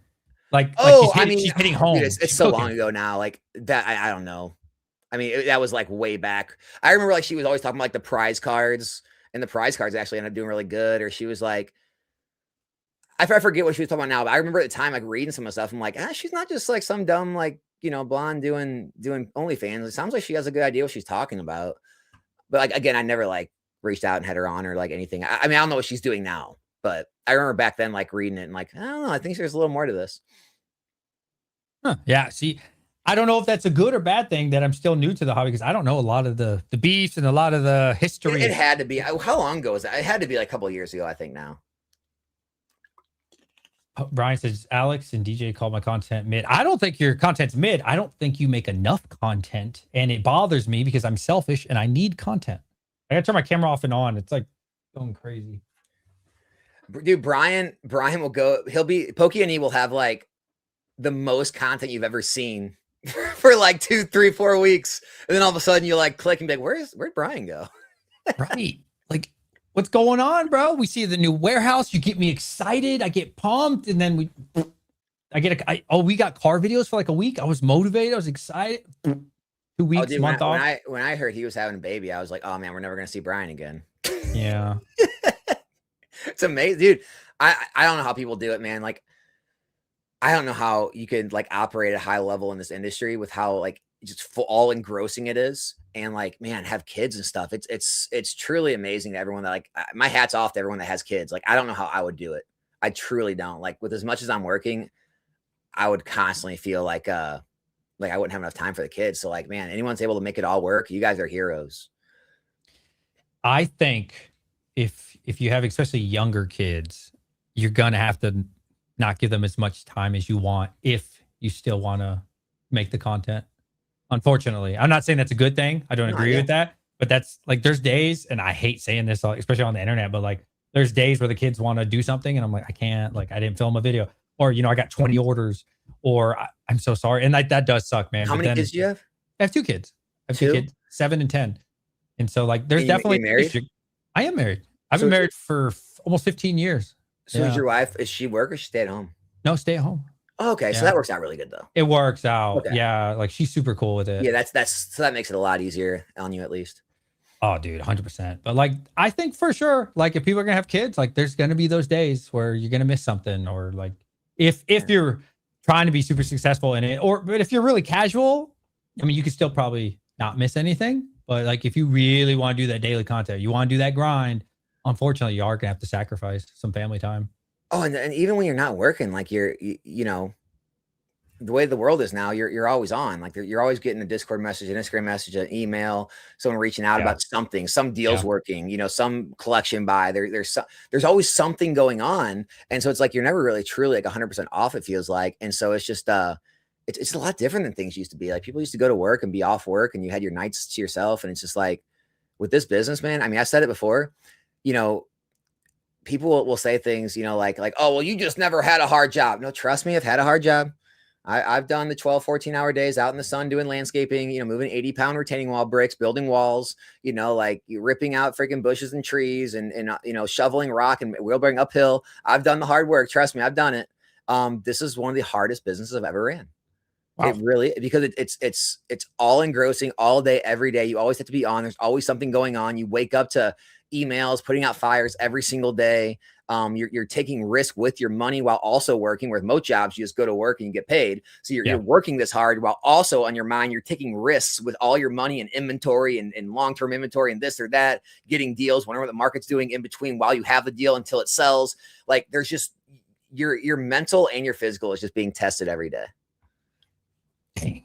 Like Oh, I mean, she's hitting dude, home. it's She's so long cooking. ago now. Like that, I don't know. I mean, that was like way back. I remember like she was always talking about like the prize cards, and the prize cards actually ended up doing really good. Or she was like, I forget what she was talking about now, but I remember at the time like reading some of the stuff. I'm like, she's not just like some dumb like blonde doing OnlyFans. It sounds like she has a good idea what she's talking about. But like again, I never like reached out and had her on or like anything. I mean, I don't know what she's doing now, but I remember back then like reading it and like, I don't know. I think there's a little more to this. Huh. Yeah. See, I don't know if that's a good or bad thing that I'm still new to the hobby because I don't know a lot of the beefs and a lot of the history. It had to be. How long ago was that? It had to be like a couple of years ago, I think now. Brian says Alex and DJ call my content mid. I don't think your content's mid. I don't think you make enough content, and it bothers me because I'm selfish and I need content. I gotta turn my camera off and on. It's like going crazy. Dude, Brian will go. He'll be Pokey and he will have like the most content you've ever seen for like 2, 3, 4 weeks, and then all of a sudden you like click and be like, where'd Brian go? Right. Like, what's going on, bro? We see the new warehouse. You get me excited. I get pumped. And then we got car videos for like a week. I was motivated. I was excited. 2 weeks, dude, month off. When I heard he was having a baby, I was like, oh man, we're never going to see Brian again. Yeah. It's amazing, dude. I don't know how people do it, man. Like, I don't know how you can like operate at a high level in this industry with how like just all engrossing it is, and like, man, have kids and stuff. It's truly amazing to everyone that like, my hat's off to everyone that has kids. Like, I don't know how I would do it. I truly don't. Like, with as much as I'm working, I would constantly feel like I wouldn't have enough time for the kids. So like, man, anyone's able to make it all work, you guys are heroes. I think if you have especially younger kids, you're gonna have to not give them as much time as you want if you still want to make the content. Unfortunately, I'm not saying that's a good thing. I don't agree with that, but that's like, there's days, and I hate saying this, especially on the internet, but like there's days where the kids want to do something and I'm like, I can't, like, I didn't film a video, or, I got 20 orders, or I'm so sorry. And like, that does suck, man. How many kids do you have? I have 2 kids. I have 2 kids, 7 and 10. And so like, there's definitely married. I am married. I've been married for almost 15 years. So is your wife, is she work or she stay at home? No, stay at home. Oh, okay. So that works out really good though. It works out. Okay. Yeah. Like, she's super cool with it. Yeah. So that makes it a lot easier on you at least. Oh, dude, 100%. But like, I think for sure, like if people are gonna have kids, like there's gonna be those days where you're gonna miss something, or like if you're trying to be super successful in it, but if you're really casual, I mean, you could still probably not miss anything. But like, if you really want to do that daily content, you want to do that grind, unfortunately, you are gonna have to sacrifice some family time. Oh, and even when you're not working, like the way the world is now, you're always on. Like, you're always getting a Discord message, an Instagram message, an email, someone reaching out about something, some deals working, some collection buy. There's always something going on, and so it's like you're never really truly like 100% off. It feels like, and so it's just it's a lot different than things used to be. Like, people used to go to work and be off work, and you had your nights to yourself, and it's just like with this business, man. I mean, I said it before, people will say things, like, oh, well, you just never had a hard job. No, trust me, I've had a hard job. I've done the 12, 14-hour days out in the sun doing landscaping, moving 80-pound retaining wall bricks, building walls, like ripping out freaking bushes and trees and shoveling rock and wheelbarrowing uphill. I've done the hard work. Trust me, I've done it. This is one of the hardest businesses I've ever ran. Wow. It really, because it's all engrossing all day, every day. You always have to be on. There's always something going on. You wake up to emails, putting out fires every single day. You're taking risk with your money while also working. With most jobs, you just go to work and you get paid. So you're working this hard while also on your mind, you're taking risks with all your money and inventory and long-term inventory and this or that, getting deals whenever the market's doing in between while you have the deal until it sells. Like, there's just your mental and your physical is just being tested every day. Dang.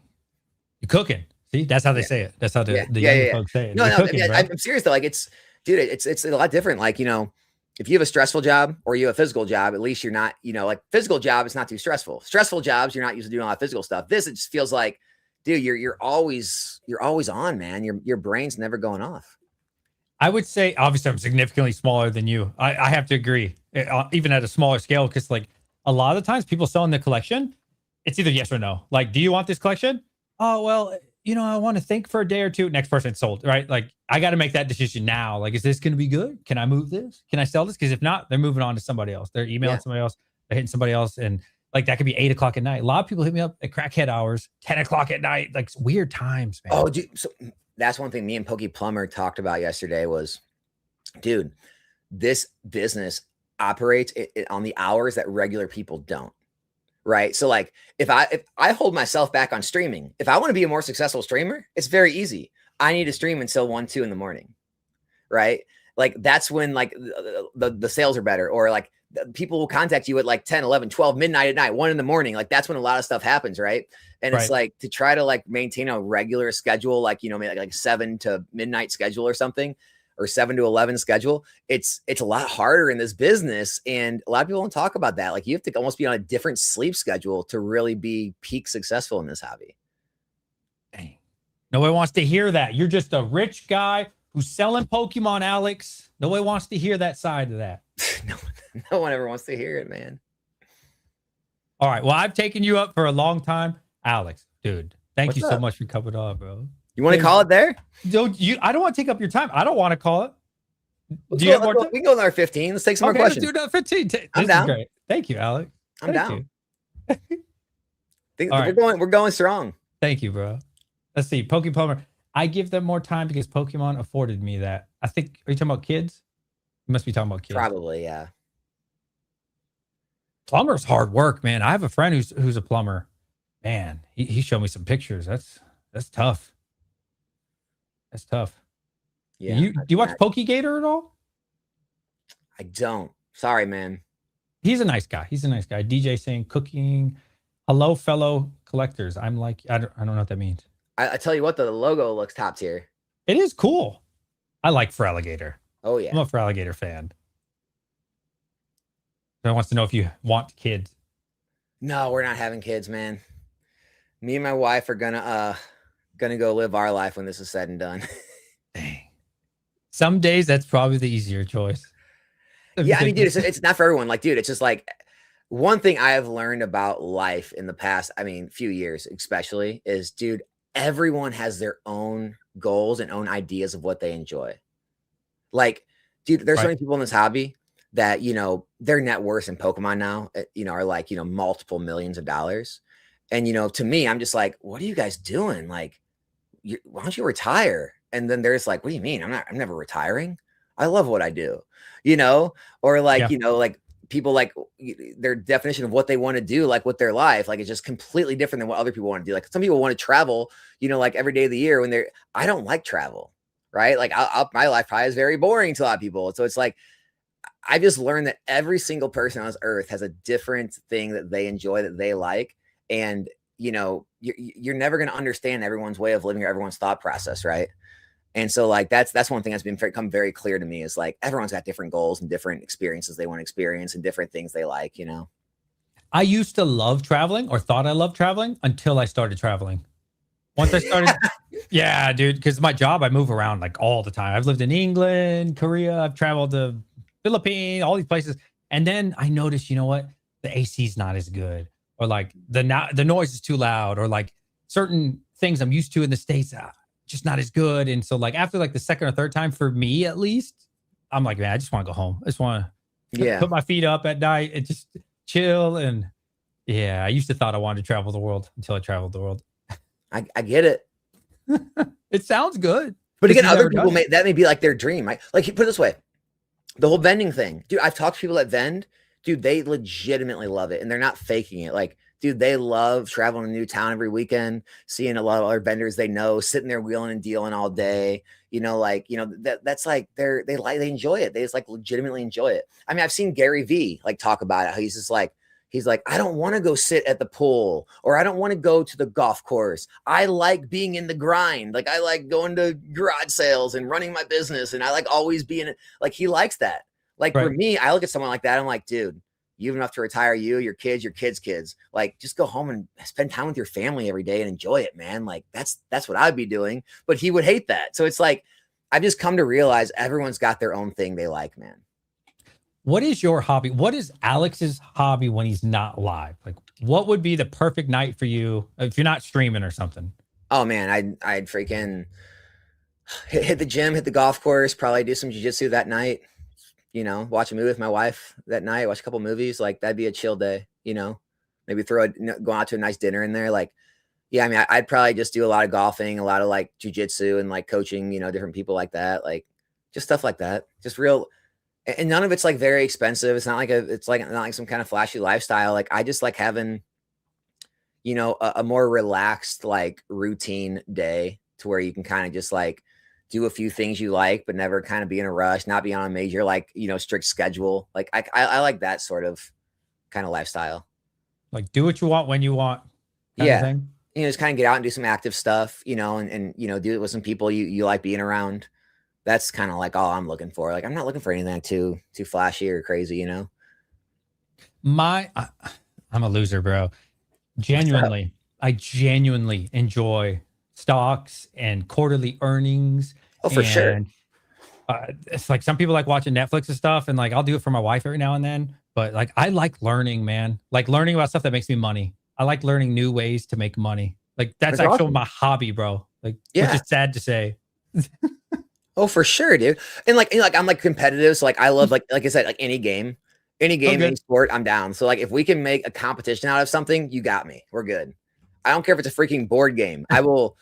You're cooking. See, that's how they say it. That's how the young folks say it. No, cooking, I'm serious though. Like, it's a lot different. Like, if you have a stressful job or you have a physical job, at least you're not, like, physical job is not too stressful. Stressful jobs, you're not used to doing a lot of physical stuff. This, it just feels like, dude, you're always on, man. Your brain's never going off. I would say, obviously, I'm significantly smaller than you. I have to agree, even at a smaller scale, because like a lot of the times people selling the collection, it's either yes or no. Like, do you want this collection? Oh, well, I want to think for a day or two. Next person sold, right? Like, I got to make that decision now. Like, is this going to be good? Can I move this? Can I sell this? Because if not, they're moving on to somebody else. They're emailing Yeah. somebody else. They're hitting somebody else. And like, that could be 8 o'clock at night. A lot of people hit me up at crackhead hours, 10 o'clock at night, like weird times, man. Oh, dude. So that's one thing me and Pokey Plumber talked about yesterday was, dude, this business operates on the hours that regular people don't. Right. So like if I hold myself back on streaming, if I want to be a more successful streamer, it's very easy. I need to stream until 1, 2 in the morning. Right. Like that's when like the sales are better, or like people will contact you at like 10, 11, 12, midnight at night, 1 in the morning. Like that's when a lot of stuff happens. Right. And it's like to try to like maintain a regular schedule, like, maybe like 7 to midnight schedule or something, or 7 to 11 schedule. It's a lot harder in this business. And a lot of people don't talk about that. Like you have to almost be on a different sleep schedule to really be peak successful in this hobby. Dang. Nobody wants to hear that. You're just a rich guy who's selling Pokemon, Alex. Nobody wants to hear that side of that. No one ever wants to hear it, man. All right. Well, I've taken you up for a long time. Alex, dude, thank you so much for coming on, bro. You want to call it there? I don't want to take up your time. I don't want to call it. Do you have more time? We can go another 15. Let's take some more questions. Let's do another 15. I'm down. Great. Thank you, Alex. I'm down. We're going strong. Thank you, bro. Let's see. Plumber. I give them more time because Pokemon afforded me that. I think, are you talking about kids? You must be talking about kids. Probably, yeah. Plumber's hard work, man. I have a friend who's a plumber. Man, he showed me some pictures. That's tough. That's tough. Yeah. Do you watch Pokegator at all? I don't. Sorry, man. He's a nice guy. DJ saying cooking. Hello, fellow collectors. I'm like, I don't know what that means. I tell you what, the logo looks top tier. It is cool. I like Feraligatr. Oh, yeah. I'm a Feraligatr fan. So wants to know if you want kids. No, we're not having kids, man. Me and my wife are gonna go live our life when this is said and done. Dang. Some days that's probably the easier choice. Yeah, I mean, dude, it's not for everyone. Like, dude, it's just like one thing I have learned about life in the past, few years especially, is, dude, everyone has their own goals and own ideas of what they enjoy. Like, dude, there's so many people in this hobby that, their net worth in Pokemon now, are like, multiple millions of dollars. And, to me, I'm just like, what are you guys doing? Like, why don't you retire? And then there's like, what do you mean? I'm never retiring. I love what I do, or like, like people, like their definition of what they want to do, like with their life, like it's just completely different than what other people want to do. Like some people want to travel, like every day of the year when I don't like travel, right? Like my life probably is very boring to a lot of people. So it's like, I just learned that every single person on this earth has a different thing that they enjoy, that they like. And, you're never going to understand everyone's way of living or everyone's thought process. Right. And so like, that's one thing that's become very clear to me is like, everyone's got different goals and different experiences they want to experience and different things they like, I used to love traveling, or thought I loved traveling, until I started traveling. Once I started, yeah, dude, because my job, I move around like all the time. I've lived in England, Korea, I've traveled to Philippines, all these places. And then I noticed, you know what? The AC's not as good, or like the noise is too loud, or like certain things I'm used to in the States, just not as good. And so like after like the second or third time, for me at least, I'm like, man, I just want to go home. I just want to put my feet up at night and just chill. And yeah, I used to thought I wanted to travel the world until I traveled the world. I get it. It sounds good. But again, other people that may be like their dream. Right? Like put it this way, the whole vending thing, dude, I've talked to people that vend, dude, they legitimately love it. And they're not faking it. Like, dude, they love traveling to a new town every weekend, seeing a lot of other vendors they know, sitting there wheeling and dealing all day. That's like they enjoy it. They just like legitimately enjoy it. I mean, I've seen Gary V like talk about it. He's like, I don't want to go sit at the pool, or I don't want to go to the golf course. I like being in the grind. Like I like going to garage sales and running my business. And I like always being like, he likes that. Like for me, I look at someone like that. I'm like, dude, you have enough to retire your kids, your kids, like just go home and spend time with your family every day and enjoy it, man. Like that's what I'd be doing, but he would hate that. So it's like, I've just come to realize everyone's got their own thing they like, man. What is your hobby? What is Alex's hobby when he's not live? Like what would be the perfect night for you if you're not streaming or something? Oh man, I'd freaking hit the gym, hit the golf course, probably do some jujitsu that night. You know, watch a movie with my wife that night, watch a couple movies. Like that'd be a chill day. You know, maybe go out to a nice dinner in there. Like, yeah, I mean, I'd probably just do a lot of golfing, a lot of like jujitsu and like coaching. You know, different people like that, like just stuff like that. Just real, and none of it's like very expensive. It's not like it's like not like some kind of flashy lifestyle. Like I just like having, you know, a more relaxed like routine day to where you can kind of just like do a few things you like, but never kind of be in a rush, not be on a major, like, you know, strict schedule. Like I like that sort of kind of lifestyle. Like do what you want when you want kind of Yeah. thing. You know, just kind of get out and do some active stuff, you know, and, you know, do it with some people you like being around. That's kind of like all I'm looking for. Like, I'm not looking for anything too flashy or crazy, you know? I'm a loser, bro. What's up? I genuinely enjoy stocks and quarterly earnings. Oh, for sure. And it's like some people like watching Netflix and stuff, and like I'll do it for my wife every now and then. But like I like learning, man. Like learning about stuff that makes me money. I like learning new ways to make money. Like that's That's actually awesome. my hobby, bro. Like, which Yeah. is sad to say. Oh, for sure, dude. And like I'm like competitive, so like I love like I said, like any game, Oh, any good. sport, I'm down. So like if we can make a competition out of something, you got me. We're good. I don't care if it's a freaking board game. I will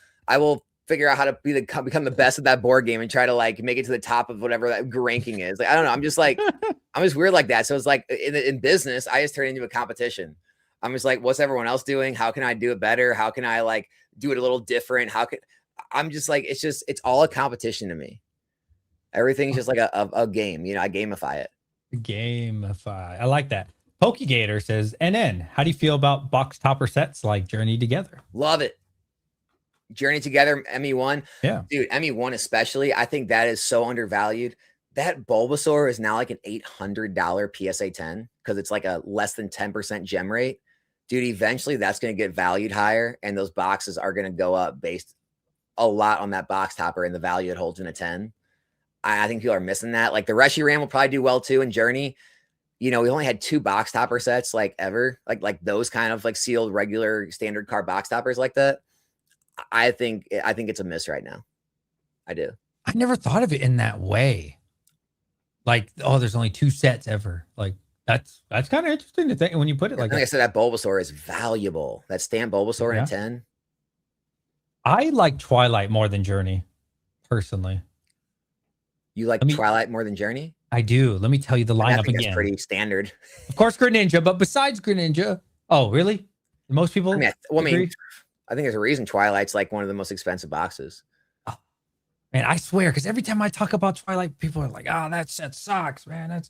figure out how to become the best at that board game and try to like make it to the top of whatever that ranking is. Like I don't know. I'm just like I'm just weird like that. So it's like in business, I just turn it into a competition. I'm just like, what's everyone else doing? How can I do it better? How can I like do it a little different? I'm just like it's all a competition to me. Everything's just like a game, you know, I gamify it. Gamify. I like that. Pokegator says, NN, how do you feel about box topper sets like Journey Together? Love it. Journey Together, ME1. Yeah. Dude, ME1 especially, I think that is so undervalued. That Bulbasaur is now like an $800 PSA 10 because it's like a less than 10% gem rate. Dude, eventually that's going to get valued higher and those boxes are going to go up based a lot on that box topper and the value it holds in a 10. I think people are missing that. Like the Reshiram will probably do well too in Journey. You know, we only had 2 box topper sets like ever, like those kind of like sealed regular standard card box toppers like that. I think it's a miss right now. I do. I never thought of it in that way. Like, oh, there's only 2 sets ever. Like that's kind of interesting to think when you put it like I that. said, that Bulbasaur is valuable. That stamp Bulbasaur in Yeah. a 10. I like Twilight more than Journey, personally. You like Twilight more than Journey? I do. Let me tell you the lineup I think again. that's pretty standard. Of course, Greninja, but besides Greninja, oh, really? Most people. I mean, I think there's a reason Twilight's like one of the most expensive boxes. Oh, man, I swear, because every time I talk about Twilight, people are like, "Oh, that set sucks, man." That's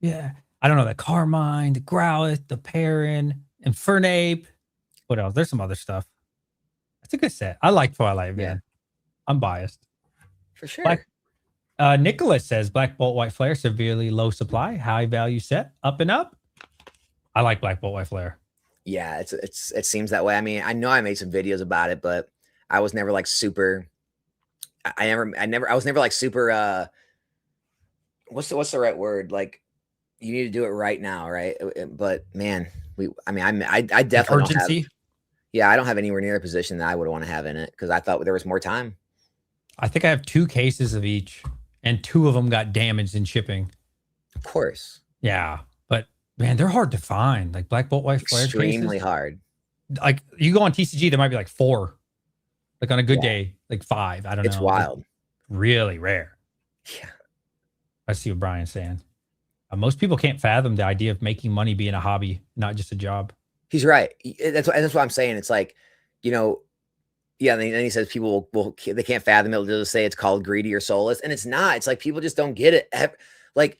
yeah. I don't know the Carmine, the Growlithe, the Perrin, Infernape. What else? There's some other stuff. It's a good set. I like Twilight, man. Yeah. I'm biased. For sure. Nicholas says Black Bolt White Flare, severely low supply, high value set, up and up. I like Black Bolt White Flare. Yeah, it seems that way. I mean, I know I made some videos about it, but I was never like super. I was never like super. What's the right word? Like, you need to do it right now, right? But man, I definitely don't have. Yeah, I don't have anywhere near a position that I would want to have in it because I thought there was more time. I think I have 2 cases of each, and 2 of them got damaged in shipping. Of course. Yeah, but man, they're hard to find. Like Black Bolt White Flare, extremely hard. Like you go on TCG, there might be like 4. Like on a good day, like 5. I don't know. It's wild. Really rare. Yeah. I see what Brian's saying. Most people can't fathom the idea of making money being a hobby, not just a job. He's right. That's what I'm saying. It's like, you know, yeah. And then he says people they can't fathom it. They'll just say it's called greedy or soulless, and it's not. It's like people just don't get it. Like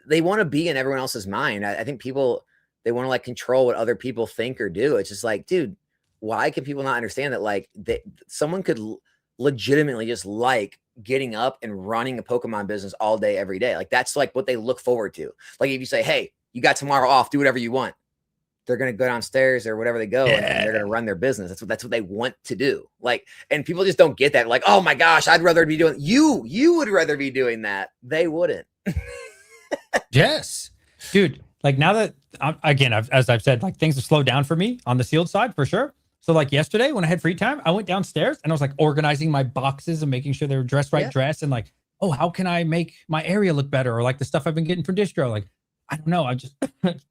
they want to be in everyone else's mind. I think people they want to like control what other people think or do. It's just like, dude, why can people not understand that? Like someone could legitimately just like getting up and running a Pokemon business all day, every day. Like that's like what they look forward to. Like if you say, hey, you got tomorrow off, do whatever you want. They're going to go downstairs or whatever they go and they're going to run their business. That's what they want to do. Like, and people just don't get that. Like, oh my gosh, I'd rather be doing you would rather be doing that. They wouldn't. Yes, dude. Like now that again, as I've said, like things have slowed down for me on the sealed side for sure. So like yesterday when I had free time, I went downstairs and I was like organizing my boxes and making sure they were dressed right, Yeah. dress, and like, oh, how can I make my area look better? Or like the stuff I've been getting for distro. Like, I don't know. I just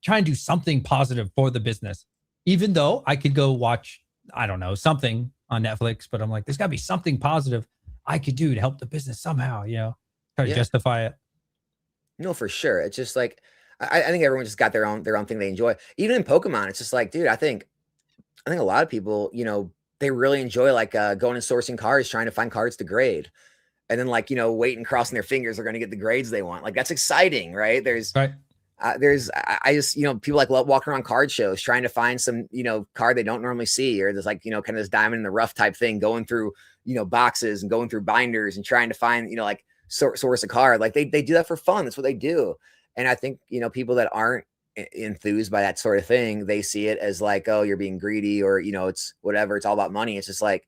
try and do something positive for the business. Even though I could go watch, I don't know, something on Netflix, but I'm like, there's gotta be something positive I could do to help the business somehow, try to Yeah. justify it. No, for sure. It's just like I think everyone just got their own thing they enjoy. Even in Pokemon, it's just like, dude, I think a lot of people, they really enjoy like going and sourcing cards, trying to find cards to grade. And then like, waiting, crossing their fingers are going to get the grades they want. Like that's exciting, right? Right. I just, people like walking around card shows trying to find some, card they don't normally see, or there's like, kind of this diamond in the rough type thing, going through, boxes and going through binders and trying to find, like source a card. Like they do that for fun. That's what they do. And I think, people that aren't enthused by that sort of thing, they see it as like, oh, you're being greedy, or, it's whatever. It's all about money. It's just like,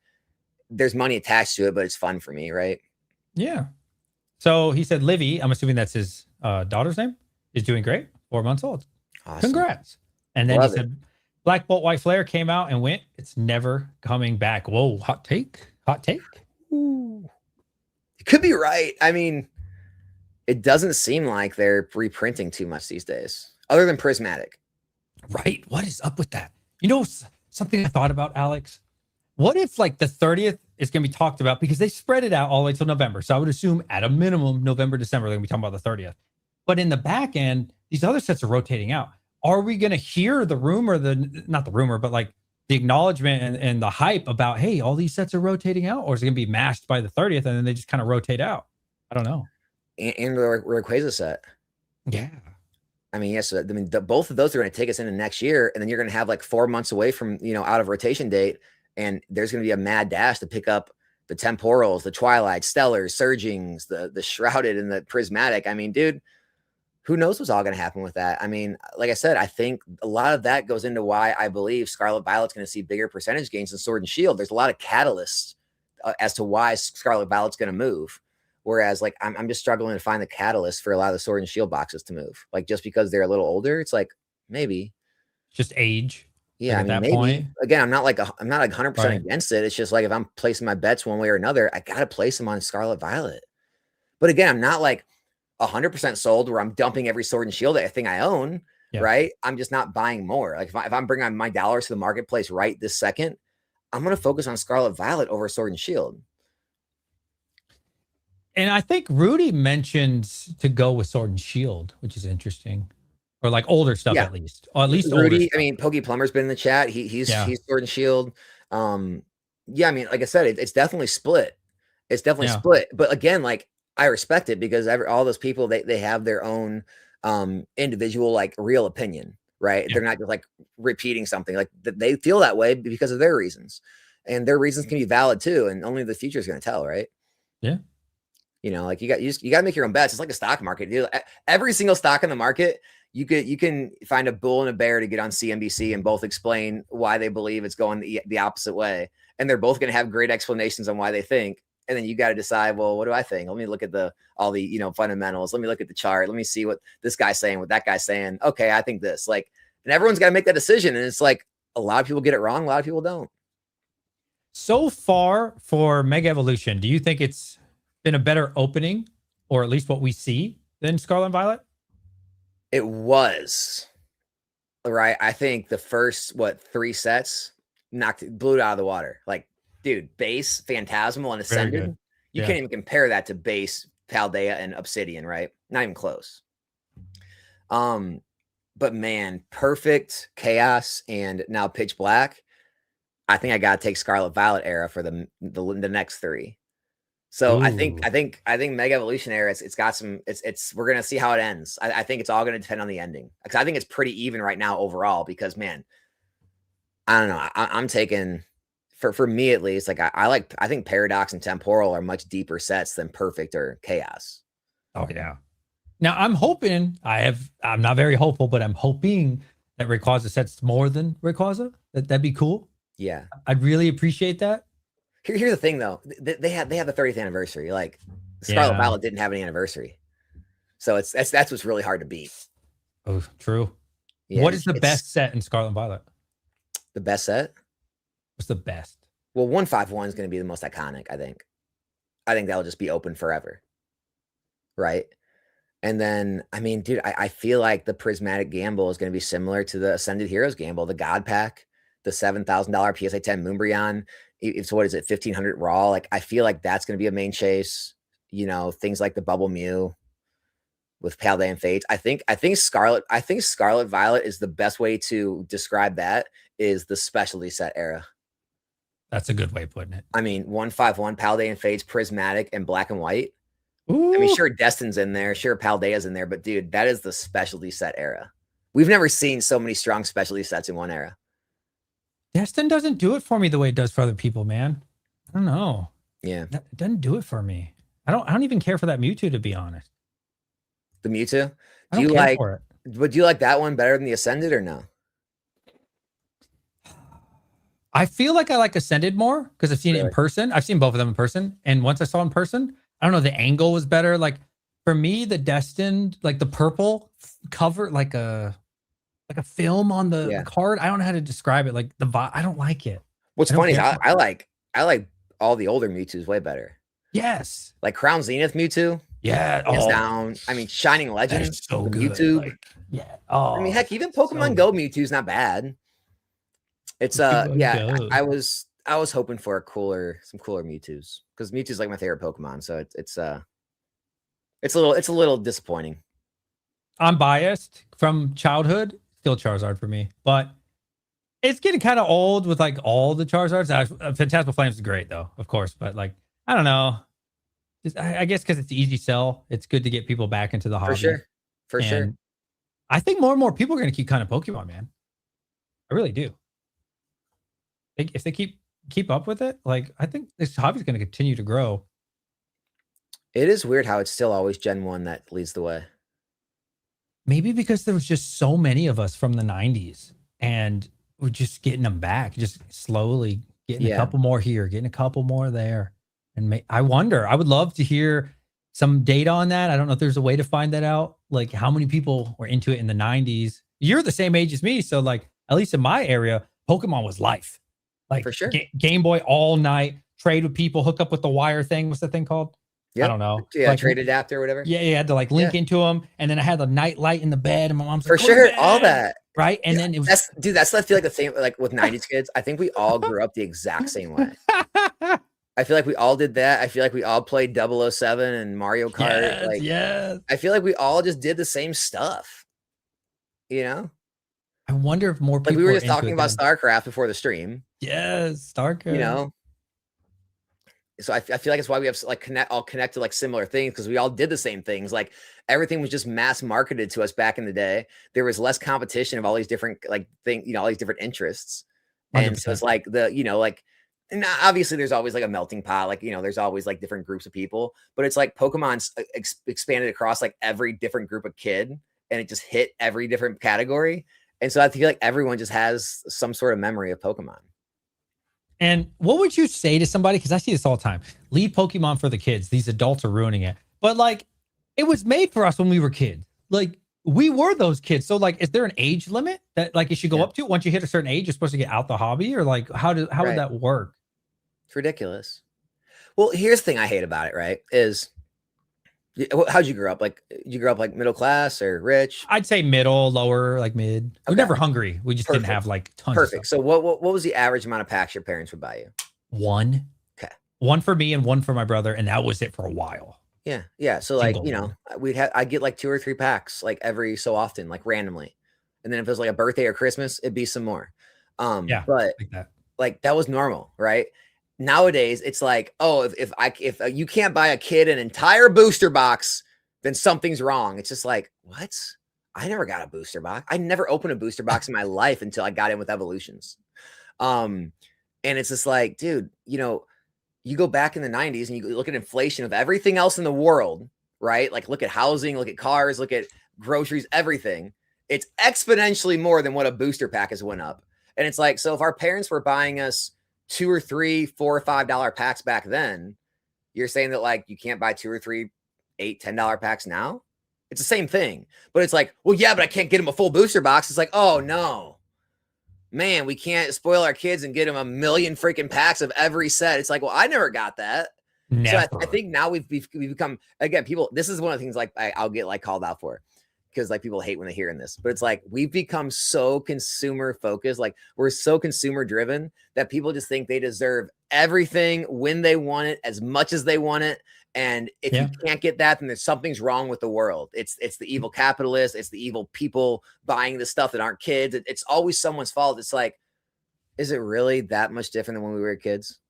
there's money attached to it, but it's fun for me. Right. Yeah. So he said Livy, I'm assuming that's his daughter's name, is doing great. 4 months old. Awesome. Congrats. And then Love he said Black Bolt White Flare came out and went. It's never coming back. Whoa, hot take. Hot take. Ooh. You could be right. I mean, it doesn't seem like they're reprinting too much these days, other than Prismatic. Right. What is up with that? Something I thought about, Alex? What if like the 30th is going to be talked about, because they spread it out all the way till November. So I would assume at a minimum, November, December, they're going to be talking about the 30th. But in the back end, these other sets are rotating out. Are we going to hear the rumor, not the rumor, but like the acknowledgement and the hype about, hey, all these sets are rotating out? Or is it going to be mashed by the 30th and then they just kind of rotate out? I don't know. And the Rayquaza set. Yeah. I mean, yes. I mean, both of those are going to take us into next year, and then you're going to have like 4 months away from out of rotation date, and there's going to be a mad dash to pick up the temporals, the Twilight, Stellars, Surgings, the Shrouded, and the Prismatic. I mean, dude, who knows what's all going to happen with that? I mean, like I said, I think a lot of that goes into why I believe Scarlet Violet's going to see bigger percentage gains than Sword and Shield. There's a lot of catalysts as to why Scarlet Violet's going to move. Whereas, like, I'm just struggling to find the catalyst for a lot of the Sword and Shield boxes to move. Like, just because they're a little older, it's like maybe just age. Yeah, like I mean, maybe. Point. Again, I'm not like 100% right. against it. It's just like if I'm placing my bets one way or another, I gotta place them on Scarlet Violet. But again, I'm not like 100% sold where I'm dumping every Sword and Shield thing I own. Yeah. Right? I'm just not buying more. Like if I'm bringing my dollars to the marketplace right this second, I'm gonna focus on Scarlet Violet over Sword and Shield. And I think Rudy mentioned to go with Sword and Shield, which is interesting, or like older stuff at least. Or at least Rudy. I mean, Pokey Plumber's been in the chat. He's Sword and Shield. Yeah. I mean, like I said, it's definitely split. It's definitely split. But again, like I respect it because all those people they have their own individual like real opinion, right? Yeah. They're not just like repeating something. Like they feel that way because of their reasons, and their reasons can be valid too. And only the future is going to tell, right? Yeah. Like you got to make your own bets. It's like a stock market, dude. Every single stock in the market, you can find a bull and a bear to get on CNBC and both explain why they believe it's going the opposite way, and they're both going to have great explanations on why they think. And then you got to decide, well, what do I think? Let me look at all the fundamentals. Let me look at the chart. Let me see what this guy's saying, what that guy's saying. Okay, I think this. Like, and everyone's got to make that decision. And it's like a lot of people get it wrong, a lot of people don't. So far for Mega Evolution, do you think it's been a better opening, or at least what we see, than Scarlet and Violet? It was, right? I think the first 3 sets blew it out of the water. Like, dude, base, Phantasmal, and Ascended. You can't even compare that to base, Paldea, and Obsidian, right? Not even close. But man, Perfect, Chaos, and now Pitch Black. I think I gotta take Scarlet Violet era for the next 3. So ooh. I think Mega Evolution era, it's got some, we're going to see how it ends. I think it's all going to depend on the ending, because I think it's pretty even right now overall, because man, I don't know. I'm taking for me at least, like I think Paradox and Temporal are much deeper sets than Perfect or Chaos. Oh yeah. Now I'm hoping I'm not very hopeful, but I'm hoping that Rayquaza sets more than Rayquaza. That'd be cool. Yeah. I'd really appreciate that. Here's the thing, though. They have the 30th anniversary. Like Scarlet Violet didn't have any anniversary, so that's what's really hard to beat. Oh, true. Yeah, what is the best set in Scarlet and Violet? The best set? What's the best? Well, 151 is going to be the most iconic, I think. I think that'll just be open forever. Right. And then, I mean, dude, I feel like the Prismatic Gamble is going to be similar to the Ascended Heroes Gamble, the God Pack, the $7,000 PSA 10 Moonbryon. It's what is it, 1,500 raw? Like, I feel like that's going to be a main chase. You know, things like the Bubble Mew with Paldean Fates. I think Scarlet Violet is the best way to describe that, is the specialty set era. That's a good way of putting it. I mean, 151, Paldean Fates, Prismatic, and Black and White. Ooh. I mean, sure, Destin's in there, sure, Paldea's in there, but dude, that is the specialty set era. We've never seen so many strong specialty sets in one era. Destin doesn't do it for me the way it does for other people, man. I don't know. Yeah, it doesn't do it for me. I don't even care for that Mewtwo, to be honest. The Mewtwo. Do you like? Would you like that one better than the Ascended or no? I feel like I like Ascended more because I've seen it in person. I've seen both of them in person, and once I saw in person, I don't know, the angle was better. Like for me, the Destined, like the purple cover, like a film on the card. I don't know how to describe it. Like I don't like it. What's funny is I like all the older Mewtwo's way better. Yes, like Crown Zenith Mewtwo. Yeah, down. I mean, Shining Legends, so good. Mewtwo. Like, yeah. Oh, I mean, heck, even Pokemon Go Mewtwo's not bad. It's I was hoping for some cooler Mewtwo's, because Mewtwo's like my favorite Pokemon. So it's a little disappointing. I'm biased from childhood, still Charizard for me, but it's getting kind of old with like all the Charizards. Phantasmal Flames is great though, of course, but like I don't know. I guess because it's easy sell, it's good to get people back into the hobby. For sure. I think more and more people are going to keep kind of Pokemon, man. I really do. If they keep up with it, like I think this hobby is going to continue to grow. It is weird how it's still always Gen 1 that leads the way. Maybe because there was just so many of us from the 90s, and we're just getting them back, just slowly getting a couple more here, getting a couple more there. And I wonder, I would love to hear some data on that. I don't know if there's a way to find that out. Like how many people were into it in the 90s? You're the same age as me. So like, at least in my area, Pokemon was life. Like for sure. Game Boy all night, trade with people, hook up with the wire thing. What's the thing called? I don't know. Yeah, like, trade adapter or whatever. Yeah, you had to like link into them. And then I had the night light in the bed, and my mom's like, for sure, all that. Right. And then it was that's I feel like the same, like with 90s kids. I think we all grew up the exact same way. I feel like we all did that. I feel like we all played 007 and Mario Kart. Yes, I feel like we all just did the same stuff. You know? I wonder if more people, like we were just talking about StarCraft before the stream. Yes, StarCraft. You know? So I feel like it's why we have like connect to like similar things, because we all did the same things. Like everything was just mass marketed to us back in the day. There was less competition of all these different like things, all these different interests. 100%. And so it's like and obviously there's always like a melting pot, like, there's always like different groups of people, but it's like Pokemon's expanded across like every different group of kid, and it just hit every different category. And so I feel like everyone just has some sort of memory of Pokemon. And what would you say to somebody? Because I see this all the time. Leave Pokemon for the kids. These adults are ruining it. But like, it was made for us when we were kids. Like, we were those kids. So like, is there an age limit that like it should go up to? Once you hit a certain age, you're supposed to get out the hobby? Or like, how would that work? It's ridiculous. Well, here's the thing I hate about it, right? Is how'd you grow up? Like, you grew up like middle class or rich? I'd say middle, lower, like mid. We're never hungry. We just didn't have like tons of stuff. So what was the average amount of packs your parents would buy you? One. Okay. One for me and one for my brother, and that was it for a while. Yeah. Yeah. So like, I'd get like 2 or 3 packs like every so often, like randomly. And then if it was like a birthday or Christmas, it'd be some more. But like that was normal, right? Nowadays, it's like, oh, if you can't buy a kid an entire booster box, then something's wrong. It's just like, what? I never got a booster box. I never opened a booster box in my life until I got in with Evolutions. And it's just like, dude, you go back in the 90s and you look at inflation of everything else in the world, right? Like look at housing, look at cars, look at groceries, everything. It's exponentially more than what a booster pack has went up. And it's like, so if our parents were buying us $2 or $3, $4 or $5 packs back then, you're saying that like you can't buy 2 or 3, $8, $10 packs now? It's the same thing. But it's like, well, yeah, but I can't get them a full booster box. It's like, oh no, man, we can't spoil our kids and get them a million freaking packs of every set. It's like, well, I never got that. Never. So I think now we've become, again, people, this is one of the things like I'll get like called out for, because like people hate when they're hearing this, but it's like we've become so consumer focused, like we're so consumer driven that people just think they deserve everything when they want it, as much as they want it. And if you can't get that, then there's something's wrong with the world. It's the evil capitalists, it's the evil people buying the stuff that aren't kids. It's always someone's fault. It's like, is it really that much different than when we were kids?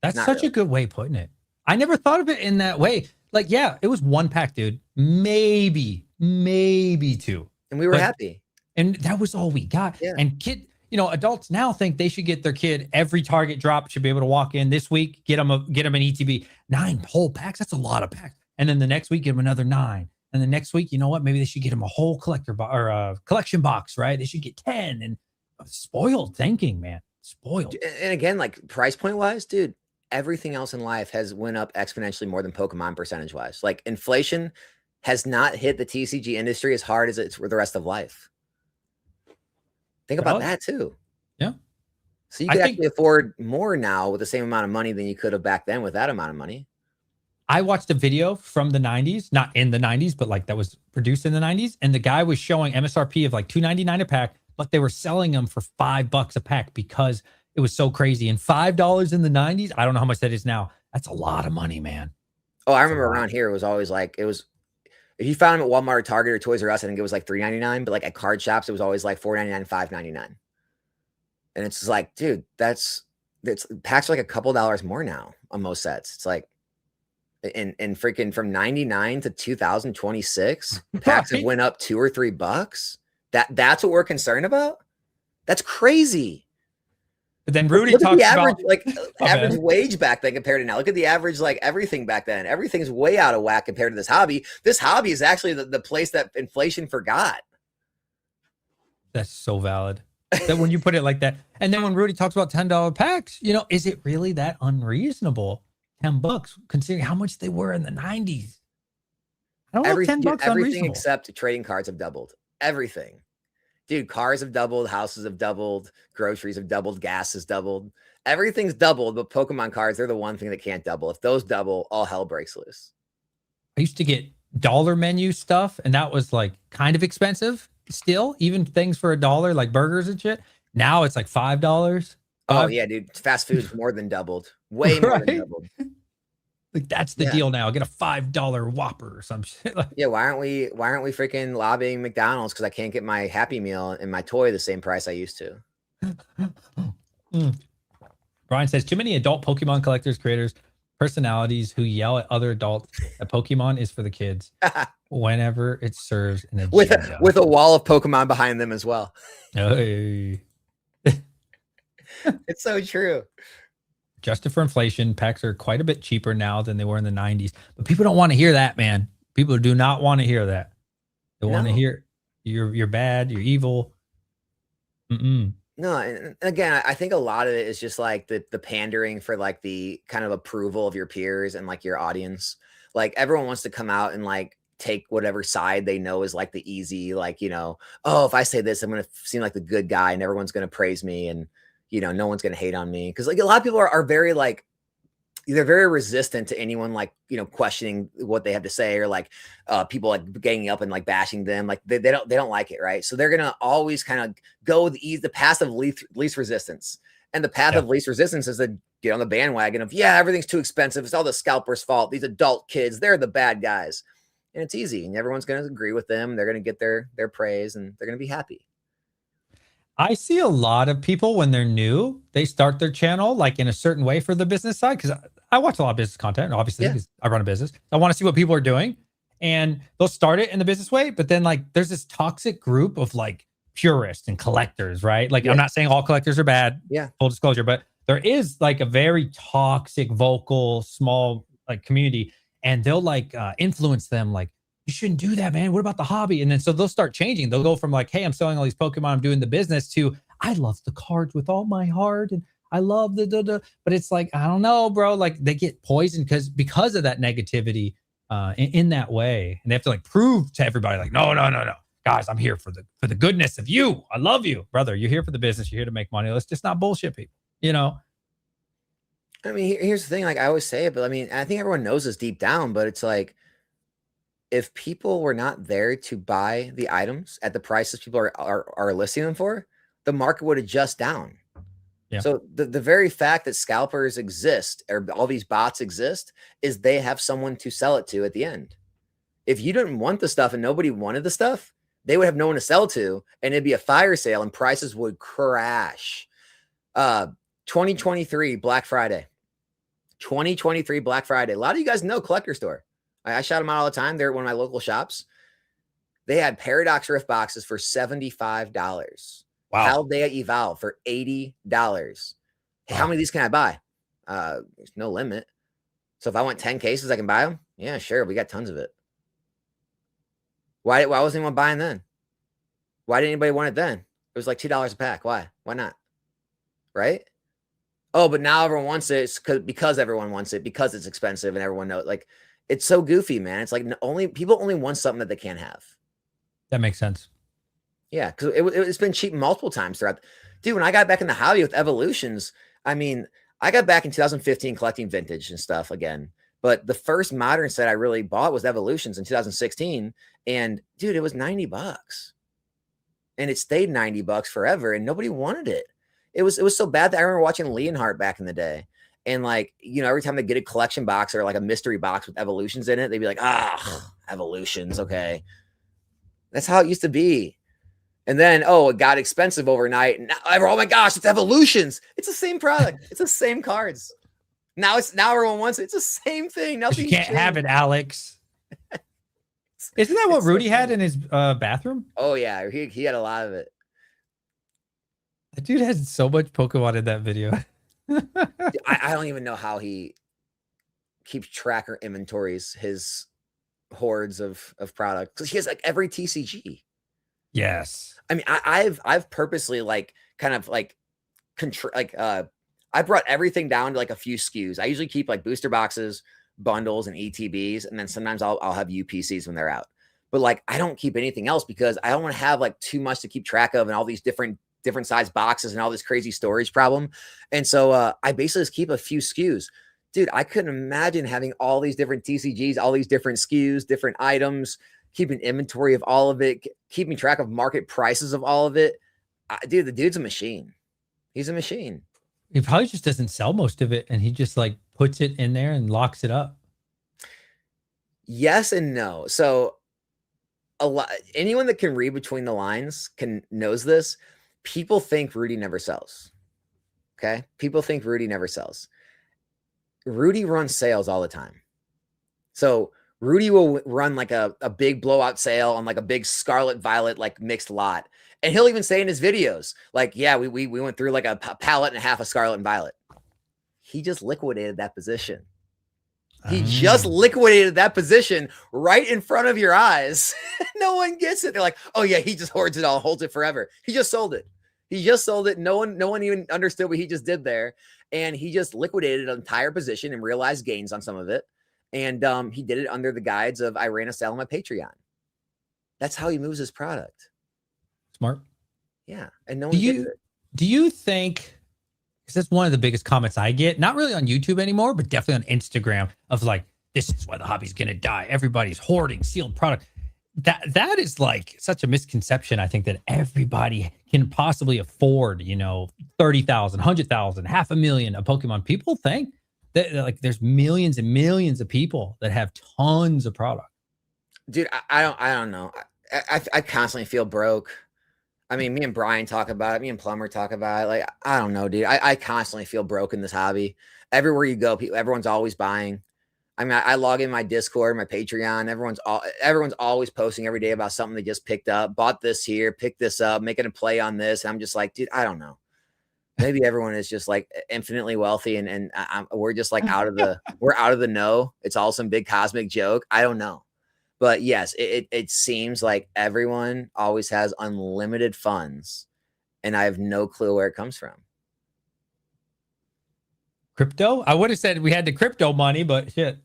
That's such really a good way of putting it. I never thought of it in that way. Like, yeah, it was 1 pack, dude. Maybe 2. And we were happy. And that was all we got. Yeah. And adults now think they should get their kid every Target drop, should be able to walk in this week, get them an ETB. 9 whole packs. That's a lot of packs. And then the next week, get them another 9. And the next week, you know what? Maybe they should get them a whole collector or a collection box, right? They should get 10. And spoiled thinking, man. Spoiled. And again, like price point wise, dude, everything else in life has went up exponentially more than Pokemon percentage wise. Like inflation has not hit the TCG industry as hard as it's for the rest of life. Think about that too. Yeah. So you can actually afford more now with the same amount of money than you could have back then with that amount of money. I watched a video from the 90s, not in the 90s, but like that was produced in the 90s. And the guy was showing MSRP of like $2.99 a pack, but they were selling them for $5 a pack because it was so crazy. And $5 in the 90s, I don't know how much that is now. That's a lot of money, man. Oh, I remember around here, it was always like, if you found them at Walmart or Target or Toys R Us, I think it was like $3.99, but like at card shops, it was always like $4.99, $5.99. And it's just like, dude, packs are like a couple dollars more now on most sets. It's like, in freaking from 99 to 2026, packs have went up $2 or $3. That's what we're concerned about. That's crazy. But then Rudy talks average, about like average wage back then compared to now. Look at the average, like everything back then. Everything's way out of whack compared to this hobby. This hobby is actually the place that inflation forgot. That's so valid. That when you put it like that. And then when Rudy talks about $10 packs, is it really that unreasonable? $10 considering how much they were in the 90s. I don't know if $10 everything unreasonable. Except trading cards have doubled. Everything. Dude, cars have doubled, houses have doubled, groceries have doubled, gas has doubled. Everything's doubled, but Pokemon cards, they're the one thing that can't double. If those double, all hell breaks loose. I used to get dollar menu stuff, and that was like kind of expensive still, even things for $1, like burgers and shit. Now it's like $5. Oh, yeah, dude. Fast food's more than doubled. Way more than doubled. Like that's the deal now. Get a $5 Whopper or some shit. Yeah, why aren't we freaking lobbying McDonald's because I can't get my Happy Meal and my toy the same price I used to? Brian says too many adult Pokemon collectors, creators, personalities who yell at other adults that Pokemon is for the kids whenever it serves an agenda. with a wall of Pokemon behind them as well. Hey. It's so true. Adjusted for inflation, packs are quite a bit cheaper now than they were in the 90s. But people don't want to hear that, man. People do not want to hear that. They want to hear you're bad, you're evil. No, and again, I think a lot of it is just like the pandering for like the kind of approval of your peers and like your audience. Like everyone wants to come out and like take whatever side they know is like the easy, like, oh, if I say this, I'm going to seem like the good guy and everyone's going to praise me and no one's going to hate on me. Because like a lot of people are very like, they're very resistant to anyone like, questioning what they have to say or like people like ganging up and like bashing them. Like they don't like it. Right. So they're going to always kind of go the path of least resistance. And the path of least resistance is to get on the bandwagon of, everything's too expensive. It's all the scalpers' fault. These adult kids, they're the bad guys. And it's easy. And everyone's going to agree with them. They're going to get their praise and they're going to be happy. I see a lot of people when they're new, they start their channel like in a certain way for the business side. Cause I watch a lot of business content, obviously, because I run a business. I want to see what people are doing and they'll start it in the business way. But then like, there's this toxic group of like purists and collectors, right? Like I'm not saying all collectors are bad, full disclosure, but there is like a very toxic, vocal, small like community and they'll like influence them like, you shouldn't do that, man. What about the hobby? And then so they'll start changing. They'll go from like, hey, I'm selling all these Pokemon, I'm doing the business to I love the cards with all my heart and I love the but it's like, I don't know, bro. Like they get poisoned because of that negativity in that way. And they have to like prove to everybody like, no. guys, I'm here for the goodness of you. I love you, brother. You're here for the business. You're here to make money. Let's just not bullshit people. You know. I mean, here's the thing. Like I always say it, but I mean, I think everyone knows this deep down. But it's like, if people were not there to buy the items at the prices people are listing them for, the market would adjust down. Yeah. So the very fact that scalpers exist or all these bots exist is they have someone to sell it to at the end. If you didn't want the stuff and nobody wanted the stuff, they would have no one to sell to, and it'd be a fire sale and prices would crash. 2023 Black Friday. 2023 Black Friday. A lot of you guys know Collector Store. I shout them out all the time. They're at one of my local shops. They had Paradox Rift boxes for $75. Wow. Paldea Evolve for $80. Hey, how many of these can I buy? There's no limit. So if I want 10 cases, I can buy them? Yeah, sure. We got tons of it. Why wasn't anyone buying then? Why didn't anybody want it then? It was like $2 a pack. Why? Why not? Right? Oh, but now everyone wants it because everyone wants it, because it's expensive and everyone knows. Like, it's so goofy, man. It's like people only want something that they can't have. That makes sense. Yeah, because it's been cheap multiple times throughout. Dude, when I got back in the hobby with Evolutions, I mean, I got back in 2015 collecting vintage and stuff again. But the first modern set I really bought was Evolutions in 2016. And dude, it was $90. And it stayed $90 forever, and nobody wanted it. It was so bad that I remember watching Leonhardt back in the day. And like, you know, every time they get a collection box or like a mystery box with Evolutions in it, they'd be like, Evolutions, okay. That's how it used to be. And then, it got expensive overnight. And now, oh my gosh, it's Evolutions. It's the same product. It's the same cards. Now everyone wants it. It's the same thing. Nothing. You can't have it, Alex. Isn't that what Rudy had in his bathroom? Oh yeah, he had a lot of it. That dude has so much Pokemon in that video. I don't even know how he keeps track or inventories his hordes of product, because he has like every TCG. Yes. I mean, I've purposely like kind of like I brought everything down to like a few SKUs. I usually keep like booster boxes, bundles, and ETBs, and then sometimes I'll have UPCs when they're out. But like I don't keep anything else because I don't want to have like too much to keep track of and all these different size boxes and all this crazy storage problem. And so I basically just keep a few SKUs. Dude, I couldn't imagine having all these different TCGs, all these different SKUs, different items, keeping inventory of all of it, keeping track of market prices of all of it. Dude, the dude's a machine. He's a machine. He probably just doesn't sell most of it, and he just like puts it in there and locks it up. Yes and no. So anyone that can read between the lines knows this. People think Rudy never sells. Okay? People think Rudy never sells. Rudy runs sales all the time. So Rudy will run like a big blowout sale on like a big Scarlet Violet like mixed lot. And he'll even say in his videos, like, yeah, we went through like a pallet and a half of Scarlet and Violet. He just liquidated that position. He just liquidated that position right in front of your eyes. No one gets it. They're like, oh yeah, he just hoards it all, holds it forever. He just sold it. He just sold it. No one even understood what he just did there. And he just liquidated an entire position and realized gains on some of it. And he did it under the guides of I ran a sale on my Patreon. That's how he moves his product. Smart. Yeah. And no one gets it. Do you think, because that's one of the biggest comments I get, not really on YouTube anymore, but definitely on Instagram, of like, this is why the hobby's going to die. Everybody's hoarding sealed product. That is like such a misconception. I think that everybody can possibly afford, 30,000, 100,000, $500,000 a Pokemon. People think that like there's millions and millions of people that have tons of product. Dude, I don't know. I constantly feel broke. I mean, me and Brian talk about it. Me and Plumber talk about it. Like, I don't know, dude. I constantly feel broke in this hobby. Everywhere you go, everyone's always buying. I mean, I log in my Discord, my Patreon. Everyone's always posting every day about something they just picked up, bought this here, picked this up, making a play on this. And I'm just like, dude, I don't know. Maybe everyone is just like infinitely wealthy, and we're just like we're out of the know. It's all some big cosmic joke. I don't know. But yes, it seems like everyone always has unlimited funds, and I have no clue where it comes from. Crypto? I would have said we had the crypto money, but shit.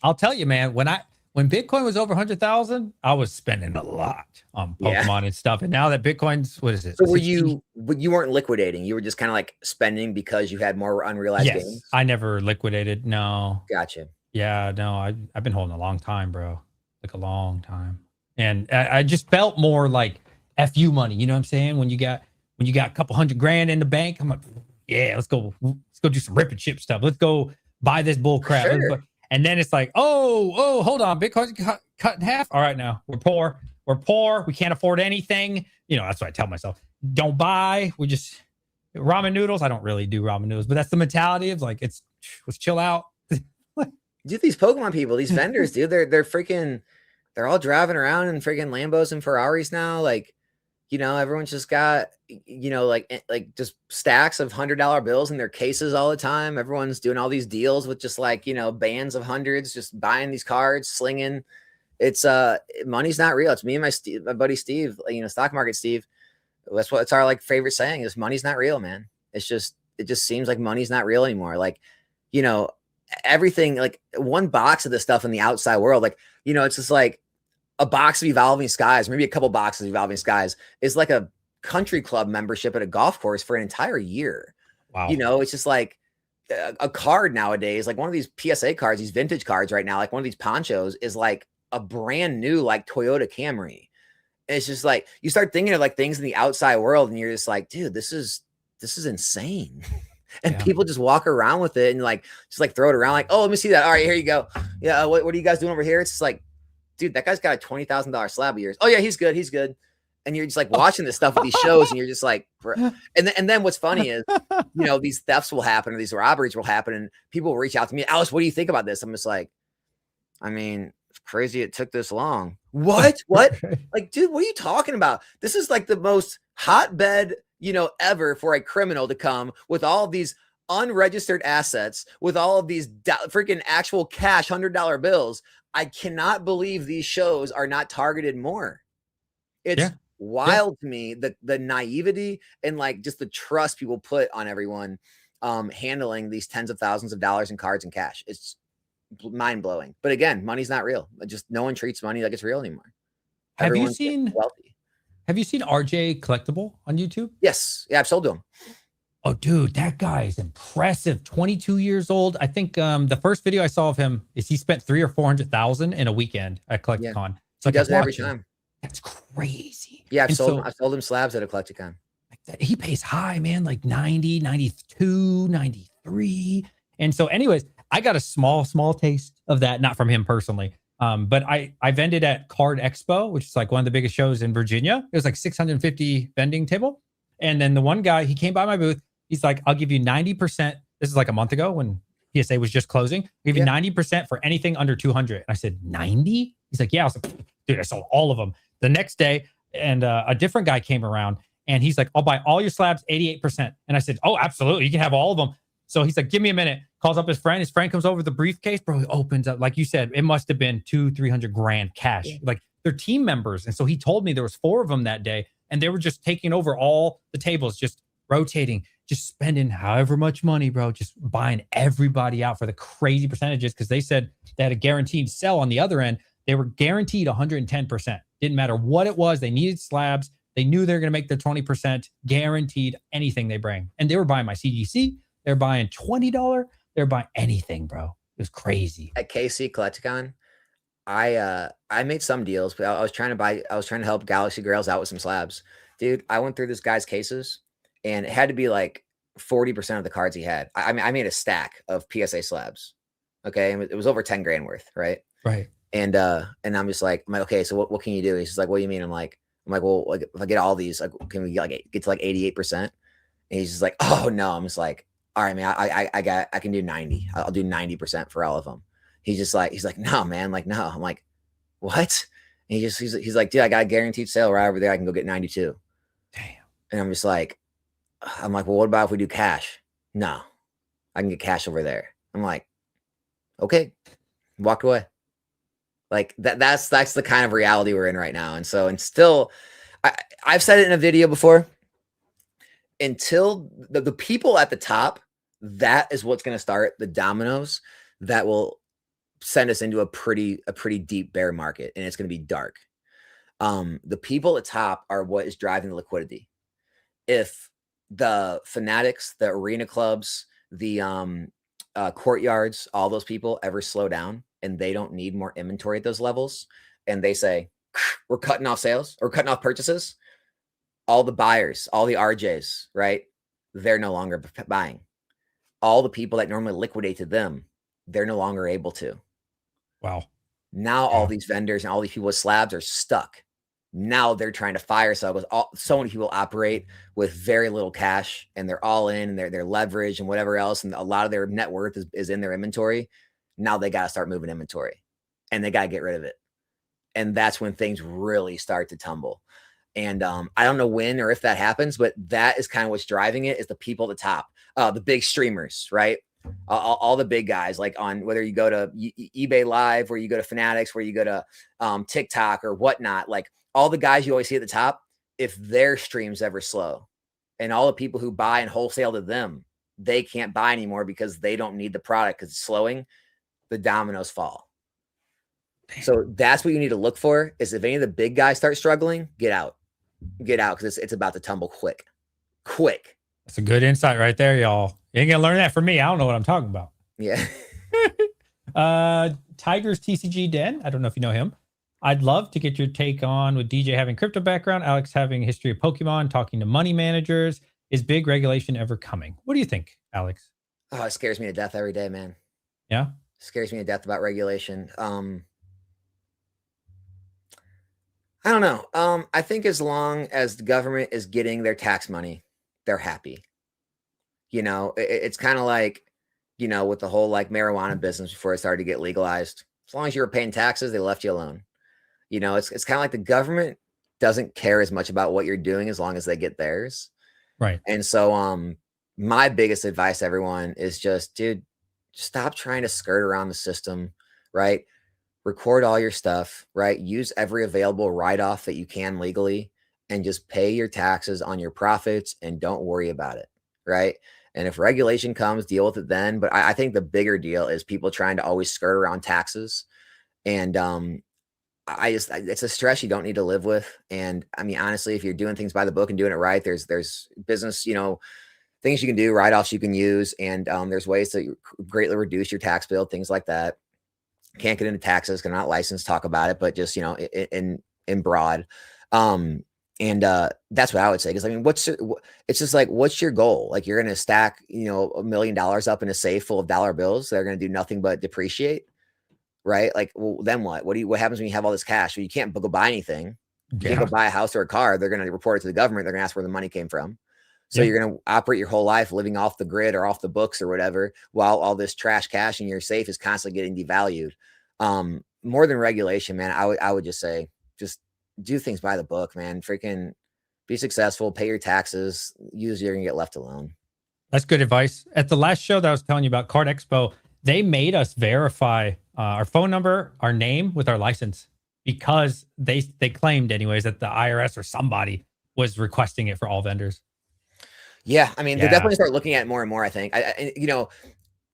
I'll tell you, man, when when Bitcoin was over 100,000, I was spending a lot on Yeah. Pokemon and stuff. And now that Bitcoin's, what is it? So 60? but you weren't liquidating. You were just kind of like spending because you had more unrealized Yes. gains. I never liquidated. No. Gotcha. Yeah, no, I've been holding a long time, bro. Like a long time. And I just felt more like FU money. You know what I'm saying? When you got a couple hundred grand in the bank, I'm like, yeah, let's go do some rip and ship stuff. Let's go buy this bull crap. Sure. And then it's like, oh, hold on, Bitcoin's cut in half. All right, now we're poor. We're poor. We can't afford anything. You know, that's what I tell myself. Don't buy. We just ramen noodles. I don't really do ramen noodles, but that's the mentality of like, let's chill out. Dude, these Pokemon people, these vendors, dude, they're freaking, they're all driving around in freaking Lambos and Ferraris now. Like, you know, everyone's just got, you know, like just stacks of $100 bills in their cases all the time. Everyone's doing all these deals with just like, you know, bands of hundreds, just buying these cards, slinging. It's money's not real. It's me and my buddy Steve, you know, stock market Steve. It's our like favorite saying is money's not real, man. It just seems like money's not real anymore. Like, you know, everything, like one box of this stuff in the outside world, like, you know, it's just like a box of Evolving Skies, maybe a couple boxes of Evolving Skies is like a country club membership at a golf course for an entire year. Wow. You know, it's just like a card nowadays, like one of these PSA cards, these vintage cards right now, like one of these ponchos is like a brand new, like Toyota Camry. And it's just like, you start thinking of like things in the outside world and you're just like, dude, this is insane. And people just walk around with it and like, just like throw it around like, oh, let me see that. All right, here you go. Yeah. What are you guys doing over here? It's just like, dude, that guy's got a $20,000 slab of yours. Oh yeah, he's good. He's good. And you're just like watching this stuff with these shows and you're just like, and then what's funny is, you know, these thefts will happen or these robberies will happen and people will reach out to me. Alice, what do you think about this? I'm just like, I mean, it's crazy it took this long. What? Like, dude, what are you talking about? This is like the most hotbed, you know, ever for a criminal to come with all of these unregistered assets, with all of these freaking actual cash $100 bills. I cannot believe these shows are not targeted more. It's wild to me, the naivety and like just the trust people put on everyone handling these tens of thousands of dollars in cards and cash. It's mind blowing. But again, money's not real. Just no one treats money like it's real anymore. Have you seen RJ Collectible on YouTube? Yes. Yeah, I've sold to him. Oh, dude, that guy is impressive. 22 years old. I think the first video I saw of him is he spent 300,000 or 400,000 in a weekend at Collecticon. So he does it every time. That's crazy. Yeah, I've sold him slabs at a Collecticon. Like he pays high, man, like 90, 92, 93. And so anyways, I got a small taste of that, not from him personally. But I vended at Card Expo, which is like one of the biggest shows in Virginia. It was like 650 vending table. And then the one guy, he came by my booth. He's like, I'll give you 90%. This is like a month ago when PSA was just closing. I'll give you 90% for anything under 200. And I said, 90? He's like, yeah. I was like, dude, I sold all of them. The next day, and a different guy came around and he's like, I'll buy all your slabs, 88%. And I said, oh, absolutely. You can have all of them. So he's like, give me a minute. Calls up his friend. His friend comes over with the briefcase. Bro, he opens up. Like you said, it must have been 200-300 grand cash. Like they're team members. And so he told me there was 4 of them that day. And they were just taking over all the tables, just rotating, just spending however much money, bro, just buying everybody out for the crazy percentages. Because they said they had a guaranteed sell on the other end. They were guaranteed 110%. Didn't matter what it was. They needed slabs. They knew they were going to make their 20%, guaranteed anything they bring. And they were buying my CGC. They're buying $20. They're buying anything, bro. It was crazy. At KC Collecticon, I made some deals, but I was trying to help Galaxy Grails out with some slabs. Dude, I went through this guy's cases and it had to be like 40% of the cards he had. I mean, I made a stack of PSA slabs. Okay. And it was over 10 grand worth. Right. Right. And I'm just like, okay, so what can you do? He's like, what do you mean? I'm like, well, like if I get all these, like, can we get to like 88%? And he's just like, oh no. I'm just like, all right, man, I can do 90. I'll do 90% for all of them. He's like, no, man. Like, no. I'm like, what? And he's like, dude, I got a guaranteed sale right over there. I can go get 92. Damn. And I'm just like, well, what about if we do cash? No, I can get cash over there. I'm like, okay, walked away. Like that's the kind of reality we're in right now. And so, and still, I've said it in a video before, until the people at the top, that is what's going to start the dominoes that will send us into a pretty deep bear market, and it's going to be dark. The people at top are what is driving the liquidity. If the fanatics, the arena clubs, the courtyards, all those people ever slow down and they don't need more inventory at those levels, and they say, we're cutting off sales or cutting off purchases, all the buyers, all the RJs, right? They're no longer buying. All the people that normally liquidate to them, they're no longer able to. Wow. Now all these vendors and all these people with slabs are stuck. Now they're trying to fire sell because so many people operate with very little cash, and they're all in, and they're leverage and whatever else, and a lot of their net worth is in their inventory. Now they got to start moving inventory, and they got to get rid of it. And that's when things really start to tumble. And I don't know when or if that happens, but that is kind of what's driving it, is the people at the top, the big streamers, right? All the big guys, like on whether you go to eBay Live, or you go to Fanatics, where you go to TikTok or whatnot, like all the guys you always see at the top, if their streams ever slow, and all the people who buy and wholesale to them, they can't buy anymore because they don't need the product because it's slowing, the dominoes fall. Damn. So that's what you need to look for, is if any of the big guys start struggling, get out, because it's about to tumble quick. That's a good insight right there, y'all. You ain't gonna learn that from me. I don't know what I'm talking about. Yeah. Tiger's TCG Den, I don't know if you know him. I'd love to get your take on, with DJ having crypto background, Alex having a history of Pokemon, talking to money managers. Is big regulation ever coming? What do you think, Alex? Oh, it scares me to death every day, man. Yeah? It scares me to death about regulation. I don't know. I think as long as the government is getting their tax money, they're happy. You know, it's kind of like, you know, with the whole like marijuana business before it started to get legalized. As long as you were paying taxes, they left you alone. You know, it's kind of like the government doesn't care as much about what you're doing as long as they get theirs. Right. And so my biggest advice to everyone is just, dude, stop trying to skirt around the system, right? Record all your stuff, right? Use every available write-off that you can legally, and just pay your taxes on your profits and don't worry about it, right? And if regulation comes, deal with it then. But I think the bigger deal is people trying to always skirt around taxes. And it's a stress you don't need to live with. And I mean, honestly, if you're doing things by the book and doing it right, there's business, you know, things you can do, write-offs you can use. And there's ways to greatly reduce your tax bill, things like that. Can't get into taxes, because I'm not licensed to talk about it, but just, you know, in broad. And that's what I would say. Because I mean, it's just like, what's your goal? Like, you're going to stack, you know, $1 million up in a safe full of dollar bills that are going to do nothing but depreciate, right? Like, well, then what? What happens when you have all this cash? Well, you can't go buy anything. You can't go buy a house or a car. They're going to report it to the government. They're going to ask where the money came from. So you're going to operate your whole life living off the grid or off the books or whatever, while all this trash cash in your safe is constantly getting devalued. More than regulation, man, I would just say, just do things by the book, man. Freaking be successful, pay your taxes. Usually you're going to get left alone. That's good advice. At the last show that I was telling you about, Card Expo, they made us verify our phone number, our name with our license, because they claimed anyways that the IRS or somebody was requesting it for all vendors. Yeah, I mean, they're definitely start looking at it more and more. I think, you know,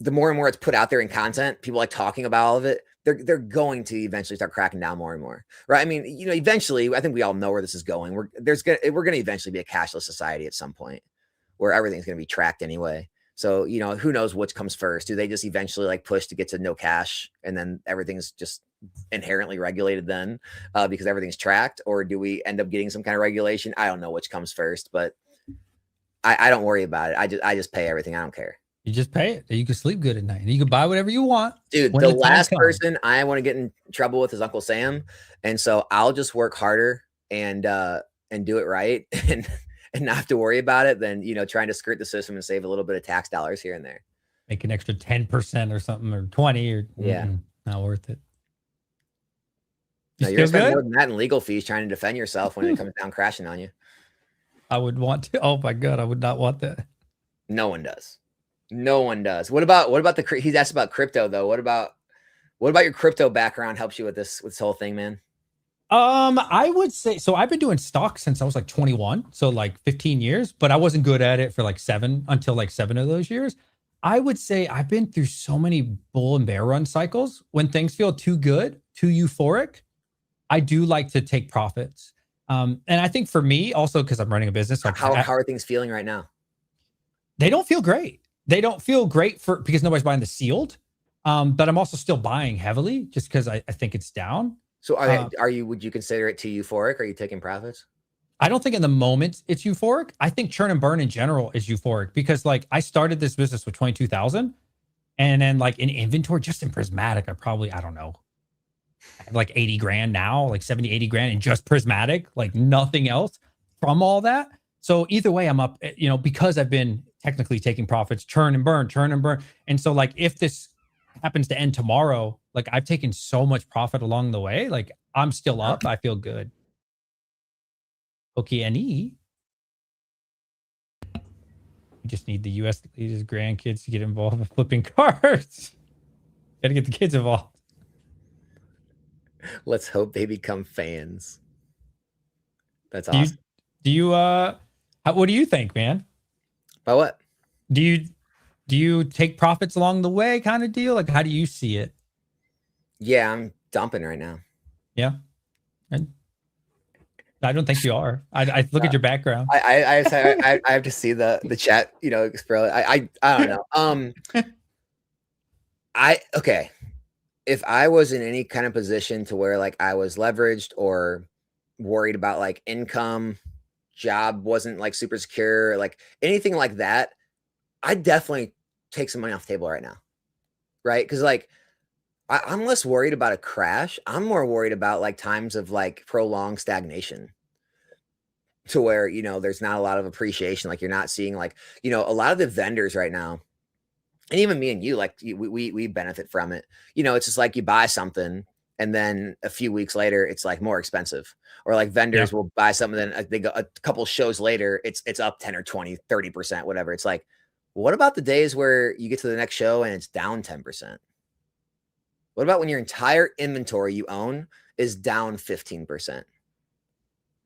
the more and more it's put out there in content, people like talking about all of it. They're going to eventually start cracking down more and more, right? I mean, you know, eventually, I think we all know where this is going. We're going to eventually be a cashless society at some point, where everything's going to be tracked anyway. So, you know, who knows what comes first? Do they just eventually like push to get to no cash, and then everything's just inherently regulated then because everything's tracked? Or do we end up getting some kind of regulation? I don't know which comes first, but I don't worry about it. I just pay everything. I don't care. You just pay it. You can sleep good at night. You can buy whatever you want. Dude, the last person I want to get in trouble with is Uncle Sam. And so I'll just work harder and do it right and not have to worry about it than, you know, trying to skirt the system and save a little bit of tax dollars here and there. Make an extra 10% or something, or 20, or not worth it. No, you're spending more than that in legal fees trying to defend yourself when it comes down crashing on you. I would want to. Oh my God, I would not want that. No one does. No one does. What about he's asked about crypto though. What about your crypto background helps you with this whole thing, man? I would say, so I've been doing stocks since I was like 21. So like 15 years, but I wasn't good at it for like 7 of those years. I would say I've been through so many bull and bear run cycles. When things feel too good, too euphoric, I do like to take profits. And I think for me, also because I'm running a business, like How are things feeling right now? they don't feel great. They don't feel great for because nobody's buying the sealed. But I'm also still buying heavily just because I think it's down. So would you consider it too euphoric? Are you taking profits? I don't think in the moment it's euphoric. I think churn and burn in general is euphoric because like I started this business with 22,000 and then like in inventory, just in prismatic, I don't know. I have like 80 grand now, like 70, 80 grand in just prismatic, like nothing else from all that. So either way, I'm up, because I've been technically taking profits, churn and burn, churn and burn. And so like if this happens to end tomorrow, like I've taken so much profit along the way, like I'm still up. I feel good. Okay, we just need the U.S. leaders, grandkids to get involved in flipping cards. Got to get the kids involved. Let's hope they become fans. That's awesome. What do you think, man? By what? Do you take profits along the way kind of deal? Like, how do you see it? Yeah, I'm dumping right now. Yeah. And I don't think you are. I look at your background. I have to see the chat, I don't know. Okay. If I was in any kind of position to where like I was leveraged or worried about like income, job wasn't like super secure, like anything like that, I'd definitely take some money off the table right now. Right. Cause like I'm less worried about a crash. I'm more worried about like times of like prolonged stagnation to where, there's not a lot of appreciation. Like you're not seeing like, a lot of the vendors right now, and even me and you, like we benefit from it. It's just like you buy something and then a few weeks later, it's like more expensive, or like vendors will buy something. Then they go a couple shows later, it's up 10 or 20, 30%, whatever. It's like, what about the days where you get to the next show and it's down 10%? What about when your entire inventory you own is down 15%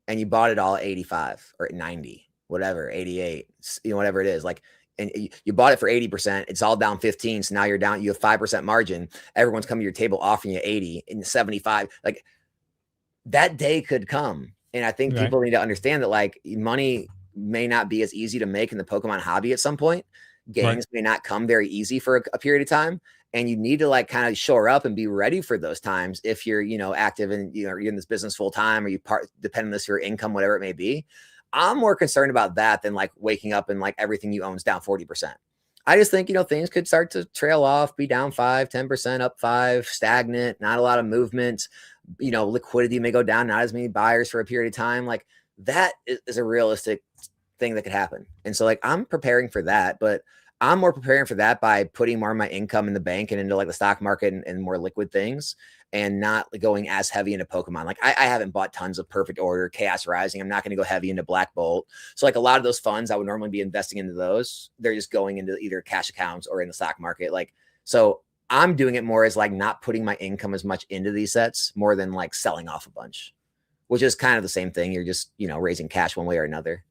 and you bought it all at 85 or at 90, whatever, 88, whatever it is, like, and you bought it for 80%, it's all down 15. So now you have 5% margin. Everyone's coming to your table offering you 80 and 75. Like that day could come. And I think people need to understand that like money may not be as easy to make in the Pokemon hobby at some point. Games may not come very easy for a period of time. And you need to like kind of shore up and be ready for those times. If you're, active and, you're in this business full time, or you depend on this for your income, whatever it may be. I'm more concerned about that than like waking up and like everything you own is down 40%. I just think, things could start to trail off, be down 5, 10%, up 5, stagnant, not a lot of movement. Liquidity may go down, not as many buyers for a period of time. Like that is a realistic thing that could happen. And so like, I'm preparing for that, but I'm more preparing for that by putting more of my income in the bank and into like the stock market and more liquid things, and not going as heavy into Pokemon. Like I haven't bought tons of Perfect Order, Chaos Rising. I'm not going to go heavy into Black Bolt. So like a lot of those funds I would normally be investing into those, they're just going into either cash accounts or in the stock market. Like, so I'm doing it more as like not putting my income as much into these sets more than like selling off a bunch, which is kind of the same thing. You're just, raising cash one way or another.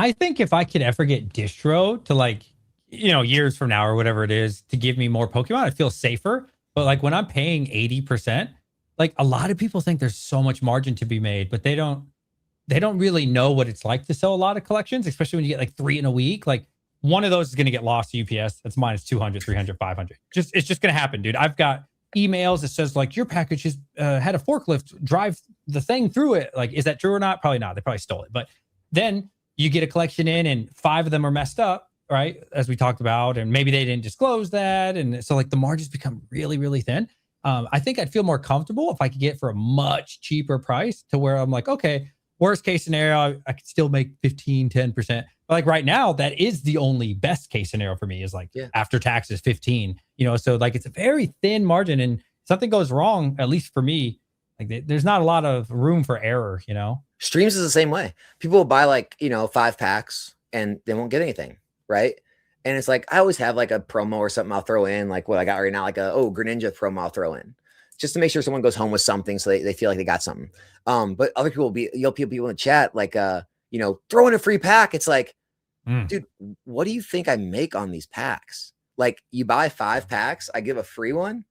I think if I could ever get distro to like, years from now or whatever it is to give me more Pokemon, I feel safer. But like when I'm paying 80%, like a lot of people think there's so much margin to be made, but they don't really know what it's like to sell a lot of collections, especially when you get like 3 in a week. Like one of those is going to get lost to UPS. That's minus 200, 300, 500. It's just going to happen, dude. I've got emails that says like your package has had a forklift drive the thing through it. Like, is that true or not? Probably not. They probably stole it. But then you get a collection in and 5 of them are messed up, right? As we talked about, and maybe they didn't disclose that. And so like the margins become really, really thin. I think I'd feel more comfortable if I could get for a much cheaper price to where I'm like, okay, worst case scenario, I could still make 15, 10%. But like right now, that is the only best case scenario for me is like after taxes 15, so like it's a very thin margin, and something goes wrong, at least for me, like there's not a lot of room for error, Streams is the same way. People will buy like, 5 packs and they won't get anything. Right. And it's like, I always have like a promo or something I'll throw in, like what I got right now, like Greninja promo I'll throw in just to make sure someone goes home with something. So they feel like they got something. But other people will be, people in the chat, like, throw in a free pack. It's like, Dude, what do you think I make on these packs? Like, you buy 5 packs, I give a free one.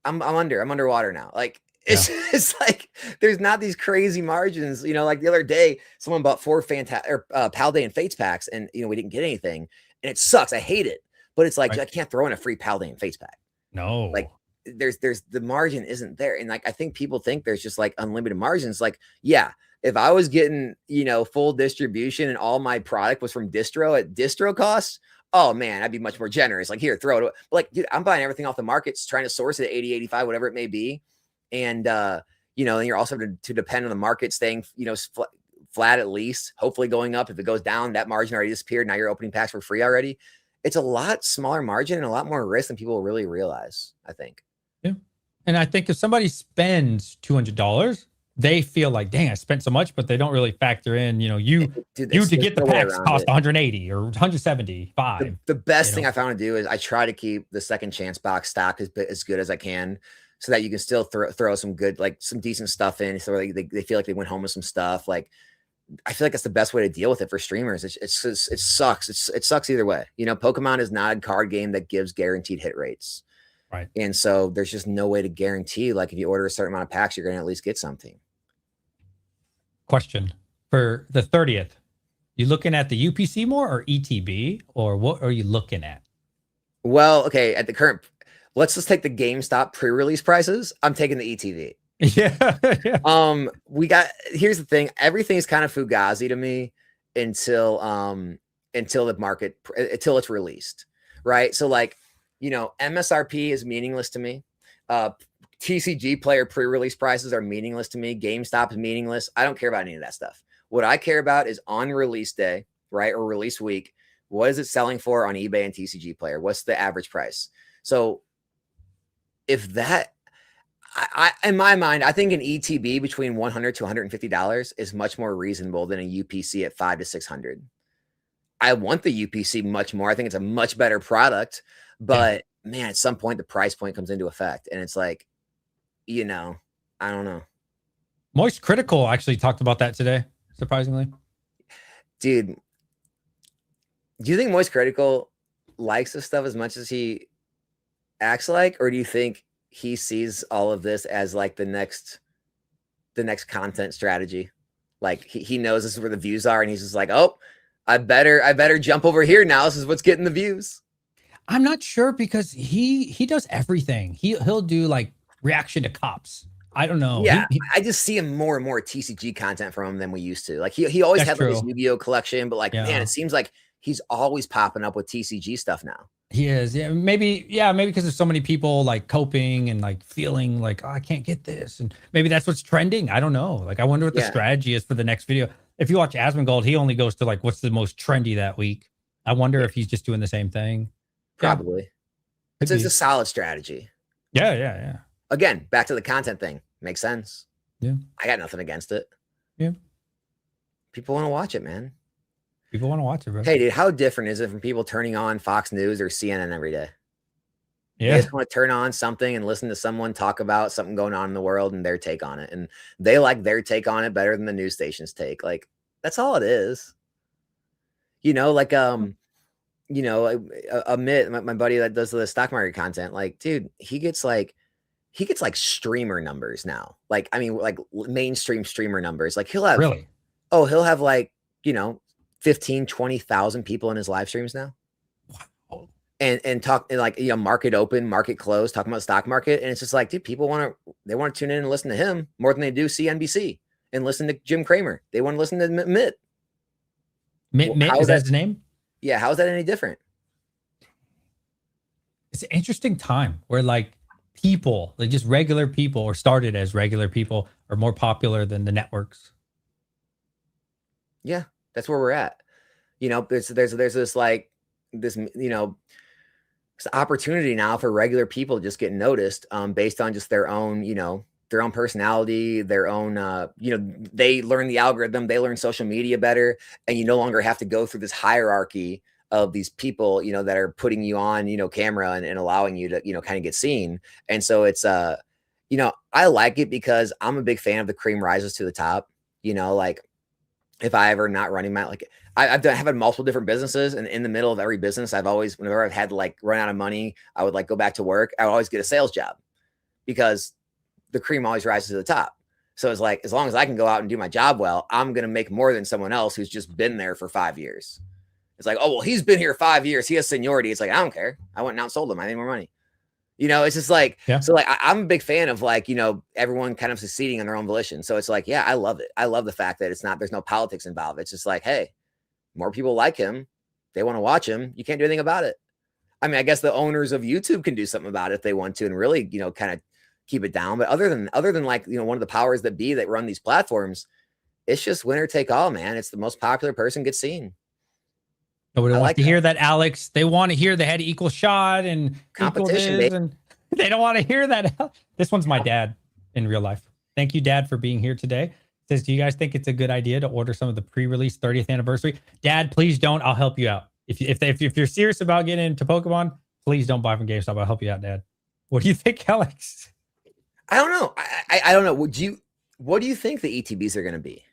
I'm underwater now. Like, it's it's like there's not these crazy margins. Like the other day, someone bought 4 Palday and Fates packs, and we didn't get anything, and it sucks. I hate it, but it's like, Right. I can't throw in a free Palday and Fates pack. No. Like, there's the margin isn't there, and like I think people think there's just like unlimited margins. Like, yeah, if I was getting full distribution and all my product was from distro at distro costs, oh man, I'd be much more generous. Like, here, throw it. But like, dude, I'm buying everything off the markets, trying to source it at 80, 85, whatever it may be. And then you're also to depend on the market staying, flat at least, hopefully going up. If it goes down, that margin already disappeared. Now you're opening packs for free already. It's a lot smaller margin and a lot more risk than people really realize, I think. Yeah. And I think if somebody spends $200, they feel like, dang, I spent so much, but they don't really factor in, you to get the packs cost 180 or 175. The best thing I found to do is I try to keep the second chance box stocked as good as I can, so that you can still throw some good, like some decent stuff in, so they feel like they went home with some stuff. Like, I feel like that's the best way to deal with it for streamers. It sucks. It sucks either way. Pokemon is not a card game that gives guaranteed hit rates. Right. And so there's just no way to guarantee, like, if you order a certain amount of packs, you're going to at least get something. Question for the 30th. You looking at the UPC more or ETB, or what are you looking at? Well, okay. At the current, let's just take the GameStop pre-release prices. I'm taking the ETV. Yeah. Here's the thing. Everything's kind of fugazi to me until the market, until it's released. Right. So like, MSRP is meaningless to me. TCG player pre-release prices are meaningless to me. GameStop is meaningless. I don't care about any of that stuff. What I care about is on release day, right? Or release week. What is it selling for on eBay and TCG player? What's the average price? So if that, in my mind, I think an ETB between $100 to $150 is much more reasonable than a UPC at $500 to $600. I want the UPC much more. I think it's a much better product, but man, at some point the price point comes into effect, and it's like, I don't know. Moist Critical actually talked about that today, surprisingly. Dude, do you think Moist Critical likes this stuff as much as he acts like, or do you think he sees all of this as like the next content strategy? Like, he knows this is where the views are, and he's just like, oh, I better jump over here now. This is what's getting the views. I'm not sure, because he does everything. He'll do like reaction to cops. I don't know. Yeah, I just see him more and more TCG content from him than we used to. Like, he always had like his Yu-Gi-Oh collection, but like, man, it seems like he's always popping up with TCG stuff now. He is. Yeah, maybe because there's so many people like coping and like feeling like, oh, I can't get this, and maybe that's what's trending. I don't know. Like, I wonder what the strategy is for the next video. If you watch Asmongold, he only goes to like what's the most trendy that week. I wonder if he's just doing the same thing. Probably. It's a solid strategy. Yeah. Again, back to the content thing. Makes sense. Yeah. I got nothing against it. Yeah. People want to watch it, man. People want to watch it, bro. Hey, dude, how different is it from people turning on Fox News or CNN every day? Yeah. They just want to turn on something and listen to someone talk about something going on in the world and their take on it. And they like their take on it better than the news station's take. Like, that's all it is. Like, Amit, my buddy that does the stock market content, like, dude, he gets like streamer numbers now. Like, I mean, like mainstream streamer numbers. Like, he'll have like, 15, 20,000 people in his live streams now. Wow. And talk, and like, market open, market closed, talking about the stock market. And it's just like, dude, people want to tune in and listen to him more than they do CNBC and listen to Jim Cramer. They want to listen to Mitt. Mitt, is that his name? Yeah. How is that any different? It's an interesting time where like people, like just regular people, or started as regular people, are more popular than the networks. Yeah, that's where we're at. There's this like this, this opportunity now for regular people to just get noticed based on just their own, their own personality, their own, they learn the algorithm, they learn social media better, and you no longer have to go through this hierarchy of these people, that are putting you on, camera and allowing you to, kind of get seen. And so it's, I like it because I'm a big fan of the cream rises to the top, like if I ever not running my, like, I've had multiple different businesses, and in the middle of every business, I've always, whenever I've had to like run out of money, I would like go back to work. I would always get a sales job because the cream always rises to the top. So it's like, as long as I can go out and do my job well, I'm going to make more than someone else who's just been there for 5 years. It's like, oh, well, he's been here 5 years. He has seniority. It's like, I don't care. I went and outsold him. I need more money. You know, it's just like, Yeah. so like, I'm a big fan of like, you know, everyone kind of succeeding on their own volition. So it's like, yeah, I love it. I love the fact that there's no politics involved. It's just like, hey, more people like him. They want to watch him. You can't do anything about it. I mean, I guess the owners of YouTube can do something about it if they want to, and really, you know, kind of keep it down. But other than like, you know, one of the powers that be that run these platforms, it's just winner take all, man. It's the most popular person gets seen. Nobody wants to hear that, Alex. They want to hear they had equal shot and competition, this, and they don't want to hear that. This one's my dad in real life. Thank you, Dad, for being here today. Says, do you guys think it's a good idea to order some of the pre-release 30th anniversary? Dad, please don't. I'll help you out. If you're serious about getting into Pokemon, please don't buy from GameStop. I'll help you out, Dad. What do you think, Alex? I don't know. I don't know. What do you think the ETBs are going to be?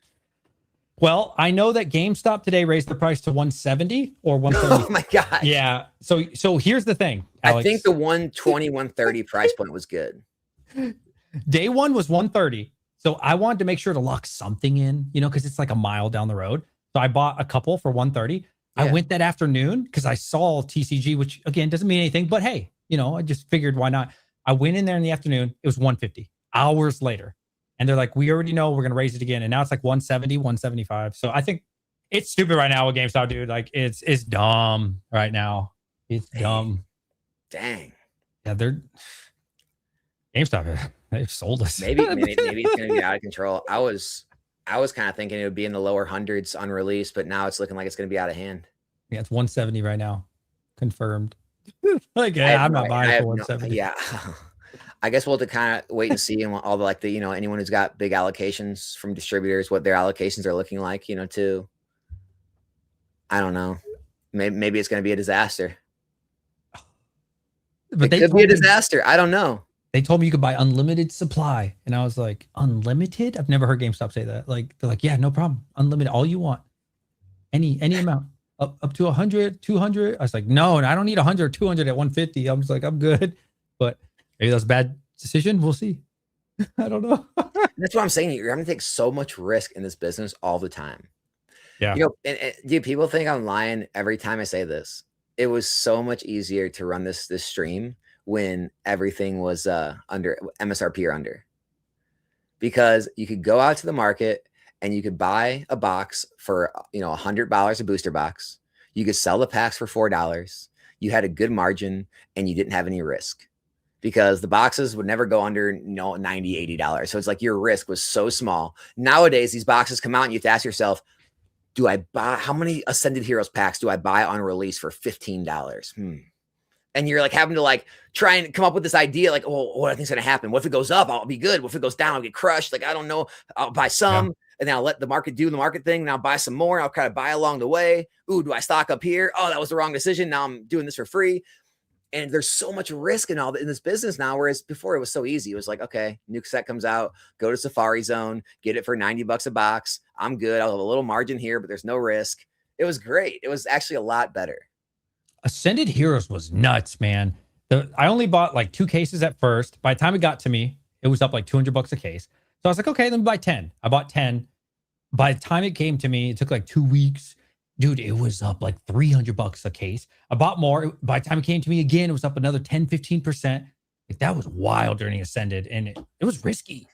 Well, I know that GameStop today raised the price to 170 or 130. Oh my God. Yeah. So here's the thing, Alex. I think the 120, 130 price point was good. Day one was 130. So I wanted to make sure to lock something in, you know, because it's like a mile down the road. So I bought a couple for 130. Yeah. I went that afternoon because I saw TCG, which again doesn't mean anything, but hey, you know, I just figured why not? I went in there in the afternoon. It was 150 hours later. And they're like, we already know we're going to raise it again. And now it's like 170, 175. So I think it's stupid right now with GameStop, dude. Like it's dumb right now. It's dumb. Dang. Yeah, GameStop, they've sold us. Maybe it's going to be out of control. I was kind of thinking it would be in the lower hundreds on release, but now it's looking like it's going to be out of hand. Yeah, it's 170 right now. Confirmed. Like, yeah, I'm not buying it for 170. Yeah. I guess we'll have to kind of wait and see, and all the, like, the, you know, anyone who's got big allocations from distributors, what their allocations are looking like, you know, too. I don't know. Maybe it's going to be a disaster. But it could be a disaster. I don't know. They told me you could buy unlimited supply, and I was like, unlimited? I've never heard GameStop say that. Like, they're like, yeah, no problem, unlimited, all you want, any amount, up to 100, 200. I was like, no, and I don't need 100 or 200 at 150. I'm just like, I'm good. But maybe that's a bad decision. We'll see. I don't know. That's what I'm saying. You're having to take so much risk in this business all the time. Yeah. You know, and do people think I'm lying every time I say this? It was so much easier to run this stream when everything was under MSRP or under, because you could go out to the market and you could buy a box for, you know, $100, a booster box. You could sell the packs for $4. You had a good margin and you didn't have any risk, because the boxes would never go under, you know, $90, $80. So it's like your risk was so small. Nowadays, these boxes come out and you have to ask yourself, do I buy, how many Ascended Heroes packs do I buy on release for $15? And you're like having to like try and come up with this idea, like, oh, what I think's going to happen? What if it goes up? I'll be good. What if it goes down? I'll get crushed. Like, I don't know. I'll buy some, and then I'll let the market do the market thing. And I'll buy some more. I'll kind of buy along the way. Ooh, do I stock up here? Oh, that was the wrong decision. Now I'm doing this for free. And there's so much risk in all in this business now, whereas before it was so easy. It was like, okay, new set comes out, go to Safari Zone, get it for $90 a box. I'm good. I'll have a little margin here, but there's no risk. It was great. It was actually a lot better. Ascended Heroes was nuts, man. I only bought like 2 cases at first. By the time it got to me, it was up like $200 a case. So I was like, okay, let me buy 10. I bought 10. By the time it came to me, it took like 2 weeks. Dude, it was up like $300 a case. I bought more. By the time it came to me again, it was up another 10, 15%. Like, that was wild during Ascended, and it was risky.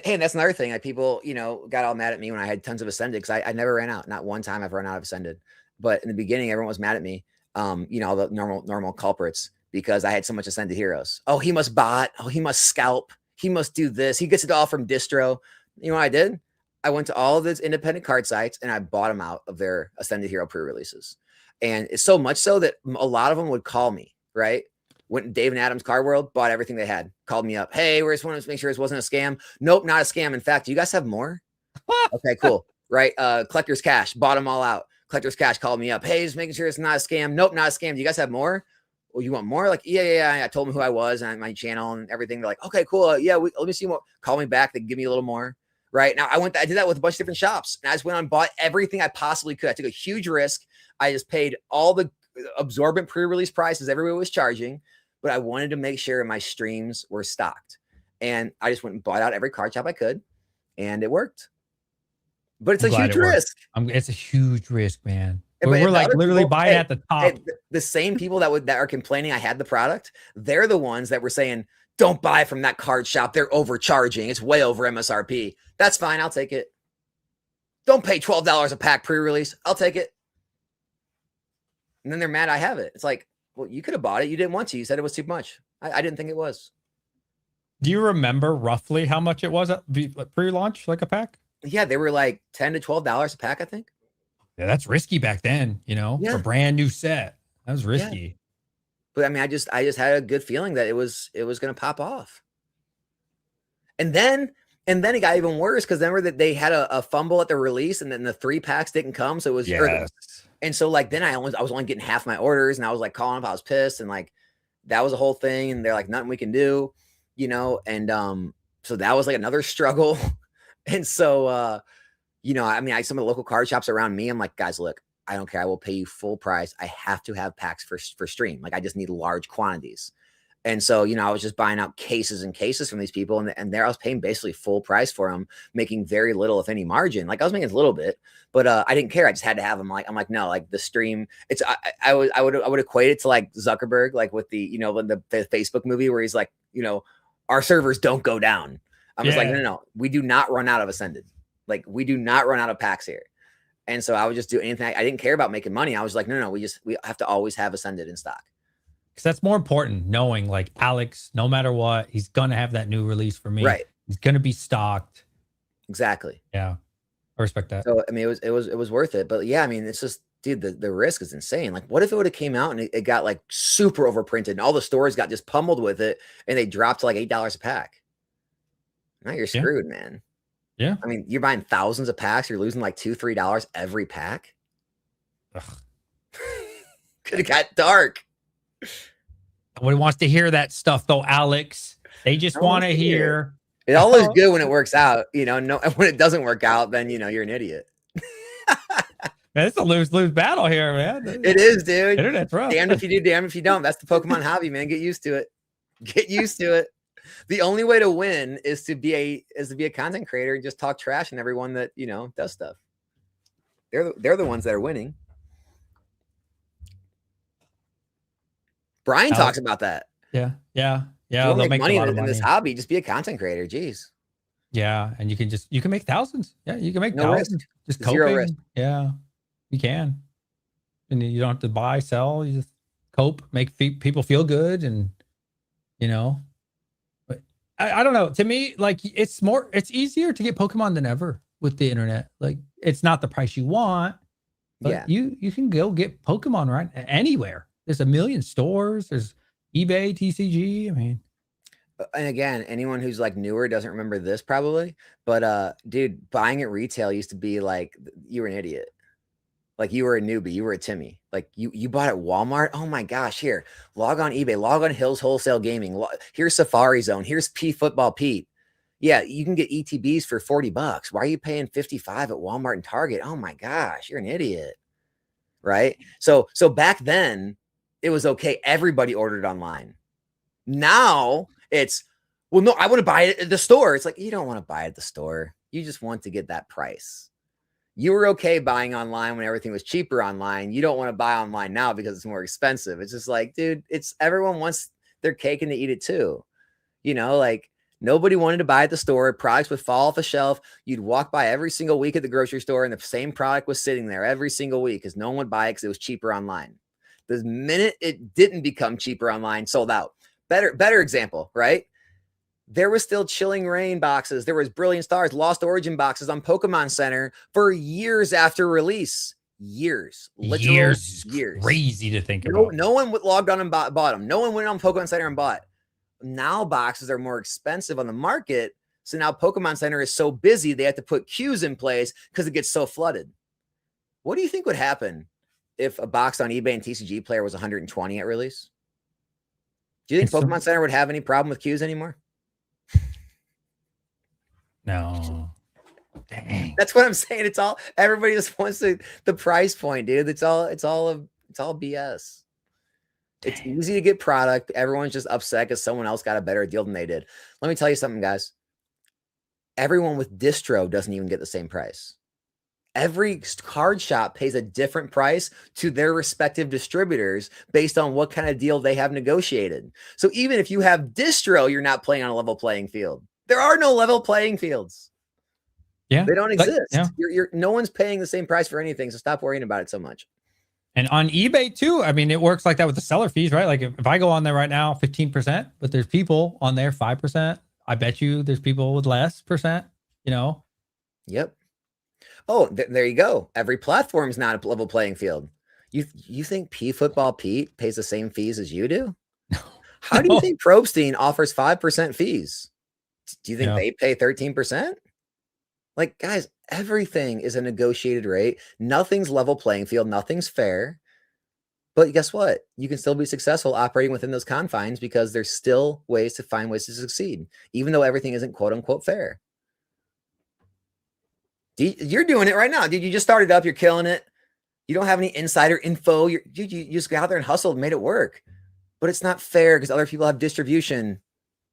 And that's another thing. Like, people, you know, got all mad at me when I had tons of Ascended, because I never ran out. Not one time I've run out of Ascended. But in the beginning, everyone was mad at me. You know, all the normal culprits, because I had so much Ascended Heroes. Oh, he must bot. Oh, he must scalp. He must do this. He gets it all from distro. You know what I did? I went to all of those independent card sites and I bought them out of their Ascended Hero pre-releases. And it's so much so that a lot of them would call me, right? Went to Dave and Adam's Card World, bought everything they had, called me up. Hey, we just wanted to make sure this wasn't a scam. Nope, not a scam. In fact, do you guys have more? Okay, cool. Right. Collector's Cash, bought them all out. Collector's Cash called me up. Hey, just making sure it's not a scam. Nope, not a scam. Do you guys have more? Well, you want more? Like, yeah. I told them who I was and my channel and everything. They're like, okay, cool. Yeah, let me see what. Call me back. They give me a little more. right? Now I did that with a bunch of different shops, and I just went on and bought everything I possibly could. I took a huge risk. I just paid all the absorbent pre-release prices everybody was charging, but I wanted to make sure my streams were stocked. And I just went and bought out every card shop I could, and it worked. But it's a huge risk. It's a huge risk, man. But We're like literally buying at the top. The same people that are complaining I had the product, they're the ones that were saying, don't buy from that card shop. They're overcharging. It's way over MSRP. That's fine. I'll take it. Don't pay $12 a pack pre-release. I'll take it. And then they're mad I have it. It's like, well, you could have bought it. You didn't want to. You said it was too much. I didn't think it was. Do you remember roughly how much it was at pre-launch, like a pack? Yeah, they were like $10 to $12 a pack, I think. Yeah, that's risky back then, you know, for a brand new set. That was risky. Yeah. But I mean, I just had a good feeling that it was going to pop off. And then it got even worse because remember that they had a fumble at the release, and then the 3 packs didn't come. So it was, and so like then I was only getting half my orders, and I was like calling up, I was pissed, and like that was a whole thing. And they're like, nothing we can do, you know. And so that was like another struggle. And so you know, I mean, some of the local card shops around me, I'm like, guys, look, I don't care. I will pay you full price. I have to have packs for stream. Like I just need large quantities. And so, you know, I was just buying out cases and cases from these people, and there I was paying basically full price for them, making very little, if any, margin. Like I was making a little bit, but I didn't care. I just had to have them. Like I'm like, no, like the stream. It's I would equate it to like Zuckerberg, like with the, you know, the Facebook movie where he's like, you know, our servers don't go down. I'm just like, no, we do not run out of Ascended. Like we do not run out of packs here. And so I would just do anything. I didn't care about making money. I was like, no, we have to always have Ascended in stock. Because that's more important, knowing like Alex, no matter what, he's gonna have that new release for me. Right. He's gonna be stocked. Exactly. Yeah. I respect that. So I mean, it was worth it. But yeah, I mean, it's just, dude, the risk is insane. Like, what if it would have came out and it got like super overprinted and all the stores got just pummeled with it and they dropped to like $8 a pack? Now you're screwed, man. Yeah. I mean, you're buying thousands of packs, you're losing like $2, $3 every pack. Could have got dark. Nobody wants to hear that stuff though, Alex. They just want to hear. It all is good when it works out, you know. No, when it doesn't work out, then you know you're an idiot. Man, it's a lose-lose battle here, man. It is, dude. Internet's rough. Damned if you do, damned if you don't. That's the Pokemon hobby, man. Get used to it. Get used to it. The only way to win is to be a content creator and just talk trash on everyone that, you know, does stuff. They're the ones that are winning. Brian talks about that. Yeah. They'll make money in this hobby. Just be a content creator. Jeez. Yeah, and you can make thousands. Yeah, you can make thousands. Risk. Just coping. Zero risk. Yeah, you can. And you don't have to buy, sell. You just cope, make people feel good, and you know. But I don't know. To me, like it's easier to get Pokemon than ever with the internet. Like it's not the price you want, but you can go get Pokemon right anywhere. There's a million stores. There's eBay, TCG. I mean, and again, anyone who's like newer doesn't remember this probably, but dude, buying at retail used to be like you were an idiot. Like you were a newbie, you were a Timmy. Like you bought at Walmart. Oh my gosh, here, log on eBay, log on Hills Wholesale Gaming. Here's Safari Zone. Here's P Football Pete. Yeah, you can get ETBs for $40. Why are you paying $55 at Walmart and Target? Oh my gosh, you're an idiot. Right? So back then it was okay. Everybody ordered online. Now it's, well, no, I want to buy it at the store. It's like, you don't want to buy it at the store. You just want to get that price. You were okay buying online when everything was cheaper online. You don't want to buy online now because it's more expensive. It's just like, dude, it's everyone wants their cake and to eat it too. You know, like nobody wanted to buy at the store. Products would fall off the shelf. You'd walk by every single week at the grocery store and the same product was sitting there every single week because no one would buy it because it was cheaper online. The minute it didn't become cheaper online, sold out. Better example, right? There was still Chilling Reign boxes. There was Brilliant Stars, Lost Origin boxes on Pokemon Center for years after release. Years. Years. Crazy to think about. No one logged on and bought them. No one went on Pokemon Center and bought. Now boxes are more expensive on the market. So now Pokemon Center is so busy, they have to put queues in place because it gets so flooded. What do you think would happen if a box on eBay and TCG Player was 120 at release? Do you think Pokemon Center would have any problem with queues anymore? No. Dang. That's what I'm saying. It's all everybody just wants the price point, dude. It's all BS. It's Dang. easy to get product. Everyone's just upset because someone else got a better deal than they did. Let me tell you something, guys. Everyone with distro doesn't even get the same price. Every card shop pays a different price to their respective distributors based on what kind of deal they have negotiated. So even if you have distro, you're not playing on a level playing field. There are no level playing fields. Yeah. They don't exist. Yeah. You're no one's paying the same price for anything. So stop worrying about it so much. And on eBay too, I mean, it works like that with the seller fees, right? Like if I go on there right now, 15%, but there's people on there 5%. I bet you there's people with less percent, you know? Yep. Oh, there you go. Every platform is not a level playing field. You think P Football Pete pays the same fees as you do? How do you think Probstein offers 5% fees? Do you think they pay 13%? Like, guys, everything is a negotiated rate. Nothing's level playing field. Nothing's fair. But guess what? You can still be successful operating within those confines because there's still ways to find ways to succeed, even though everything isn't quote unquote fair. You're doing it right now, dude. You just started up. You're killing it. You don't have any insider info. You just got out there and hustled and made it work. But it's not fair because other people have distribution.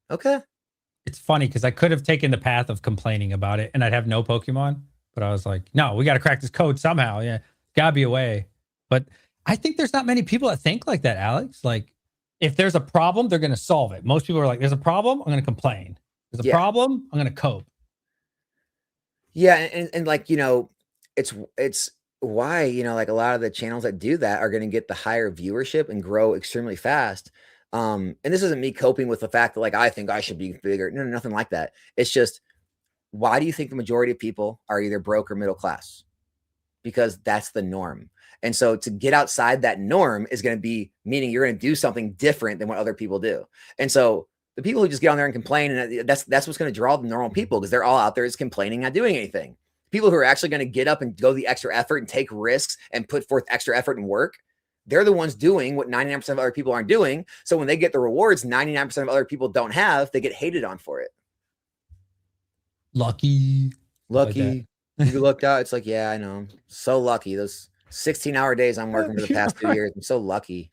Okay. It's funny because I could have taken the path of complaining about it and I'd have no Pokemon. But I was like, no, we got to crack this code somehow. Yeah, gotta be a way. But I think there's not many people that think like that, Alex. Like, if there's a problem, they're going to solve it. Most people are like, there's a problem, I'm going to complain. There's a problem, I'm going to cope. Yeah, and like, it's why, like a lot of the channels that do that are going to get the higher viewership and grow extremely fast. And this isn't me coping with the fact that like I think I should be bigger. No, nothing like that. It's just, why do you think the majority of people are either broke or middle class? Because that's the norm. And so to get outside that norm is going to be meaning you're going to do something different than what other people do. And so the people who just get on there and complain, and that's what's going to draw the normal people because they're all out there just complaining, not doing anything. People who are actually going to get up and go the extra effort and take risks and put forth extra effort and work, they're the ones doing what 99% of other people aren't doing. So when they get the rewards 99% of other people don't have, they get hated on for it. Lucky. Like you looked out. It's like, yeah, I know. I'm so lucky. Those 16-hour days I'm working for the past 2 years. I'm so lucky.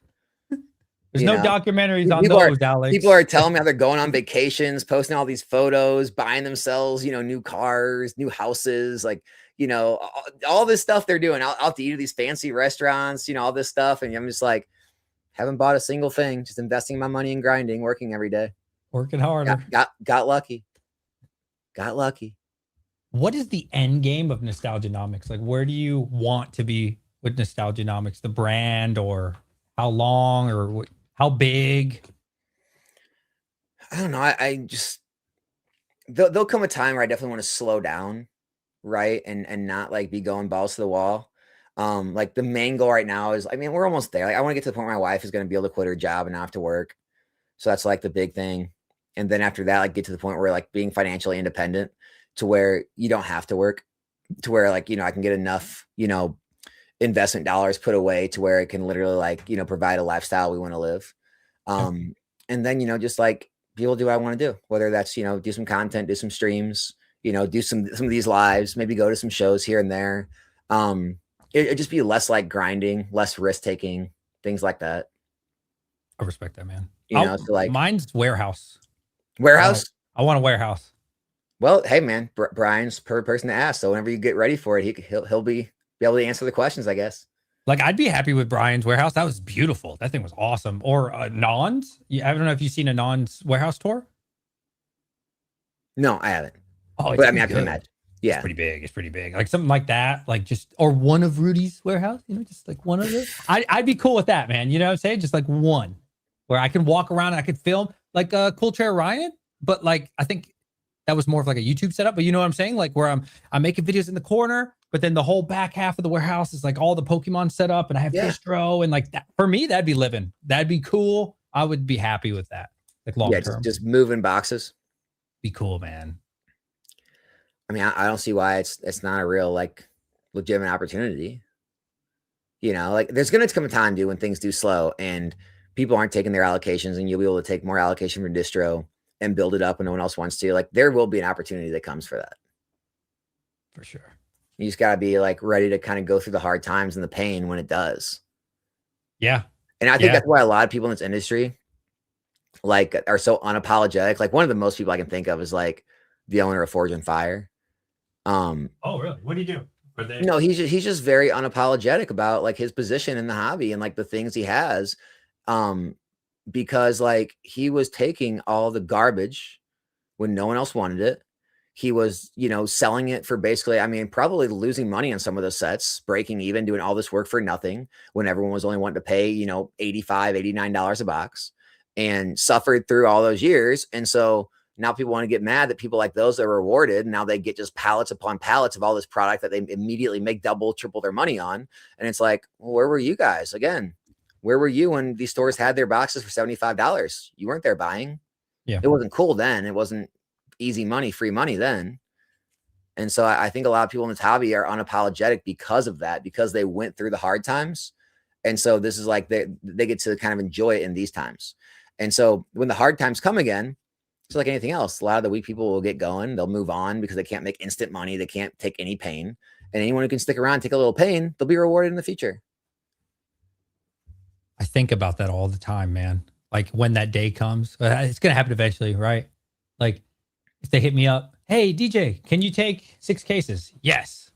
There's no documentaries on those, Alex. People are telling me how they're going on vacations, posting all these photos, buying themselves, new cars, new houses, like, all this stuff they're doing out to eat at these fancy restaurants, all this stuff. And I'm just like, haven't bought a single thing, just investing my money and grinding, working every day. Working harder. Got lucky. Got lucky. What is the end game of Nostalgianomics? Like, where do you want to be with Nostalgianomics? The brand, or how long, or how big? I don't know. I just, there'll come a time where I definitely want to slow down, right? And not like be going balls to the wall. Like the main goal right now is, we're almost there. Like I want to get to the point where my wife is going to be able to quit her job and not have to work. So that's like the big thing. And then after that, like get to the point where like being financially independent to where you don't have to work, to where like, I can get enough, investment dollars put away to where it can literally like, provide a lifestyle we want to live. And then, just like be able to do what I want to do, whether that's, do some content, do some streams, do some of these lives, maybe go to some shows here and there. It'd just be less like grinding, less risk taking, things like that. I respect that, man. So like mine's warehouse. I want a warehouse. Well, hey man, Brian's per person to ask. So whenever you get ready for it, he'll be able to answer the questions, I guess. Like I'd be happy with Brian's warehouse. That was beautiful. That thing was awesome. Or Non's. I don't know if you've seen a Non's warehouse tour. No, I haven't. Oh, but I can imagine. Yeah, it's pretty big. Like something like that. Like just, or one of Rudy's warehouse. Just like one of it. I'd be cool with that, man. You know what I'm saying? Just like one, where I can walk around and I could film like Cool Chair Ryan. But like I think that was more of like a YouTube setup. But you know what I'm saying? Like where I'm making videos in the corner, but then the whole back half of the warehouse is like all the Pokemon set up, and I have distro, and like that. For me, that'd be living. That'd be cool. I would be happy with that. Like long term. Just moving boxes. Be cool, man. I don't see why it's not a real like legitimate opportunity. Like there's gonna come a time, dude, when things do slow and people aren't taking their allocations, and you'll be able to take more allocation from distro and build it up when no one else wants to. Like there will be an opportunity that comes for that. for sure. You just got to be like ready to kind of go through the hard times and the pain when it does. Yeah. And I think that's why a lot of people in this industry like are so unapologetic. Like one of the most people I can think of is like the owner of Forge and Fire. Oh, really? What do you do? No, he's just very unapologetic about like his position in the hobby and like the things he has. Because like he was taking all the garbage when no one else wanted it. He was, you know, selling it for basically, I mean, probably losing money on some of the sets, breaking even, doing all this work for nothing when everyone was only wanting to pay, you know, $85, $89 a box, and suffered through all those years. And so now people want to get mad that people like those are rewarded. Now they get just pallets upon pallets of all this product that they immediately make double, triple their money on. And it's like, well, where were you guys? Again, where were you when these stores had their boxes for $75? You weren't there buying. Yeah. It wasn't cool then. It wasn't easy money, free money then. And so I think a lot of people in this hobby are unapologetic because of that, because they went through the hard times. And so this is like they get to kind of enjoy it in these times. And so when the hard times come again, it's like anything else. A lot of the weak people will get going. They'll move on because they can't make instant money. They can't take any pain. And anyone who can stick around, take a little pain, they'll be rewarded in the future. I think about that all the time, man. Like when that day comes, it's going to happen eventually, right? Like if they hit me up, hey, DJ, can you take 6 cases? Yes.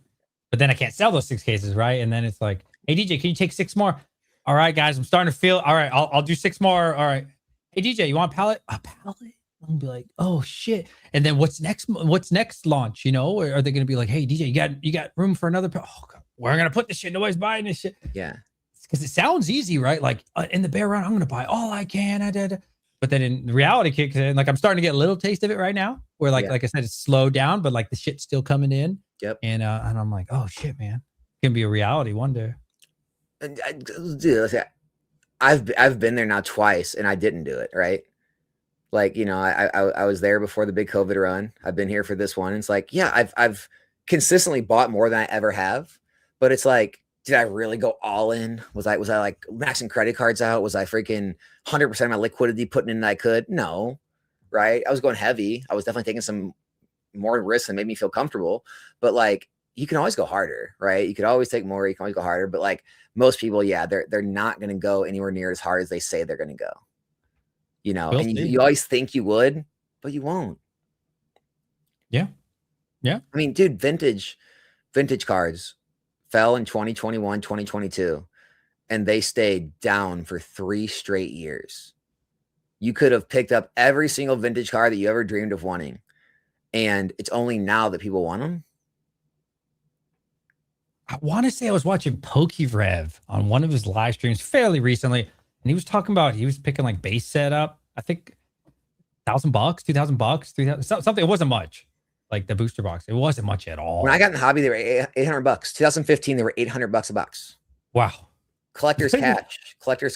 But then I can't sell those 6 cases, right? And then it's like, hey, DJ, can you take 6 more? All right, guys, I'm starting to feel, all right, I'll do 6 more. All right. Hey, DJ, you want a pallet? A pallet? I'll be like, oh, shit. And then what's next launch, you know? Or are they going to be like, hey, DJ, you got room for another? Oh, God, where am I going to put this shit? Nobody's buying this shit. Yeah. Because it sounds easy, right? Like in the bear run, I'm going to buy all I can. But then in reality kicks in, like I'm starting to get a little taste of it right now where like I said, it's slowed down, but like the shit's still coming in. Yep. And I'm like, oh shit, man. It can be a reality one day. Dude, I've been there now twice and I didn't do it. Right. Like, you know, I was there before the big COVID run. I've been here for this one. It's like, yeah, I've consistently bought more than I ever have, but it's like, did I really go all in? Was I like maxing credit cards out? Was I freaking 100% of my liquidity putting in that I could? No. Right. I was going heavy. I was definitely taking some more risks and made me feel comfortable, but like, you can always go harder, right? You could always take more. You can always go harder, but like most people, yeah, they're not going to go anywhere near as hard as they say they're going to go, you know, and you always think you would, but you won't. Yeah. Yeah. I mean, dude, vintage cards fell in 2021, 2022, and they stayed down for 3 straight years. You could have picked up every single vintage card that you ever dreamed of wanting. And it's only now that people want them. I want to say I was watching PokeRev on one of his live streams fairly recently. And he was talking about, he was picking like base set up. I think $1,000, $2,000, $3,000, something. It wasn't much. Like the booster box. It wasn't much at all. When I got in the hobby, they were $800. 2015, they were $800 a box. Wow. Collector's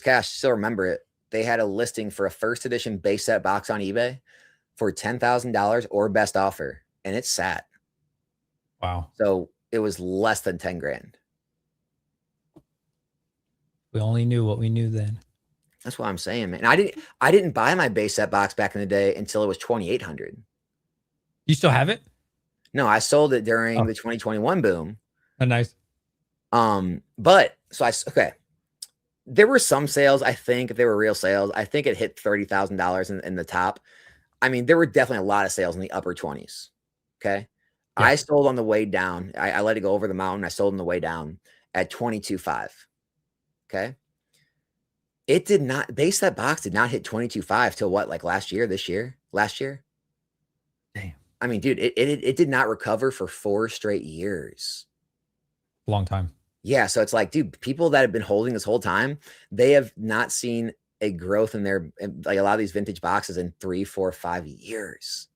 Cash, still remember it. They had a listing for a first edition base set box on eBay for $10,000 or best offer, and it sat. Wow. So it was less than 10 grand. We only knew what we knew then. That's what I'm saying, man. I didn't buy my base set box back in the day until it was 2,800. You still have it? No, I sold it during the 2021 boom. Oh, nice. But so okay. There were some sales, I think, if they were real sales, I think it hit $30,000 in the top. I mean, there were definitely a lot of sales in the upper 20s. Okay. Yeah. I sold on the way down. I let it go over the mountain. I sold on the way down at 22.5. Okay. It did not, base set box did not hit 22.5 till what, like last year? Damn. I mean, dude, it did not recover for 4 straight years. Long time. Yeah. So it's like, dude, people that have been holding this whole time, they have not seen a growth in their, like a lot of these vintage boxes in 3, 4, 5 years.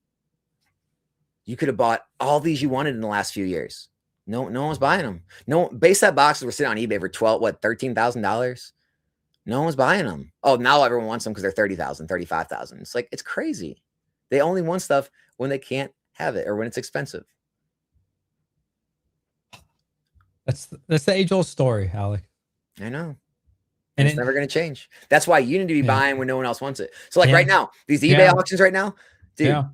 You could have bought all these you wanted in the last few years. No one was buying them. No base set boxes were sitting on eBay for $13,000. No one was buying them. Oh, now everyone wants them because they're $30,000, $35,000. It's like, it's crazy. They only want stuff when they can't have it or when it's expensive. That's the age-old story, Alec. I know. And it's never going to change. That's why you need to be buying when no one else wants it. So like right now, these eBay auctions right now, dude,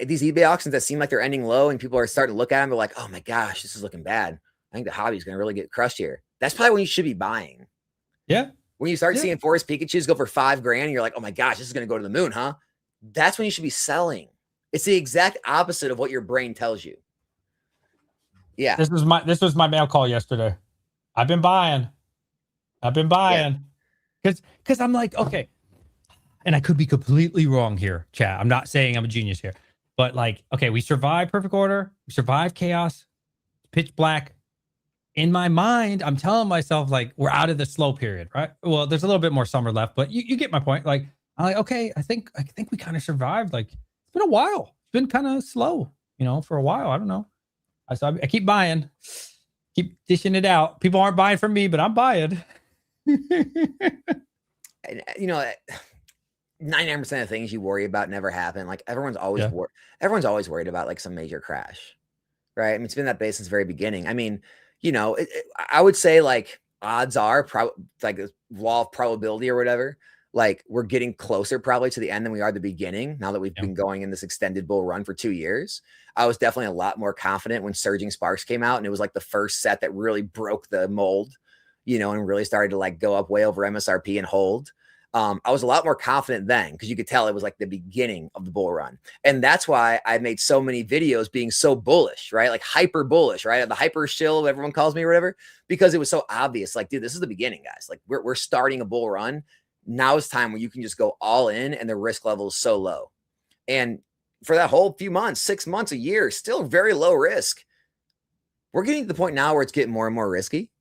these eBay auctions that seem like they're ending low and people are starting to look at them, they're like, oh my gosh, this is looking bad. I think the hobby is going to really get crushed here. That's probably when you should be buying. Yeah. When you start seeing Forest Pikachus go for $5,000 and you're like, oh my gosh, this is going to go to the moon, huh? That's when you should be selling. It's the exact opposite of what your brain tells you. Yeah. This was my mail call yesterday. I've been buying. Because I'm like, okay. And I could be completely wrong here, chat. I'm not saying I'm a genius here. But like, okay, we survived perfect order. We survived chaos, pitch black. In my mind, I'm telling myself, like, we're out of the slow period, right? Well, there's a little bit more summer left, but you get my point. Like, I'm like, okay, I think we kind of survived. Like, it's been a while. It's been kind of slow, for a while. I don't know. I keep buying, keep dishing it out. People aren't buying from me, but I'm buying. 99% of things you worry about never happen. Like everyone's always worried about like some major crash, right? I mean, it's been that base since the very beginning. I mean, I would say like odds are like the law of probability or whatever. Like we're getting closer probably to the end than we are the beginning. Now that we've been going in this extended bull run for 2 years, I was definitely a lot more confident when Surging Sparks came out, and it was like the first set that really broke the mold, and really started to like go up way over MSRP and hold. I was a lot more confident then because you could tell it was like the beginning of the bull run. And that's why I made so many videos being so bullish, right? Like hyper bullish, right? The hyper shill, everyone calls me or whatever, because it was so obvious. Like, dude, this is the beginning, guys. Like we're starting a bull run. Now is time where you can just go all in and the risk level is so low. And for that whole few months, 6 months, a year, still very low risk. We're getting to the point now where it's getting more and more risky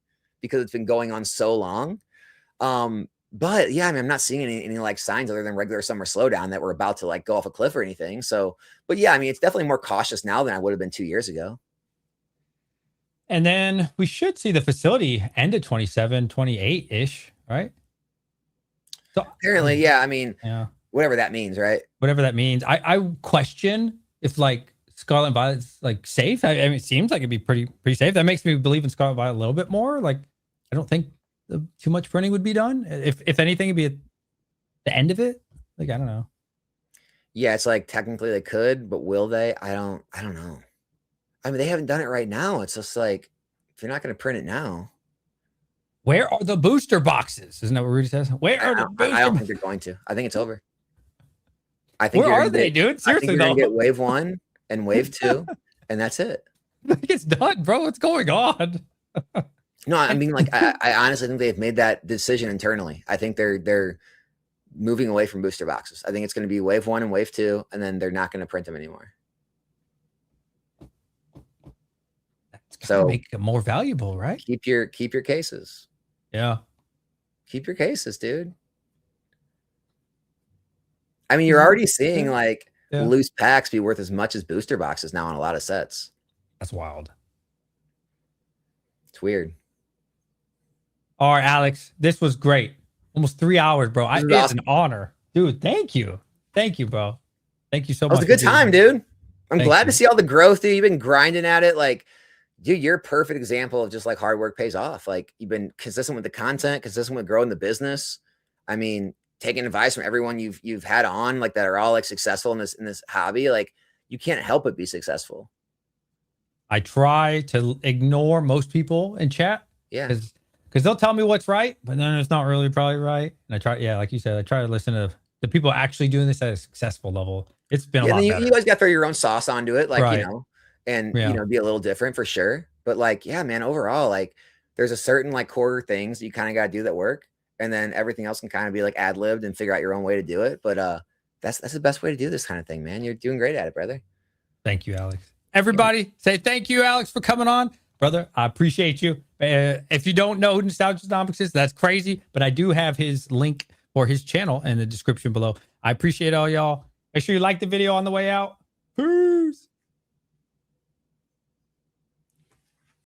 because it's been going on so long. But yeah, I mean, I'm not seeing any like signs other than regular summer slowdown that we're about to like go off a cliff or anything. So, but yeah, I mean, it's definitely more cautious now than I would have been 2 years ago. And then we should see the facility end at 27, 28 ish, right? So apparently, yeah. I mean, whatever that means, right? Whatever that means. I question if like Scarlet and Violet's like safe. I mean, it seems like it'd be pretty safe. That makes me believe in Scarlet and Violet a little bit more. Like, I don't think too much printing would be done. If anything, it'd be at the end of it. Like, I don't know. Yeah, it's like technically they could, but will they? I don't know. I mean, they haven't done it right now. It's just like, if you're not going to print it now, where are the booster boxes? Isn't that what Rudy says? Where are the booster? I don't think they're going to. I think it's over. I think where are they, dude? Seriously, I think you're gonna get wave 1 and wave 2, and that's it. It's done, bro. What's going on? No, I mean, like, I honestly think they've made that decision internally. I think they're moving away from booster boxes. I think it's going to be wave 1 and wave 2, and then they're not going to print them anymore. That's going to make it more valuable, right? Keep your cases. Yeah. Keep your cases, dude. I mean, you're already seeing like loose packs be worth as much as booster boxes now on a lot of sets. That's wild. It's weird. All right, Alex, this was great. Almost 3 hours, bro. It's awesome. An honor, dude. Thank you, bro. Thank you so much. It was a good time, dude. I'm glad to see all the growth. Dude, you've been grinding at it. Like, dude, you're a perfect example of just like hard work pays off. Like, you've been consistent with the content, consistent with growing the business. I mean, taking advice from everyone you've had on, like, that are all like successful in this hobby. Like, you can't help but be successful. I try to ignore most people in chat. Yeah. Because they'll tell me what's right, but then it's not really probably right. And I try, like you said, I try to listen to the people actually doing this at a successful level. It's been a lot better. You guys got to throw your own sauce onto it, like, and be a little different for sure. But like, yeah, man, overall, like, there's a certain like core things you kind of got to do that work, and then everything else can kind of be like ad-libbed and figure out your own way to do it. But that's the best way to do this kind of thing, man. You're doing great at it, brother. Thank you, Alex. Everybody say thank you, Alex, for coming on. Brother, I appreciate you. If you don't know who Nostalgianomics is, that's crazy. But I do have his link or his channel in the description below. I appreciate all y'all. Make sure you like the video on the way out. Peace.